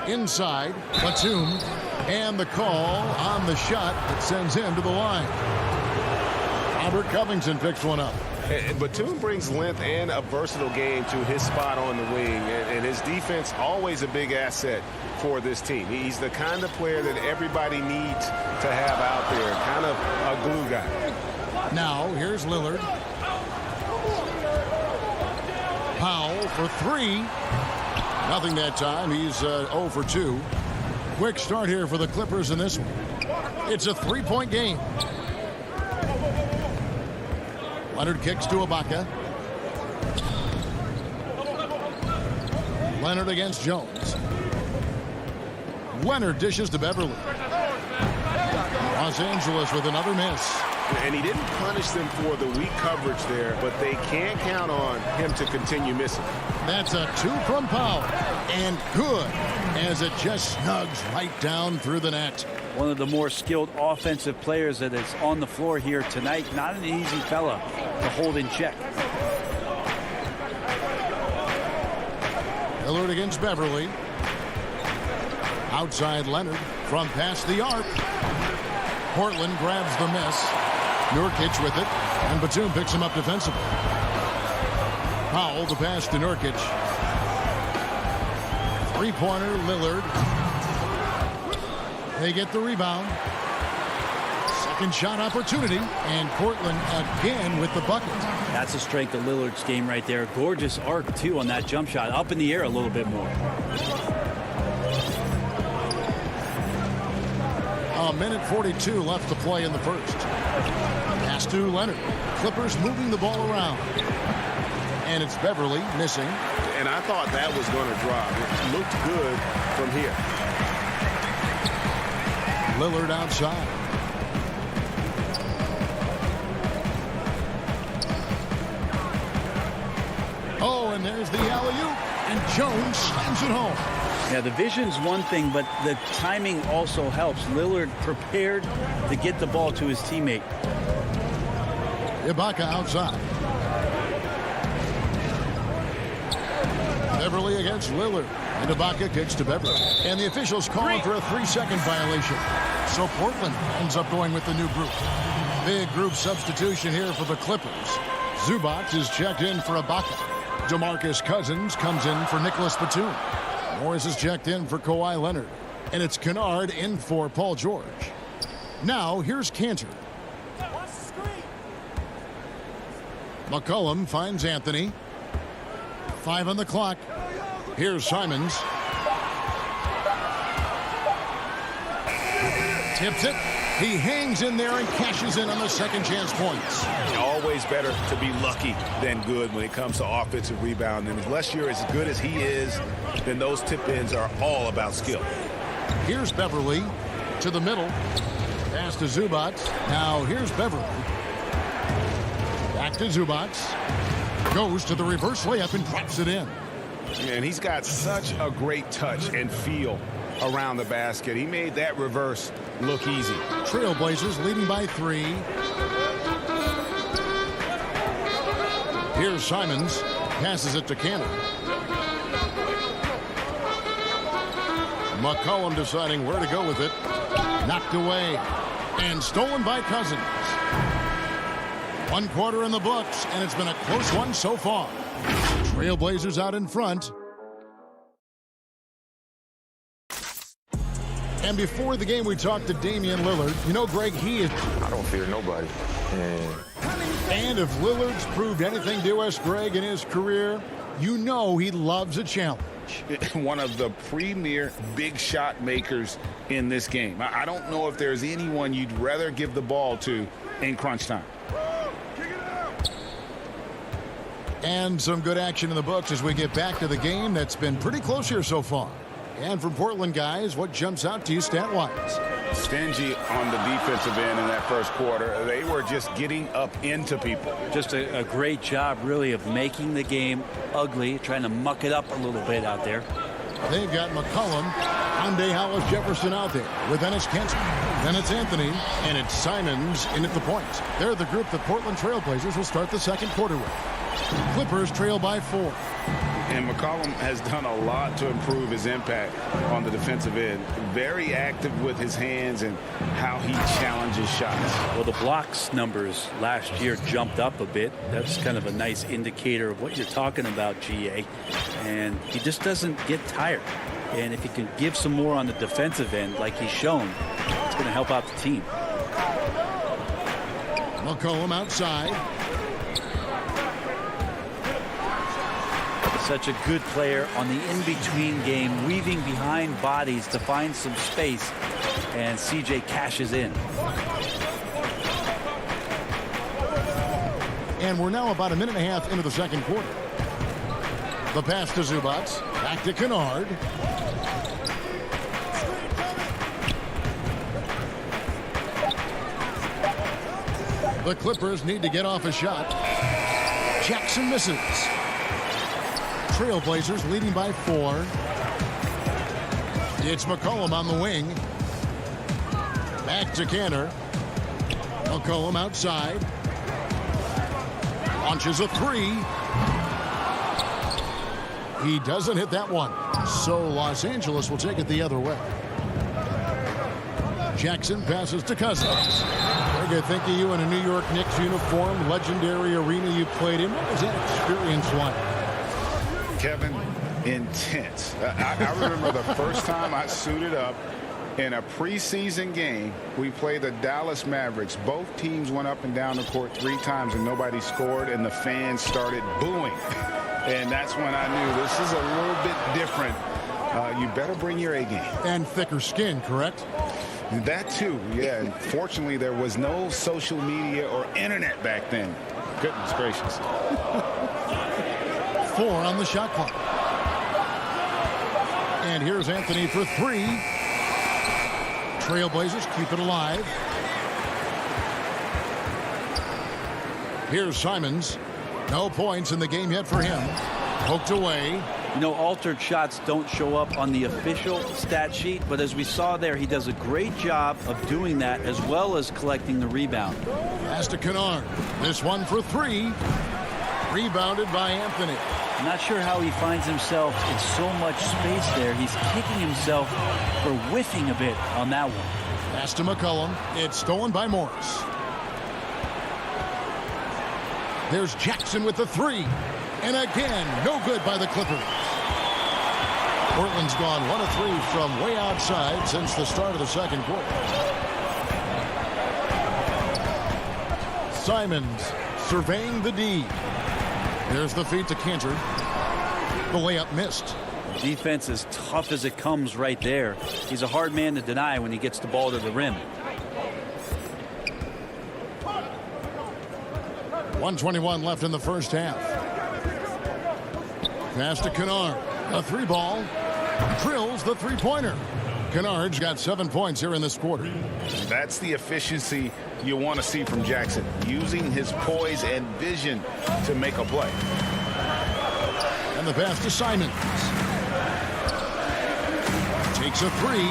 Inside, Batum. And the call on the shot that sends him to the line. Robert Covington picks one up. Batum brings length and a versatile game to his spot on the wing, and his defense always a big asset for this team. He's the kind of player that everybody needs to have out there, kind of a glue guy. Now, here's Lillard. Powell for 3. Nothing that time. He's 0 for 2. Quick start here for the Clippers in this one. It's a 3-point game. Leonard kicks to Ibaka. Leonard against Jones. Leonard dishes to Beverly. Los Angeles with another miss. And he didn't punish them for the weak coverage there, but they can't count on him to continue missing. That's a 2 from Powell. And good, as it just snugs right down through the net. One of the more skilled offensive players that is on the floor here tonight. Not an easy fella to hold in check. Lillard against Beverly. Outside Leonard from past the arc. Portland grabs the miss. Nurkic with it, and Batum picks him up defensively. Powell the pass to Nurkic. 3-pointer Lillard. They get the rebound. Second shot opportunity, and Portland again with the bucket. That's the strength of Lillard's game right there. Gorgeous arc, too, on that jump shot. Up in the air a little bit more. A minute 42 left to play in the first. Pass to Leonard. Clippers moving the ball around. And it's Beverly missing. And I thought that was going to drop. It looked good from here. Lillard outside. Oh, and there's the alley-oop. And Jones slams it home. Yeah, the vision's one thing, but the timing also helps. Lillard prepared to get the ball to his teammate. Ibaka outside. Beverly against Lillard. And Ibaka kicks to Beverly. And the officials calling for a 3-second violation. So Portland ends up going with the new group. Big group substitution here for the Clippers. Zubac is checked in for Ibaka. DeMarcus Cousins comes in for Nicholas Batum. Morris is checked in for Kawhi Leonard. And it's Kennard in for Paul George. Now, here's Cantor. McCollum finds Anthony. 5 on the clock. Here's Simons. Tips it. He hangs in there and cashes in on the second chance points. Always better to be lucky than good when it comes to offensive rebound. And unless you're as good as he is, then those tip-ins are all about skill. Here's Beverly to the middle. Pass to Zubac. Now here's Beverly. Back to Zubac. Goes to the reverse layup and drops it in. And he's got such a great touch and feel around the basket. He made that reverse look easy. Trailblazers leading by 3. Here's Simons. Passes it to Cannon. McCollum deciding where to go with it. Knocked away. And stolen by Cousins. 1 quarter in the books, and it's been a close one so far. Trailblazers out in front. And before the game, we talked to Damian Lillard. You know, Greg, he is... I don't fear nobody. And if Lillard's proved anything to us, Greg, in his career, you know he loves a challenge. One of the premier big shot makers in this game. I don't know if there's anyone you'd rather give the ball to in crunch time. And some good action in the books as we get back to the game that's been pretty close here so far. And from Portland, guys, what jumps out to you stat-wise? Stingy on the defensive end in that first quarter. They were just getting up into people. Just a great job, really, of making the game ugly, trying to muck it up a little bit out there. They've got McCollum, Hyundai Hollis Jefferson out there with Ennis Kent. Then it's Anthony, and it's Simons in at the point. They're the group that Portland Trailblazers will start the second quarter with. Clippers trail by 4. And McCollum has done a lot to improve his impact on the defensive end. Very active with his hands and how he challenges shots. Well, the blocks numbers last year jumped up a bit. That's kind of a nice indicator of what you're talking about, GA. And he just doesn't get tired. And if he can give some more on the defensive end like he's shown, it's going to help out the team. McCollum outside. Such a good player on the in-between game, weaving behind bodies to find some space, and CJ cashes in. And we're now about a minute and a half into the second quarter. The pass to Zubac, back to Kennard. The Clippers need to get off a shot. Jackson misses. Trailblazers leading by 4. It's McCollum on the wing. Back to Canner. McCollum outside. Launches a 3. He doesn't hit that one. So Los Angeles will take it the other way. Jackson passes to Cousins. Greg, I think of you in a New York Knicks uniform, legendary arena you played in. What was that experience like? Kevin, intense. I remember the first time I suited up in a preseason game. We played the Dallas Mavericks. Both teams went up and down the court 3 times and nobody scored, and the fans started booing. And that's when I knew this is a little bit different. You better bring your A game. And thicker skin, correct? That too, yeah. And fortunately, there was no social media or internet back then. Goodness gracious. 4 on the shot clock. And here's Anthony for 3. Trailblazers keep it alive. Here's Simons. No points in the game yet for him. Poked away. You know, altered shots don't show up on the official stat sheet, but as we saw there, he does a great job of doing that as well as collecting the rebound. Pass to Kennard. This one for 3. Rebounded by Anthony. I'm not sure how he finds himself in so much space there. He's kicking himself for whiffing a bit on that one. Pass to McCollum. It's stolen by Morris. There's Jackson with the 3. And again, no good by the Clippers. Portland's gone 1 of 3 from way outside since the start of the second quarter. Simons surveying the D. There's the feed to Cantor. The layup missed. Defense is tough as it comes right there. He's a hard man to deny when he gets the ball to the rim. 1:21 left in the first half. Pass to Kennard. A three ball. Drills the three-pointer. Kennard's got 7 points here in this quarter. That's the efficiency you want to see from Jackson, using his poise and vision to make a play. And the pass to Simons. Takes a three.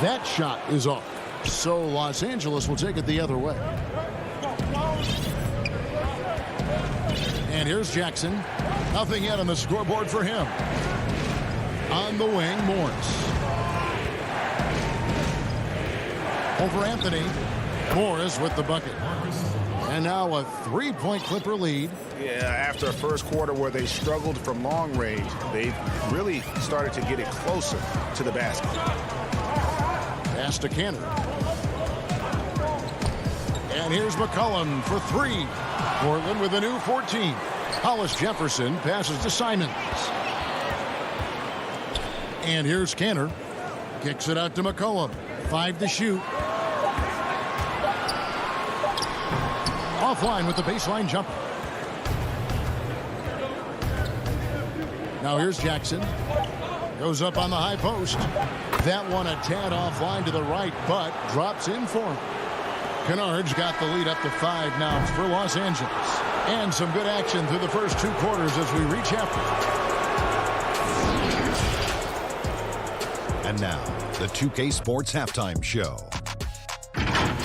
That shot is off. So Los Angeles will take it the other way. And here's Jackson. Nothing yet on the scoreboard for him. On the wing, Morris. Over Anthony. Morris with the bucket. And now a three-point Clipper lead. Yeah, after a first quarter where they struggled from long range, they've really started to get it closer to the basket. Pass to Cantor. And here's McCollum for three. Portland with a new 14. Hollis Jefferson passes to Simons. And here's Cantor. Kicks it out to McCollum. 5 to shoot. Offline with the baseline jumper. Now here's Jackson. Goes up on the high post. That one a tad offline to the right, but drops in for him. Kennard's got the lead up to 5 now for Los Angeles. And some good action through the first 2 quarters as we reach halftime. And now, the 2K Sports Halftime Show.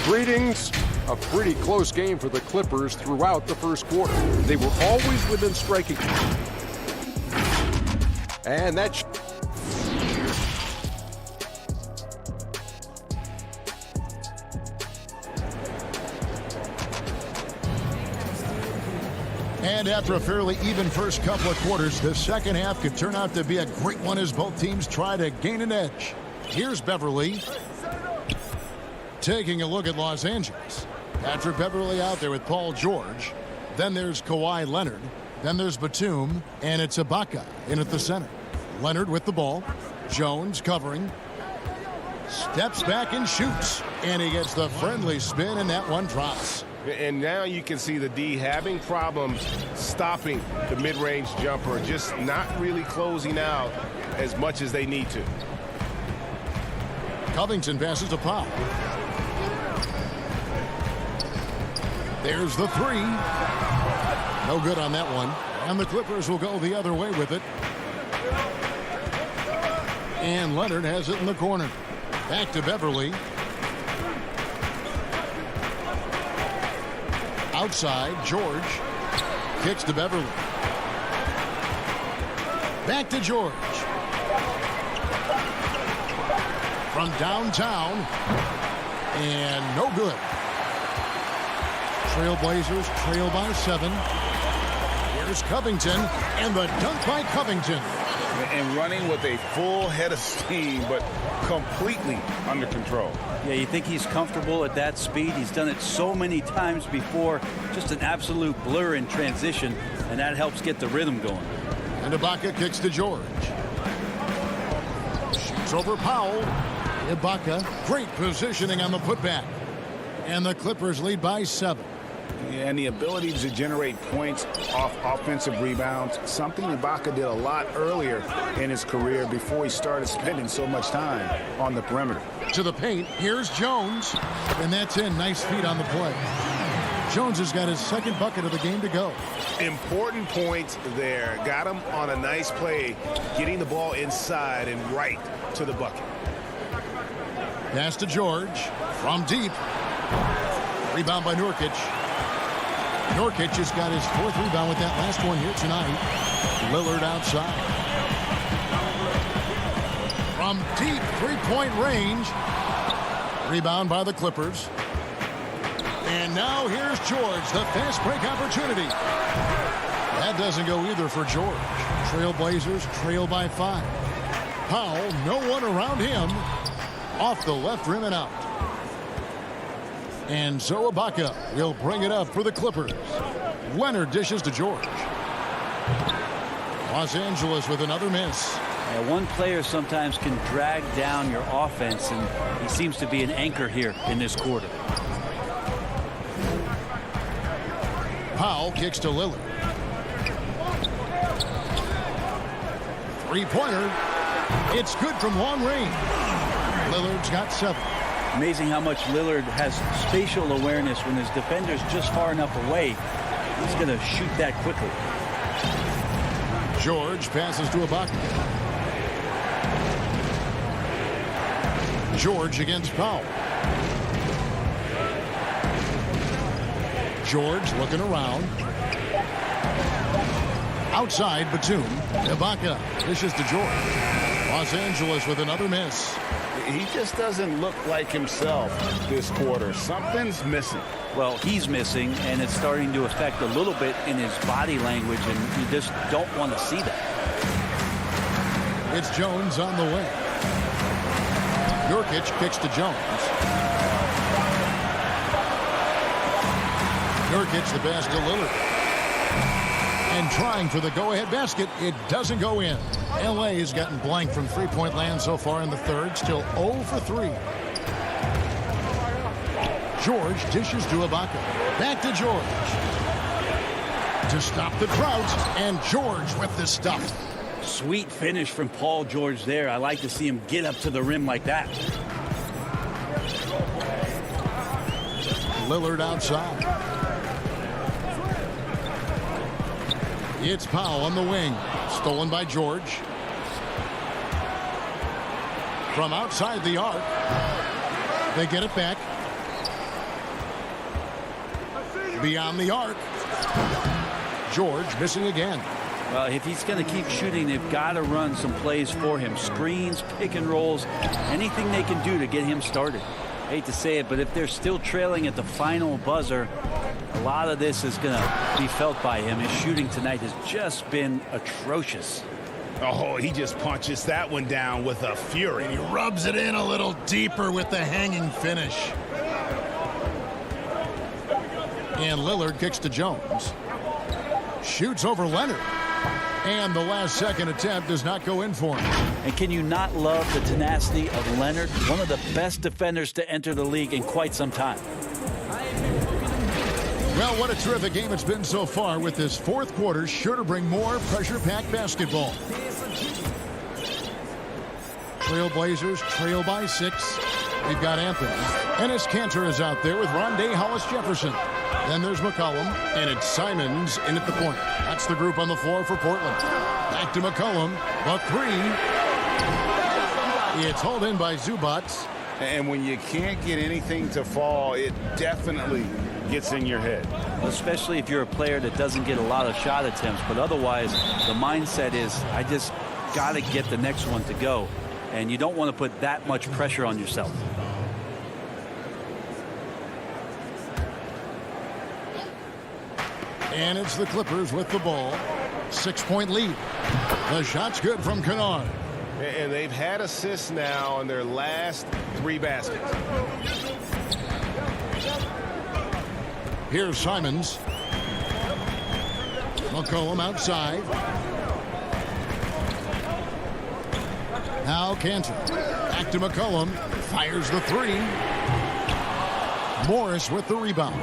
Greetings. A pretty close game for the Clippers throughout the first quarter. They were always within striking. And that... And after a fairly even first couple of quarters, the second half could turn out to be a great one as both teams try to gain an edge. Here's Beverly taking a look at Los Angeles. Patrick Beverly out there with Paul George. Then there's Kawhi Leonard. Then there's Batum, and it's Ibaka in at the center. Leonard with the ball. Jones covering. Steps back and shoots. And he gets the friendly spin, and that one drops. And now you can see the D having problems stopping the mid-range jumper, just not really closing out as much as they need to. Covington passes to Powell. There's the three. No good on that one. And the Clippers will go the other way with it. And Leonard has it in the corner. Back to Beverly. Outside, George. Kicks to Beverly. Back to George. From downtown. And no good. Trailblazers trail by 7. Here's Covington. And the dunk by Covington. And running with a full head of steam, but completely under control. Yeah, you think he's comfortable at that speed. He's done it so many times before. Just an absolute blur in transition, and that helps get the rhythm going. And Ibaka kicks to George. Shoots over Powell. Ibaka, great positioning on the putback. And the Clippers lead by 7. And the ability to generate points off offensive rebounds, something Ibaka did a lot earlier in his career before he started spending so much time on the perimeter. To the paint, here's Jones. And that's in. Nice feet on the play. Jones has got his second bucket of the game to go. Important points there. Got him on a nice play, getting the ball inside and right to the bucket. Pass to George from deep. Rebound by Nurkic. Nurkic has got his 4th rebound with that last one here tonight. Lillard outside. From deep 3-point range. Rebound by the Clippers. And now here's George, the fast break opportunity. That doesn't go either for George. Trailblazers trail by 5. Powell, no one around him. Off the left rim and out. And so Ibaka will bring it up for the Clippers. Leonard dishes to George. Los Angeles with another miss. Yeah, one player sometimes can drag down your offense, and he seems to be an anchor here in this quarter. Powell kicks to Lillard. Three-pointer. It's good from long range. Lillard's got 7. Amazing how much Lillard has spatial awareness when his defender's just far enough away. He's going to shoot that quickly. George passes to Ibaka. George against Powell. George looking around. Outside, Batum. Ibaka dishes to George. Los Angeles with another miss. He just doesn't look like himself this quarter. Something's missing. Well, he's missing, and it's starting to affect a little bit in his body language, and you just don't want to see that. It's Jones on the wing. Nurkic kicks to Jones. Nurkic the pass to Lillard. And trying for the go-ahead basket. It doesn't go in. LA has gotten blank from three-point land so far in the third. Still 0 for 3. George dishes to Ibaka. Back to George. To stop the drought. And George with the stuff. Sweet finish from Paul George there. I like to see him get up to the rim like that. Lillard outside. It's Powell on the wing. Stolen by George. From outside the arc. They get it back. Beyond the arc. George missing again. Well, if he's going to keep shooting, they've got to run some plays for him. Screens, pick and rolls, anything they can do to get him started. Hate to say it, but if they're still trailing at the final buzzer, a lot of this is going to be felt by him. His shooting tonight has just been atrocious. Oh, he just punches that one down with a fury. And he rubs it in a little deeper with the hanging finish. And Lillard kicks to Jones. Shoots over Leonard. And the last second attempt does not go in for him. And can you not love the tenacity of Leonard? One of the best defenders to enter the league in quite some time. Well, what a terrific game it's been so far, with this fourth quarter sure to bring more pressure-packed basketball. Trailblazers trail by 6. We've got Anthony. Ennis Cantor is out there with Rondé Hollis-Jefferson. Then there's McCollum, and it's Simons in at the point. That's the group on the floor for Portland. Back to McCollum. A 3. It's hauled in by Zubac. And when you can't get anything to fall, it definitely gets in your head. Especially if you're a player that doesn't get a lot of shot attempts. But otherwise, the mindset is, I just got to get the next one to go. And you don't want to put that much pressure on yourself. And it's the Clippers with the ball. 6-point lead. The shot's good from Kennard. And they've had assists now on their last 3 baskets. Here's Simons. McCollum outside. Now Cantor. Back to McCollum. Fires the 3. Morris with the rebound.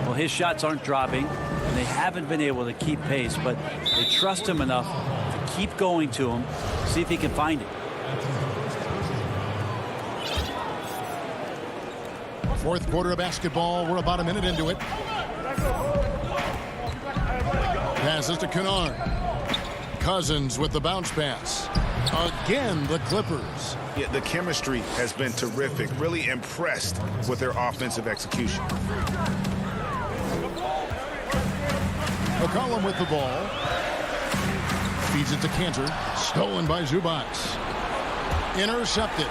Well, his shots aren't dropping, and they haven't been able to keep pace, but they trust him enough to keep going to him, see if he can find it. Fourth quarter of basketball. We're about a minute into it. Passes to Kennard. Cousins with the bounce pass. Again, the Clippers. Yeah, the chemistry has been terrific. Really impressed with their offensive execution. McCollum with the ball. Feeds it to Cantor. Stolen by Zubac. Intercepted.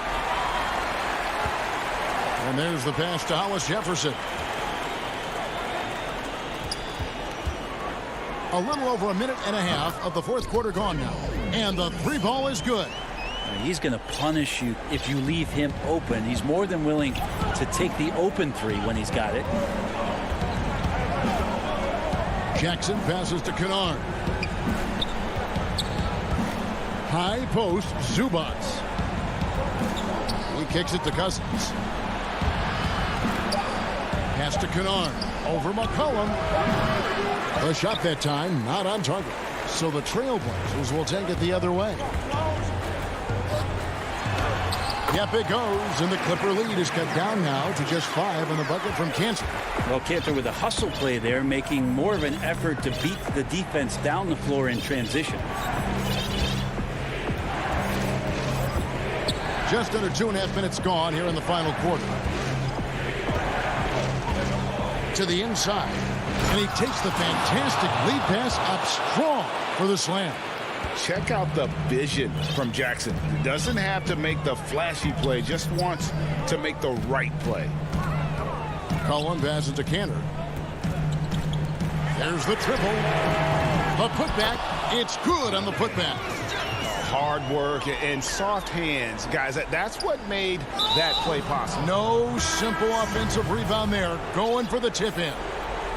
And there's the pass to Hollis-Jefferson. A little over a minute and a half of the fourth quarter gone now. And the 3-ball is good. He's going to punish you if you leave him open. He's more than willing to take the open 3 when he's got it. Jackson passes to Kennard. High post, Zubac. He kicks it to Cousins. Pass to Kennard. Over McCollum. The shot that time not on target. So the Trailblazers will take it the other way. Yep, it goes, and the Clipper lead is cut down now to just 5 on the bucket from Cantor. Well, Cantor with a hustle play there, making more of an effort to beat the defense down the floor in transition. Just under 2.5 minutes gone here in the final quarter. To the inside, and he takes the fantastic lead pass up strong for the slam. Check out the vision from Jackson. He doesn't have to make the flashy play, just wants to make the right play. Cullen passes to Cantor. There's the triple. A putback. It's good on the putback. Hard work and soft hands. Guys, that's what made that play possible. No simple offensive rebound there. Going for the tip-in.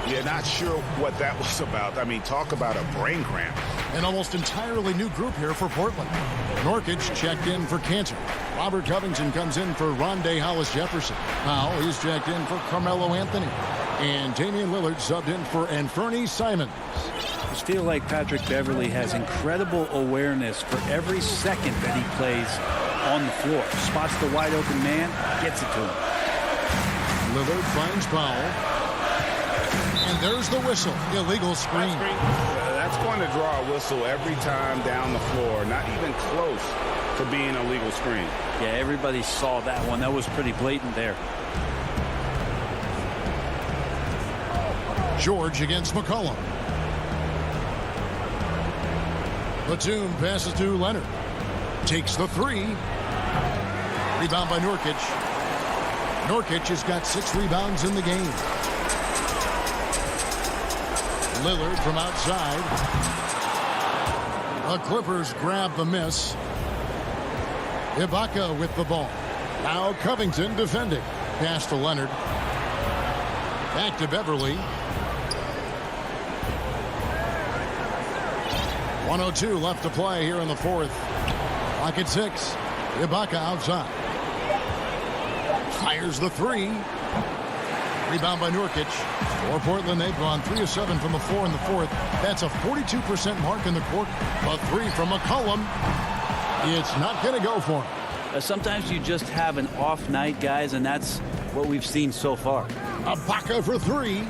Yeah, not sure what that was about. I mean, talk about a brain cramp. An almost entirely new group here for Portland. Norkic checked in for Cantor. Robert Covington comes in for Rondé Hollis-Jefferson. Now he's checked in for Carmelo Anthony. And Damian Lillard subbed in for Anthony Simons. I just feel like Patrick Beverley has incredible awareness for every second that he plays on the floor. Spots the wide open man, gets it to him. Lillard finds Powell. And there's the whistle. Illegal screen. That's going to draw a whistle every time down the floor. Not even close to being a legal screen. Yeah, everybody saw that one. That was pretty blatant there. George against McCollum. Batum passes to Leonard. Takes the three. Rebound by Norkic. Norkic has got 6 rebounds in the game. Lillard from outside. The Clippers grab the miss. Ibaka with the ball. Now Covington defending. Pass to Leonard. Back to Beverley. 1:02 left to play here in the fourth. Clock at 6. Ibaka outside. Fires the three. Rebound by Norkic. For Portland, they've gone 3 of 7 from the floor in the fourth. That's a 42% mark in the quarter. A three from McCollum. It's not going to go for him. Sometimes you just have an off night, guys, and that's what we've seen so far. Ibaka for 3.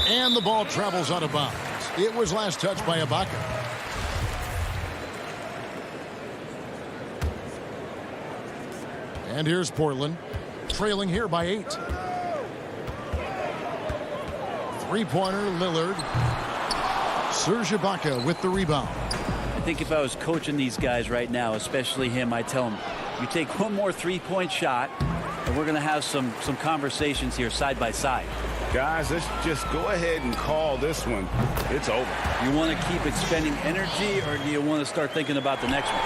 And the ball travels out of bounds. It was last touched by Ibaka. And here's Portland, trailing here by 8. Three-pointer, Lillard. Serge Ibaka with the rebound. I think if I was coaching these guys right now, especially him, I'd tell him, you take one more three-point shot, and we're going to have some conversations here side by side. Guys, let's just go ahead and call this one. It's over. You want to keep expending energy, or do you want to start thinking about the next one?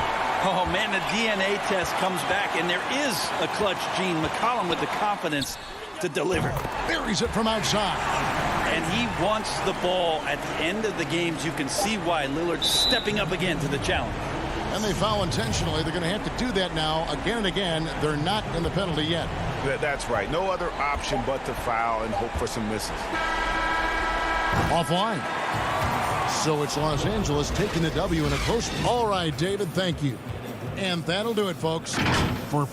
Oh, man, the DNA test comes back, and there is a clutch gene. McCollum with the confidence to deliver. Buries it from outside. And he wants the ball at the end of the games. You can see why Lillard's stepping up again to the challenge. And they foul intentionally. They're going to have to do that now again and again. They're not in the penalty yet. That's right. No other option but to foul and hope for some misses. Offline. So it's Los Angeles taking the W in a close one. All right, David, thank you. And that'll do it, folks, for...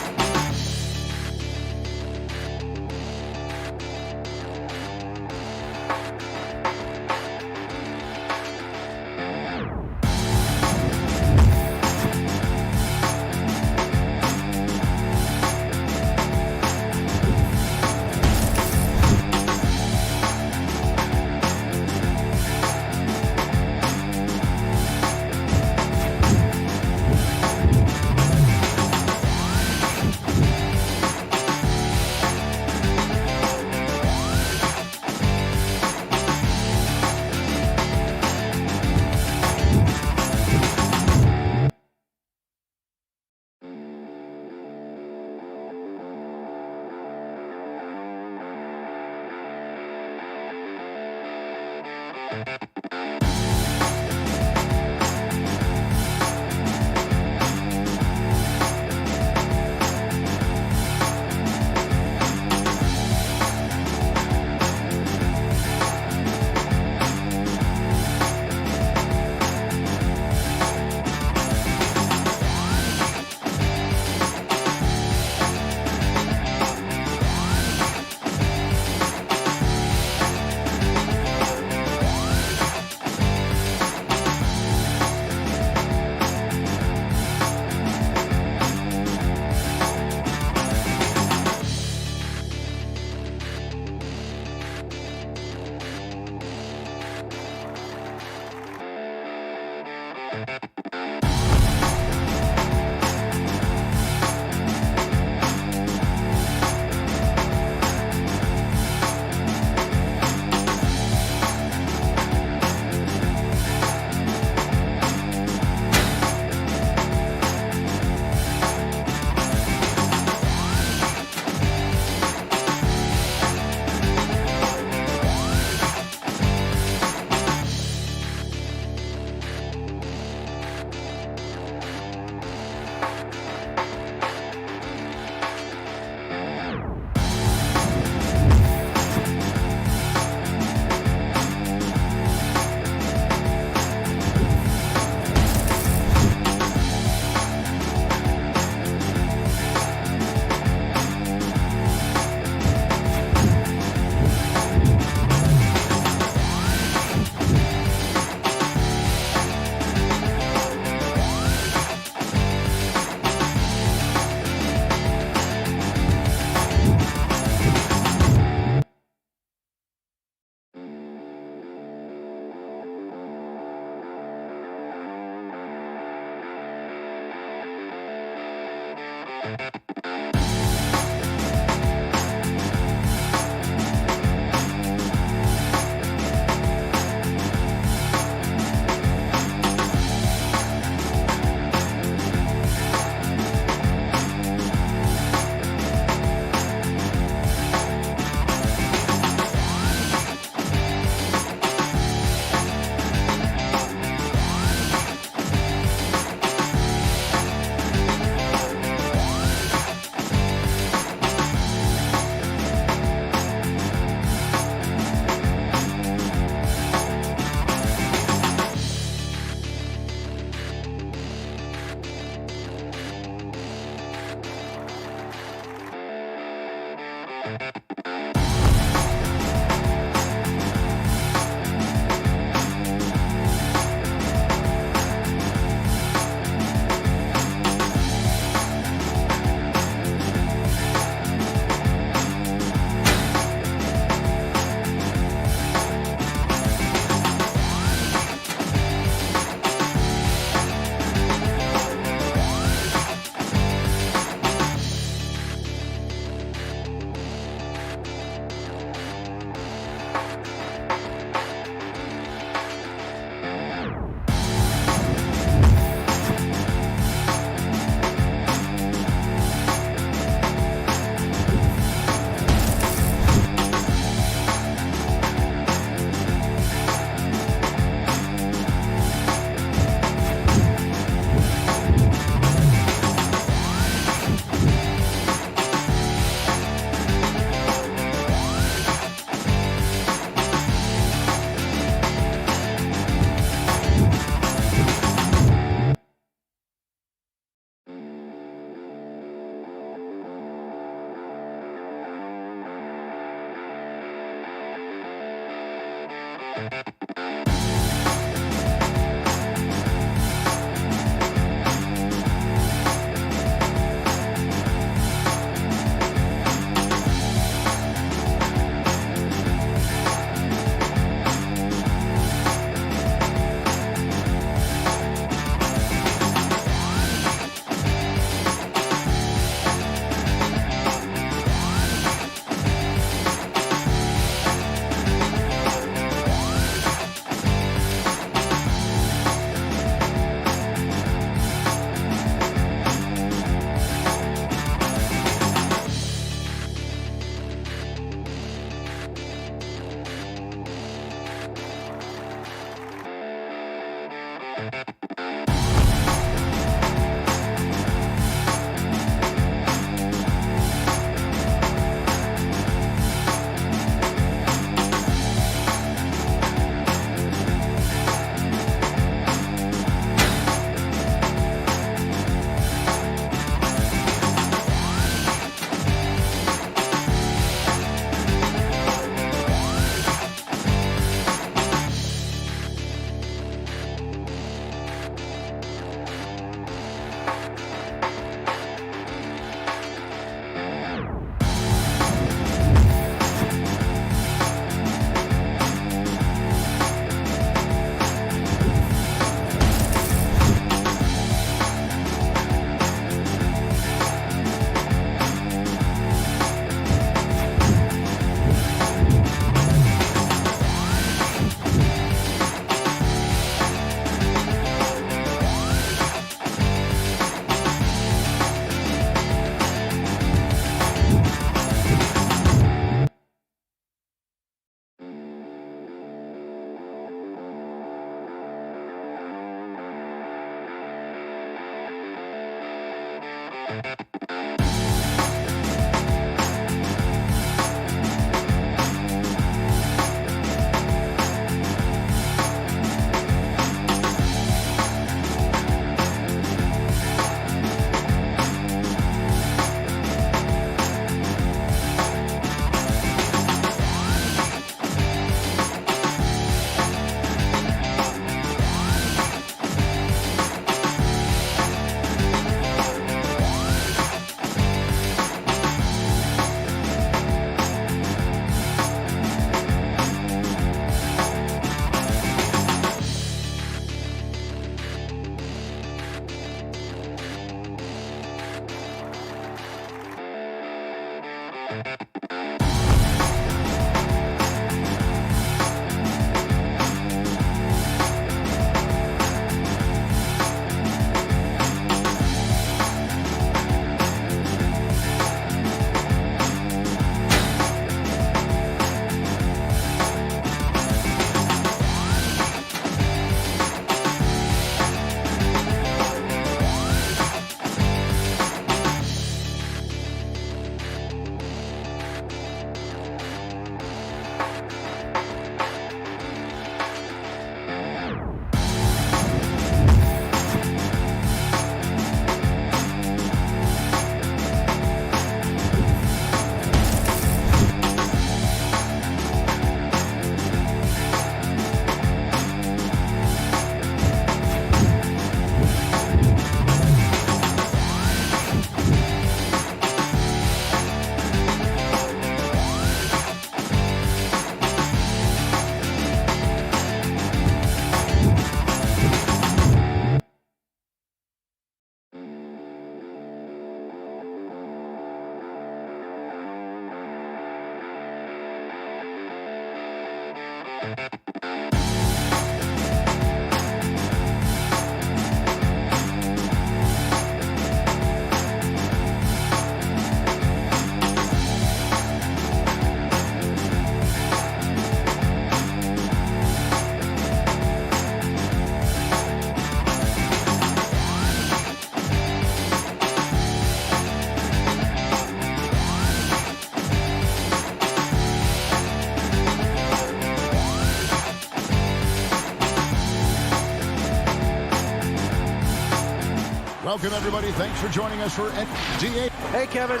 Welcome, everybody. Thanks for joining us for NBA. Hey, Kevin.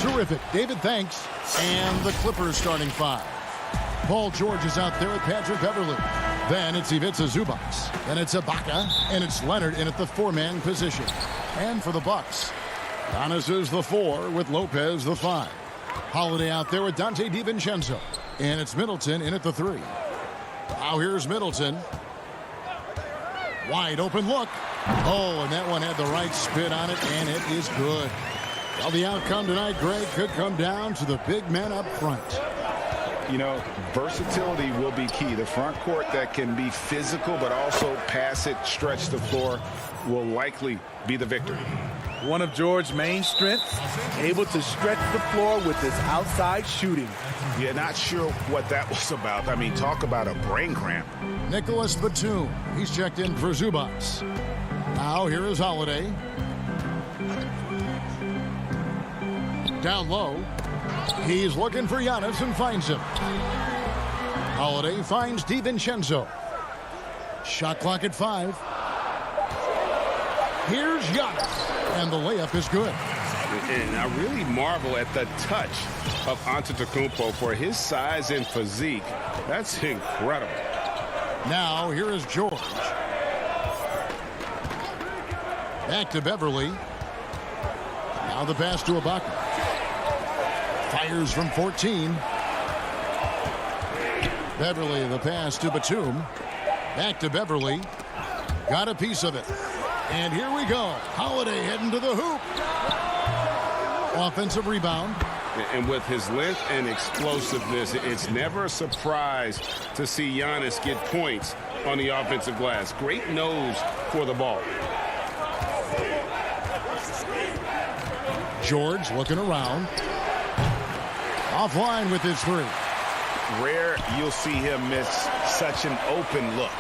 Terrific. David, thanks. And the Clippers starting five. Paul George is out there with Patrick Beverly. Then it's Ivica Zubac. Then it's Ibaka. And it's Leonard in at the 4-man position. And for the Bucks, Giannis is the 4 with Lopez the 5. Holiday out there with Dante DiVincenzo. And it's Middleton in at the 3. Now here's Middleton. Wide open look. Oh, and that one had the right spin on it, and it is good. Well, the outcome tonight, Greg, could come down to the big men up front. You know, versatility will be key. The front court that can be physical but also pass it, stretch the floor, will likely be the victor. One of George's main strengths, able to stretch the floor with his outside shooting. Yeah, not sure what that was about. I mean, talk about a brain cramp. Nicholas Batum, he's checked in for Zubac. Now here is Holiday. Down low. He's looking for Giannis and finds him. Holiday finds DiVincenzo. Shot clock at 5. Here's Giannis. And the layup is good. And I really marvel at the touch of Antetokounmpo for his size and physique. That's incredible. Now here is George. Back to Beverly. Now the pass to Ibaka. Fires from 14. Beverly, the pass to Batum. Back to Beverly. Got a piece of it. And here we go. Holiday heading to the hoop. Offensive rebound. And with his length and explosiveness, it's never a surprise to see Giannis get points on the offensive glass. Great nose for the ball. George looking around. Offline with his 3. Rare you'll see him miss such an open look.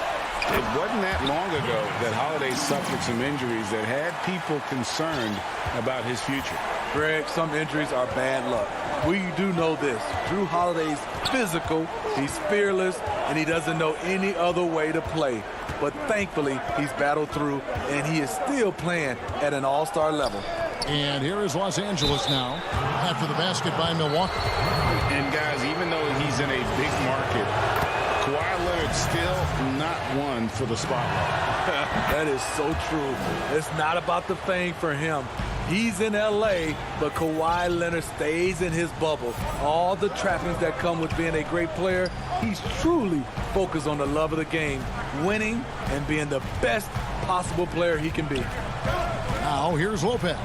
It wasn't that long ago that Holiday suffered some injuries that had people concerned about his future. Greg, some injuries are bad luck. We do know this. Drew Holiday's physical, he's fearless, and he doesn't know any other way to play. But thankfully, he's battled through, and he is still playing at an all-star level. And here is Los Angeles now after the basket by Milwaukee. And guys, even though he's in a big market, Kawhi Leonard still not one for the spotlight. That is so true. It's not about the fame for him. He's in L.A., but Kawhi Leonard stays in his bubble. All the trappings that come with being a great player, he's truly focused on the love of the game, winning and being the best possible player he can be. Now here's Lopez.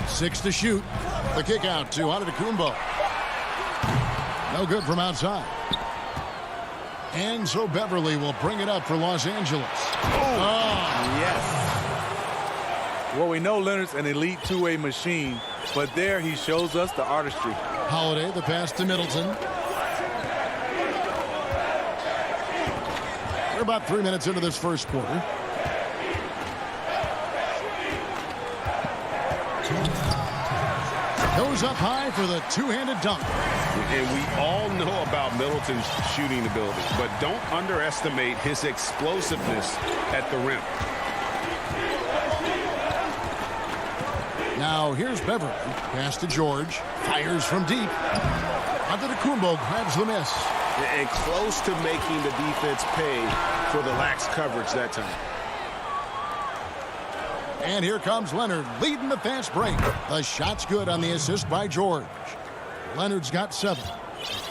6 to shoot. The kick out to Antetokounmpo. No good from outside. And so Beverly will bring it up for Los Angeles. Oh, yes. Well, we know Leonard's an elite two-way machine, but there he shows us the artistry. Holiday, the pass to Middleton. We're about 3 minutes into this first quarter. Goes up high for the two-handed dunk. And we all know about Middleton's shooting ability, but don't underestimate his explosiveness at the rim. Now here's Beverly. Pass to George. Fires from deep. Antetokounmpo grabs the miss. And close to making the defense pay for the lax coverage that time. And here comes Leonard leading the fast break. The shot's good on the assist by George. Leonard's got 7.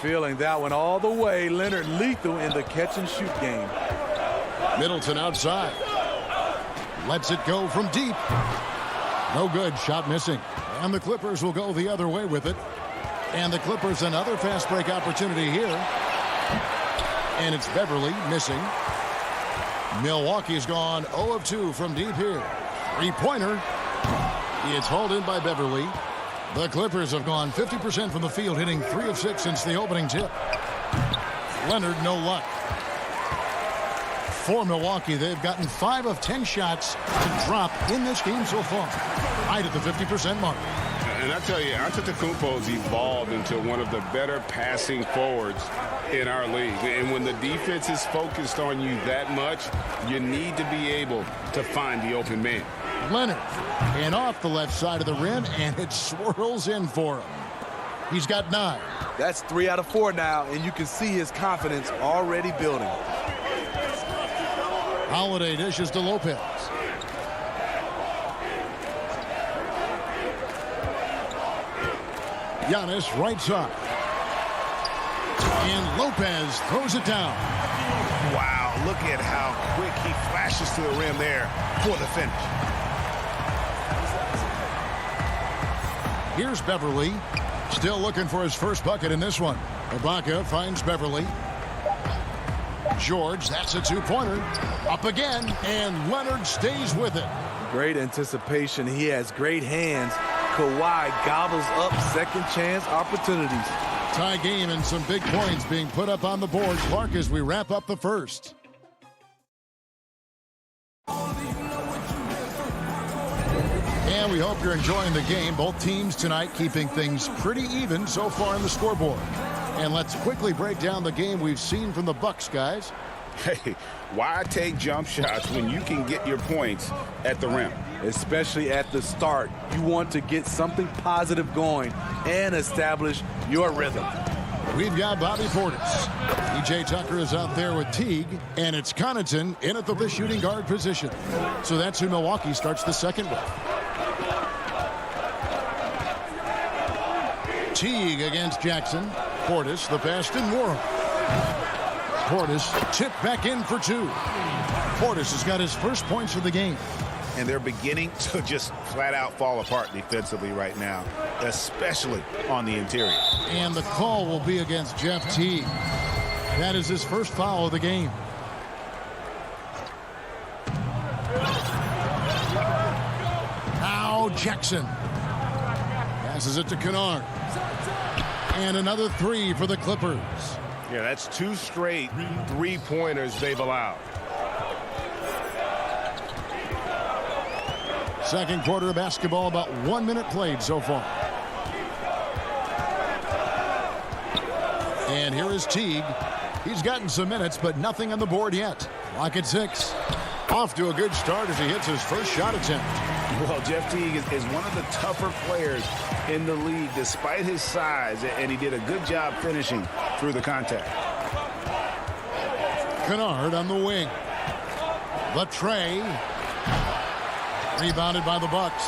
Feeling that one all the way. Leonard lethal in the catch-and-shoot game. Middleton outside. Lets it go from deep. No good. Shot missing. And the Clippers will go the other way with it. And the Clippers another fast break opportunity here. And it's Beverly missing. Milwaukee's gone 0 of 2 from deep here. 3-pointer. It's hauled in by Beverly. The Clippers have gone 50% from the field, hitting 3 of 6 since the opening tip. Leonard, no luck. For Milwaukee, they've gotten 5 of 10 shots to drop in this game so far. Right at the 50% mark. And I tell you, Antetokounmpo's evolved into one of the better passing forwards in our league. And when the defense is focused on you that much, you need to be able to find the open man. Leonard, and off the left side of the rim, and it swirls in for him. He's got 9. That's 3 out of 4 now, and you can see his confidence already building. Holiday dishes to Lopez. Giannis right side. And Lopez throws it down. Wow, look at how quick he flashes to the rim there for the finish. Here's Beverly. Still looking for his first bucket in this one. Ibaka finds Beverly. George, that's a two-pointer. Up again, and Leonard stays with it. Great anticipation. He has great hands. Kawhi gobbles up second chance opportunities. Tie game and some big points being put up on the board. Clark, as we wrap up the first. And we hope you're enjoying the game. Both teams tonight keeping things pretty even so far on the scoreboard. And let's quickly break down the game we've seen from the Bucks, guys. Hey, why take jump shots when you can get your points at the rim? Especially at the start. You want to get something positive going and establish your rhythm. We've got Bobby Portis. E.J. Tucker is out there with Teague, and it's Connaughton in at the shooting guard position. So that's who Milwaukee starts the second with. Teague against Jackson. Portis, the pass to Moore. Portis tipped back in for 2. Portis has got his first points of the game. And they're beginning to just flat out fall apart defensively right now, especially on the interior. And the call will be against Jeff Teague. That is his first foul of the game. Now Jackson passes it to Kennard. And another 3 for the Clippers. Yeah, that's 2 straight three-pointers they've allowed. Second quarter of basketball, about 1 minute played so far. And here is Teague. He's gotten some minutes, but nothing on the board yet. Clock at 6. Off to a good start as he hits his first shot attempt. Well, Jeff Teague is one of the tougher players in the league, despite his size, and he did a good job finishing through the contact. Kennard on the wing. The tray. Rebounded by the Bucks.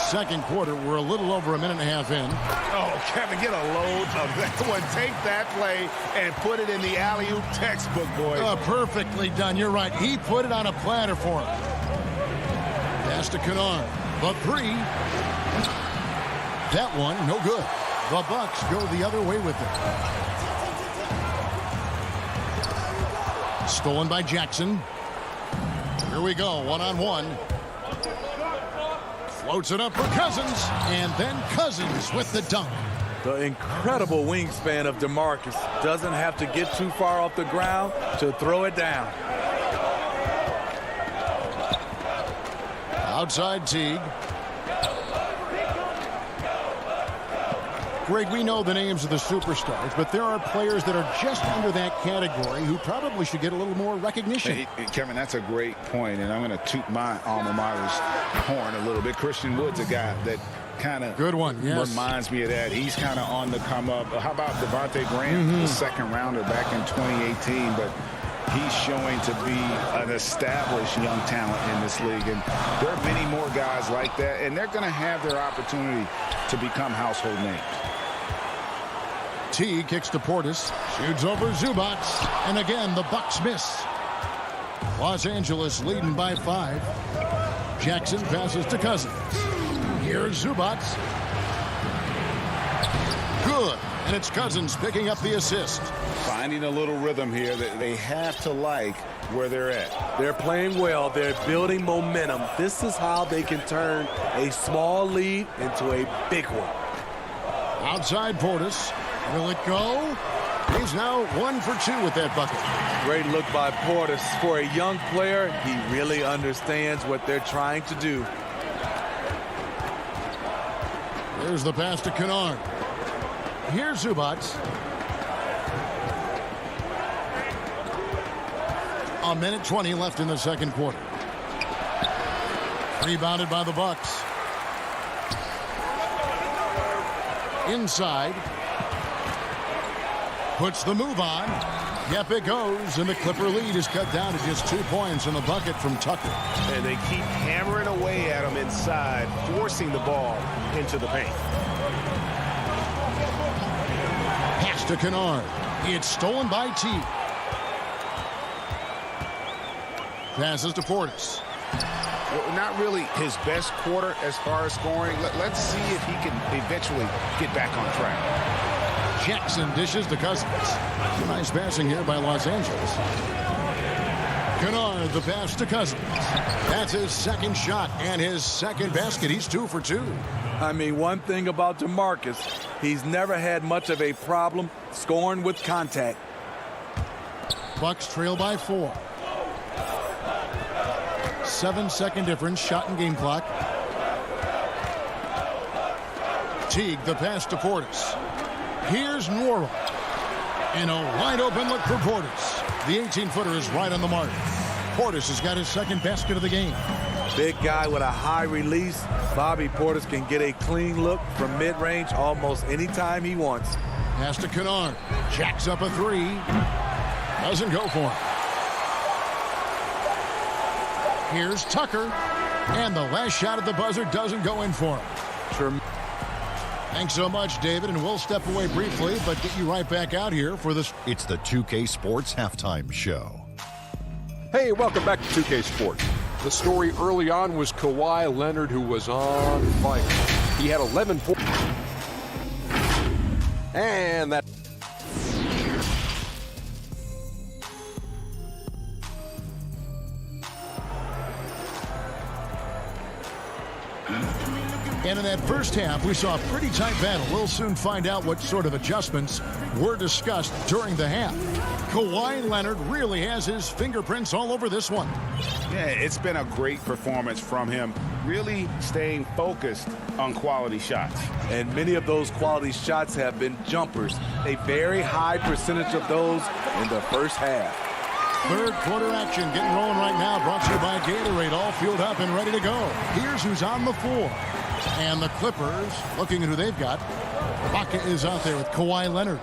Second quarter, we're a little over a minute and a half in. Oh, Kevin, get a load of that one. Take that play and put it in the alley-oop textbook, boys. Perfectly done. You're right. He put it on a platter for him. Pass to Kennard. The 3. That one, no good. The Bucks go the other way with it. Stolen by Jackson. Here we go, one-on-one. Floats it up for Cousins, and then Cousins with the dunk. The incredible wingspan of DeMarcus. Doesn't have to get too far off the ground to throw it down. Outside Teague. Greg, we know the names of the superstars, but there are players that are just under that category who probably should get a little more recognition. Hey, Kevin, that's a great point, and I'm going to toot my alma mater's horn a little bit. Christian Wood's a guy that kind of reminds me of that. He's kind of on the come up. How about Devontae Graham, the second rounder back in 2018, but he's showing to be an established young talent in this league, and there are many more guys like that, and they're going to have their opportunity to become household names. T kicks to Portis, shoots over Zubac, and again the Bucks miss. Los Angeles leading by 5. Jackson passes to Cousins. Here's Zubac. Good, and it's Cousins picking up the assist. Finding a little rhythm here that they have to like where they're at. They're playing well. They're building momentum. This is how they can turn a small lead into a big one. Outside Portis. Will it go? He's now 1 for 2 with that bucket. Great look by Portis. For a young player, he really understands what they're trying to do. There's the pass to Kennard. Here's Zubac. A minute 20 left in the second quarter. Rebounded by the Bucks. Inside. Puts the move on. Yep, it goes, and the Clipper lead is cut down to just 2 points in the bucket from Tucker. And they keep hammering away at him inside, forcing the ball into the paint. Pass to Kennard. It's stolen by Teague. Passes to Portis. Well, not really his best quarter as far as scoring. Let's see if he can eventually get back on track. Jackson dishes to Cousins. Nice passing here by Los Angeles. Kennard, the pass to Cousins. That's his second shot and his second basket. He's 2 for 2. I mean, one thing about DeMarcus, he's never had much of a problem scoring with contact. Bucks trail by 4. 7-second difference, shot and game clock. Teague, the pass to Portis. Here's Nwora. And a wide open look for Portis. The 18-footer is right on the mark. Portis has got his second basket of the game. Big guy with a high release. Bobby Portis can get a clean look from mid-range almost anytime he wants. Pass to Kennard. Jacks up a 3. Doesn't go for him. Here's Tucker. And the last shot at the buzzer doesn't go in for him. Thanks so much, David, and we'll step away briefly, but get you right back out here for this. It's the 2K Sports Halftime Show. Hey, welcome back to 2K Sports. The story early on was Kawhi Leonard, who was on fire. He had 11 points. And that... And in that first half, we saw a pretty tight battle. We'll soon find out what sort of adjustments were discussed during the half. Kawhi Leonard really has his fingerprints all over this one. Yeah, it's been a great performance from him, really staying focused on quality shots. And many of those quality shots have been jumpers. A very high percentage of those in the first half. Third quarter action getting rolling right now, brought to you by Gatorade, all fueled up and ready to go. Here's who's on the floor. And the Clippers, looking at who they've got. Ibaka is out there with Kawhi Leonard.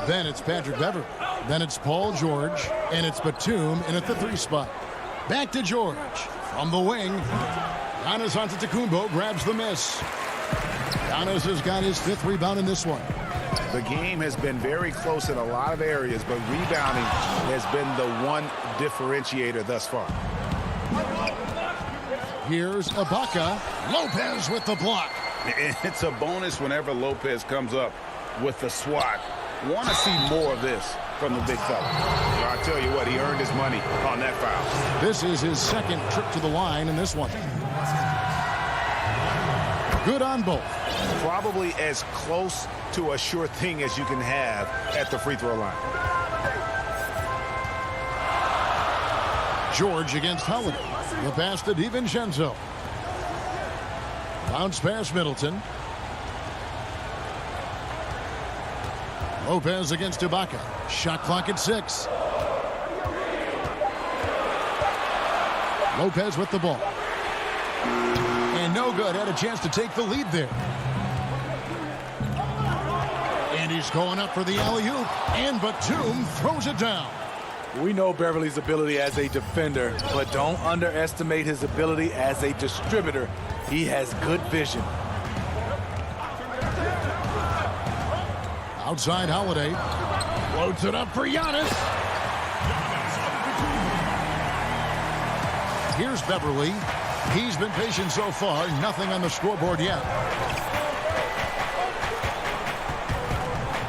Then it's Patrick Beverley. Then it's Paul George. And it's Batum in at the 3 spot. Back to George. From the wing. Giannis Antetokounmpo grabs the miss. Giannis has got his 5th rebound in this one. The game has been very close in a lot of areas, but rebounding has been the one differentiator thus far. Here's Ibaka. Lopez with the block. It's a bonus whenever Lopez comes up with the swat. Want to see more of this from the big fella. Well, I tell you what, he earned his money on that foul. This is his second trip to the line in this one. Good on both. Probably as close to a sure thing as you can have at the free throw line. George against Holiday. The pass to DiVincenzo. Bounce pass Middleton. Lopez against Ibaka. Shot clock at 6. Lopez with the ball. And no good. Had a chance to take the lead there. And he's going up for the alley-oop. And Batum throws it down. We know Beverly's ability as a defender, but don't underestimate his ability as a distributor. He has good vision. Outside Holiday. Floats it up for Giannis. Here's Beverly. He's been patient so far. Nothing on the scoreboard yet.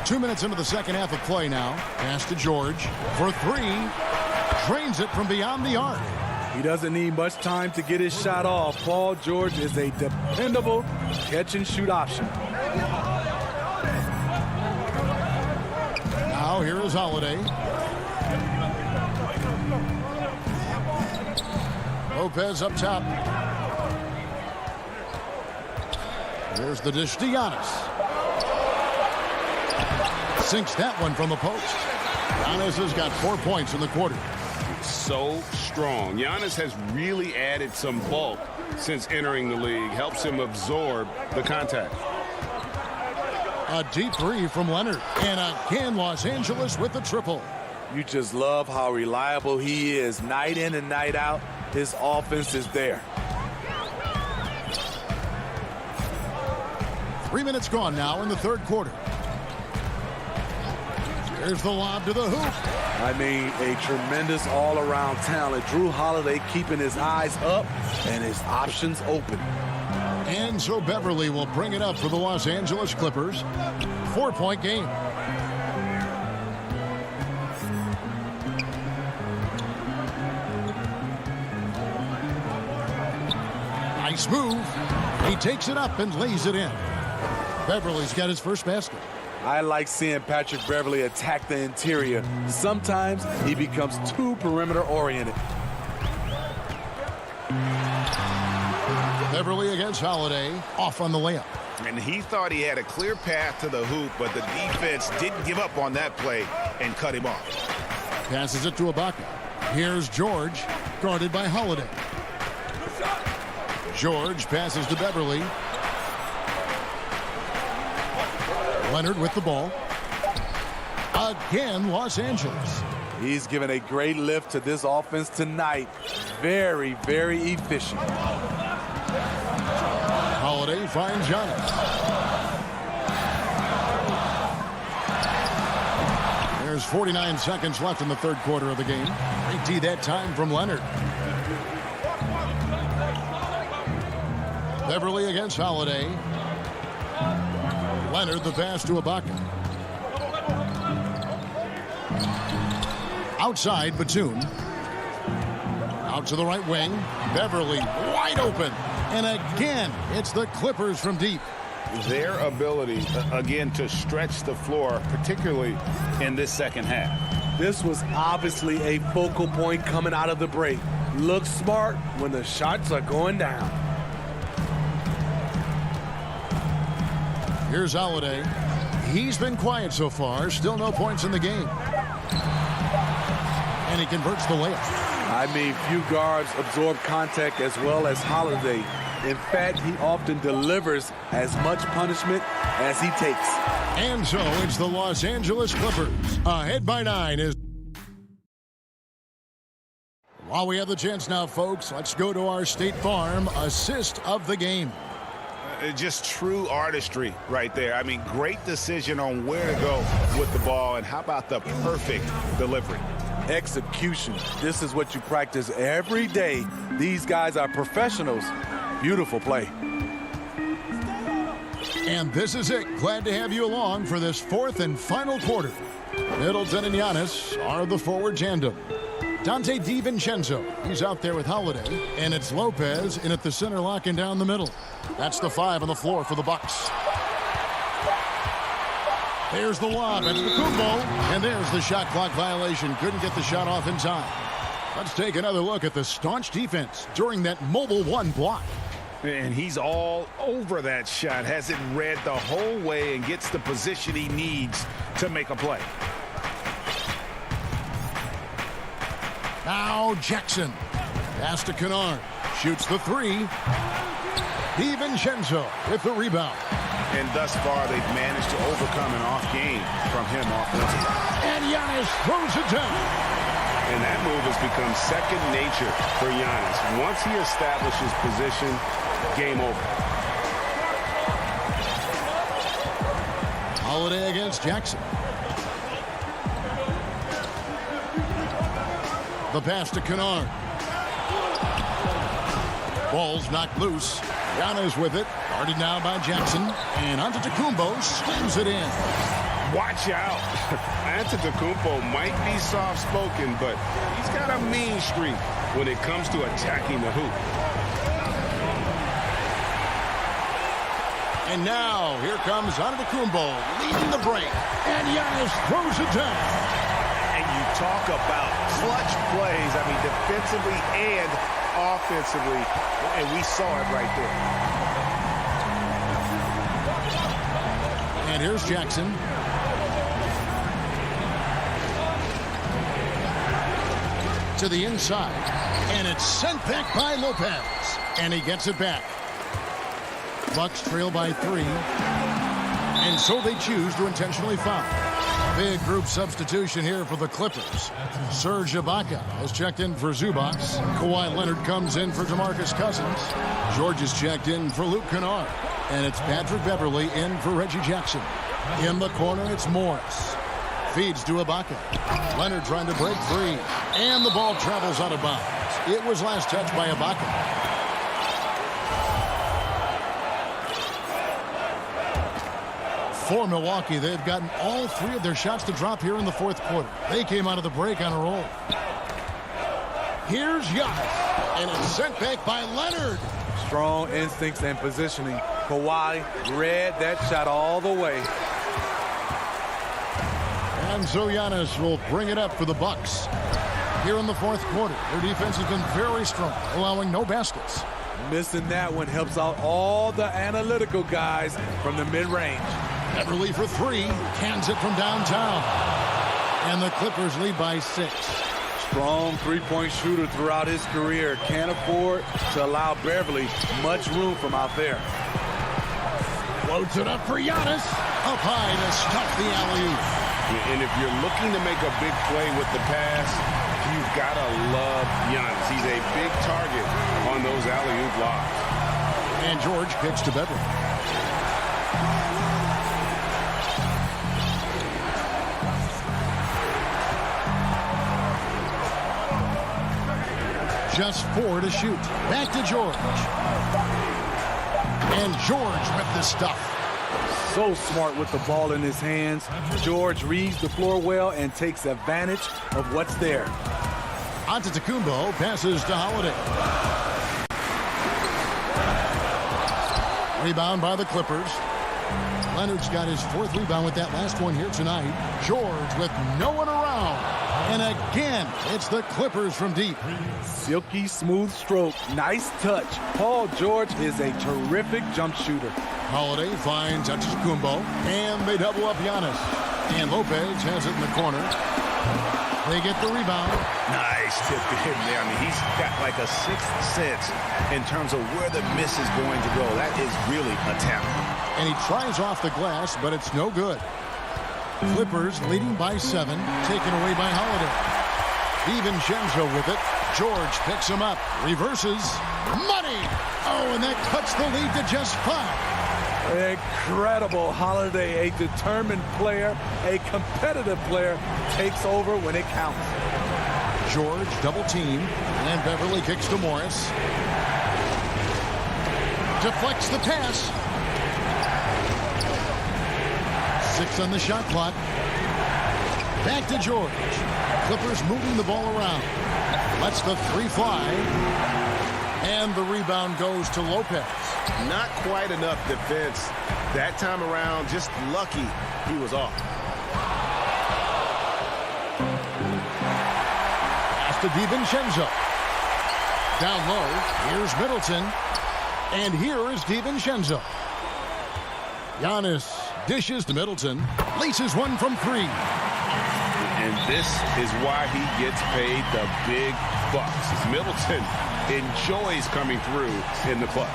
2 minutes into the second half of play now. Pass to George for 3. Drains it from beyond the arc. He doesn't need much time to get his shot off. Paul George is a dependable catch-and-shoot option. Now here is Holiday. Lopez up top. There's the dish to Giannis. Sinks that one from the post. Giannis has got 4 points in the quarter. So strong. Giannis has really added some bulk since entering the league. Helps him absorb the contact. A deep three from Leonard. And again, Los Angeles with the triple. You just love how reliable he is. Night in and night out, his offense is there. 3 minutes gone now in the third quarter. Here's the lob to the hoop. I mean, a tremendous all-around talent. Drew Holiday keeping his eyes up and his options open. And so Beverly will bring it up for the Los Angeles Clippers. 4-point game. Nice move. He takes it up and lays it in. Beverly's got his first basket. I like seeing Patrick Beverly attack the interior. Sometimes he becomes too perimeter-oriented. Beverly against Holiday, off on the layup. And he thought he had a clear path to the hoop, but the defense didn't give up on that play and cut him off. Passes it to Ibaka. Here's George, guarded by Holiday. George passes to Beverly. Leonard with the ball. Again, Los Angeles. He's given a great lift to this offense tonight. Very, very efficient. Holiday finds Giannis. There's 49 seconds left in the third quarter of the game. Great D that time from Leonard. Beverly against Holiday. Leonard the pass to Ibaka. Outside, Batum. Out to the right wing. Beverly wide open. And again, it's the Clippers from deep. Their ability, again, to stretch the floor, particularly in this second half. This was obviously a focal point coming out of the break. Look smart when the shots are going down. Here's Holiday. He's been quiet so far. Still no points in the game. And he converts the layup. I mean, few guards absorb contact as well as Holiday. In fact, he often delivers as much punishment as he takes. And so it's the Los Angeles Clippers. Ahead by 9 is... While we have the chance now, folks, let's go to our State Farm assist of the game. Just true artistry right there. I mean, great decision on where to go with the ball, and how about the perfect delivery? Execution. This is what you practice every day. These guys are professionals. Beautiful play. And this is it. Glad to have you along for this fourth and final quarter. Middleton and Giannis are the forward tandem. Dante DiVincenzo, he's out there with Holiday, and it's Lopez in at the center, locking down the middle. That's the 5 on the floor for the Bucks. There's the lob. That's the Kumbo. And there's the shot clock violation. Couldn't get the shot off in time. Let's take another look at the staunch defense during that mobile 1 block. And he's all over that shot. Has it read the whole way and gets the position he needs to make a play. Now Jackson. Pass to Kennard. Shoots the 3. DiVincenzo with the rebound. And thus far, they've managed to overcome an off game from him offensively. And Giannis throws it down. And that move has become second nature for Giannis. Once he establishes position, game over. Holiday against Jackson. The pass to Kennard. Ball's knocked loose. Giannis with it. Guarded now by Jackson. And Antetokounmpo slams it in. Watch out. Antetokounmpo might be soft-spoken, but he's got a mean streak when it comes to attacking the hoop. And now, here comes Antetokounmpo leading the break. And Giannis throws it down. And you talk about clutch plays, I mean, defensively and offensively, and we saw it right there. And here's Jackson. To the inside. And it's sent back by Lopez. And he gets it back. Bucks trail by 3. And so they choose to intentionally foul. Big group substitution here for the Clippers. Serge Ibaka has checked in for Zubac. Kawhi Leonard comes in for DeMarcus Cousins. George is checked in for Luke Kennard. And it's Patrick Beverley in for Reggie Jackson. In the corner, it's Morris. Feeds to Ibaka. Leonard trying to break free. And the ball travels out of bounds. It was last touched by Ibaka. For Milwaukee, they've gotten all three of their shots to drop here in the fourth quarter. They came out of the break on a roll. Here's Giannis, and it's sent back by Leonard. Strong instincts and positioning. Kawhi read that shot all the way. And so Giannis will bring it up for the Bucks. Here in the fourth quarter, their defense has been very strong, allowing no baskets. Missing that one helps out all the analytical guys from the mid-range. Beverley for three, cans it from downtown. And the Clippers lead by 6. Strong three-point shooter throughout his career. Can't afford to allow Beverley much room from out there. Floats it up for Giannis. Up high to stop the alley-oop. And if you're looking to make a big play with the pass, you've got to love Giannis. He's a big target on those alley-oop lobs. And George kicks to Beverley. Just 4 to shoot. Back to George. And George with the stuff. So smart with the ball in his hands. George reads the floor well and takes advantage of what's there. Antetokounmpo passes to Holiday. Rebound by the Clippers. Leonard's got his 4th rebound with that last one here tonight. George with no one around. And again, it's the Clippers from deep. Silky smooth stroke. Nice touch. Paul George is a terrific jump shooter. Holiday finds Antetokounmpo, and they double up Giannis. And Lopez has it in the corner. They get the rebound. Nice tip to him there. I mean, he's got like a 6th sense in terms of where the miss is going to go. That is really a talent. And he tries off the glass, but it's no good. Clippers leading by 7, taken away by Holiday. DiVincenzo with it. George picks him up, reverses. Money! Oh, and that cuts the lead to just 5. Incredible. Holiday, a determined player, a competitive player, takes over when it counts. George double team, and Beverley kicks to Morris. Deflects the pass. 6 on the shot clock. Back to George. Clippers moving the ball around. Lets the 3 fly. And the rebound goes to Lopez. Not quite enough defense that time around. Just lucky he was off. Pass to DiVincenzo. Down low. Here's Middleton. And here is DiVincenzo. Giannis dishes to Middleton. Laces one from 3. And this is why he gets paid the big bucks. As Middleton enjoys coming through in the clutch.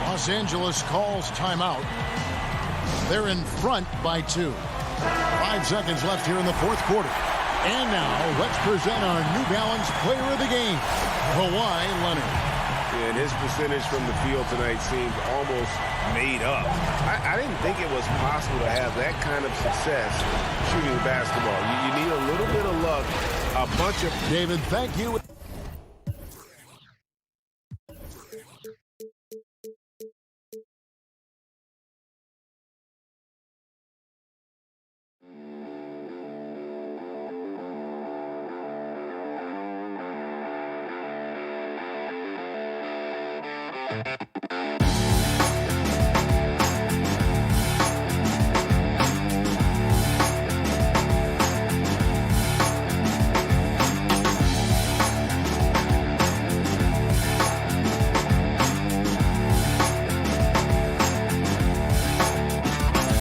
Los Angeles calls timeout. They're in front by 2. 5 seconds left here in the fourth quarter. And now let's present our New Balance player of the game, Kawhi Leonard. And his percentage from the field tonight seemed almost made up. I didn't think it was possible to have that kind of success shooting basketball. You need a little bit of luck, a bunch of... David, thank you.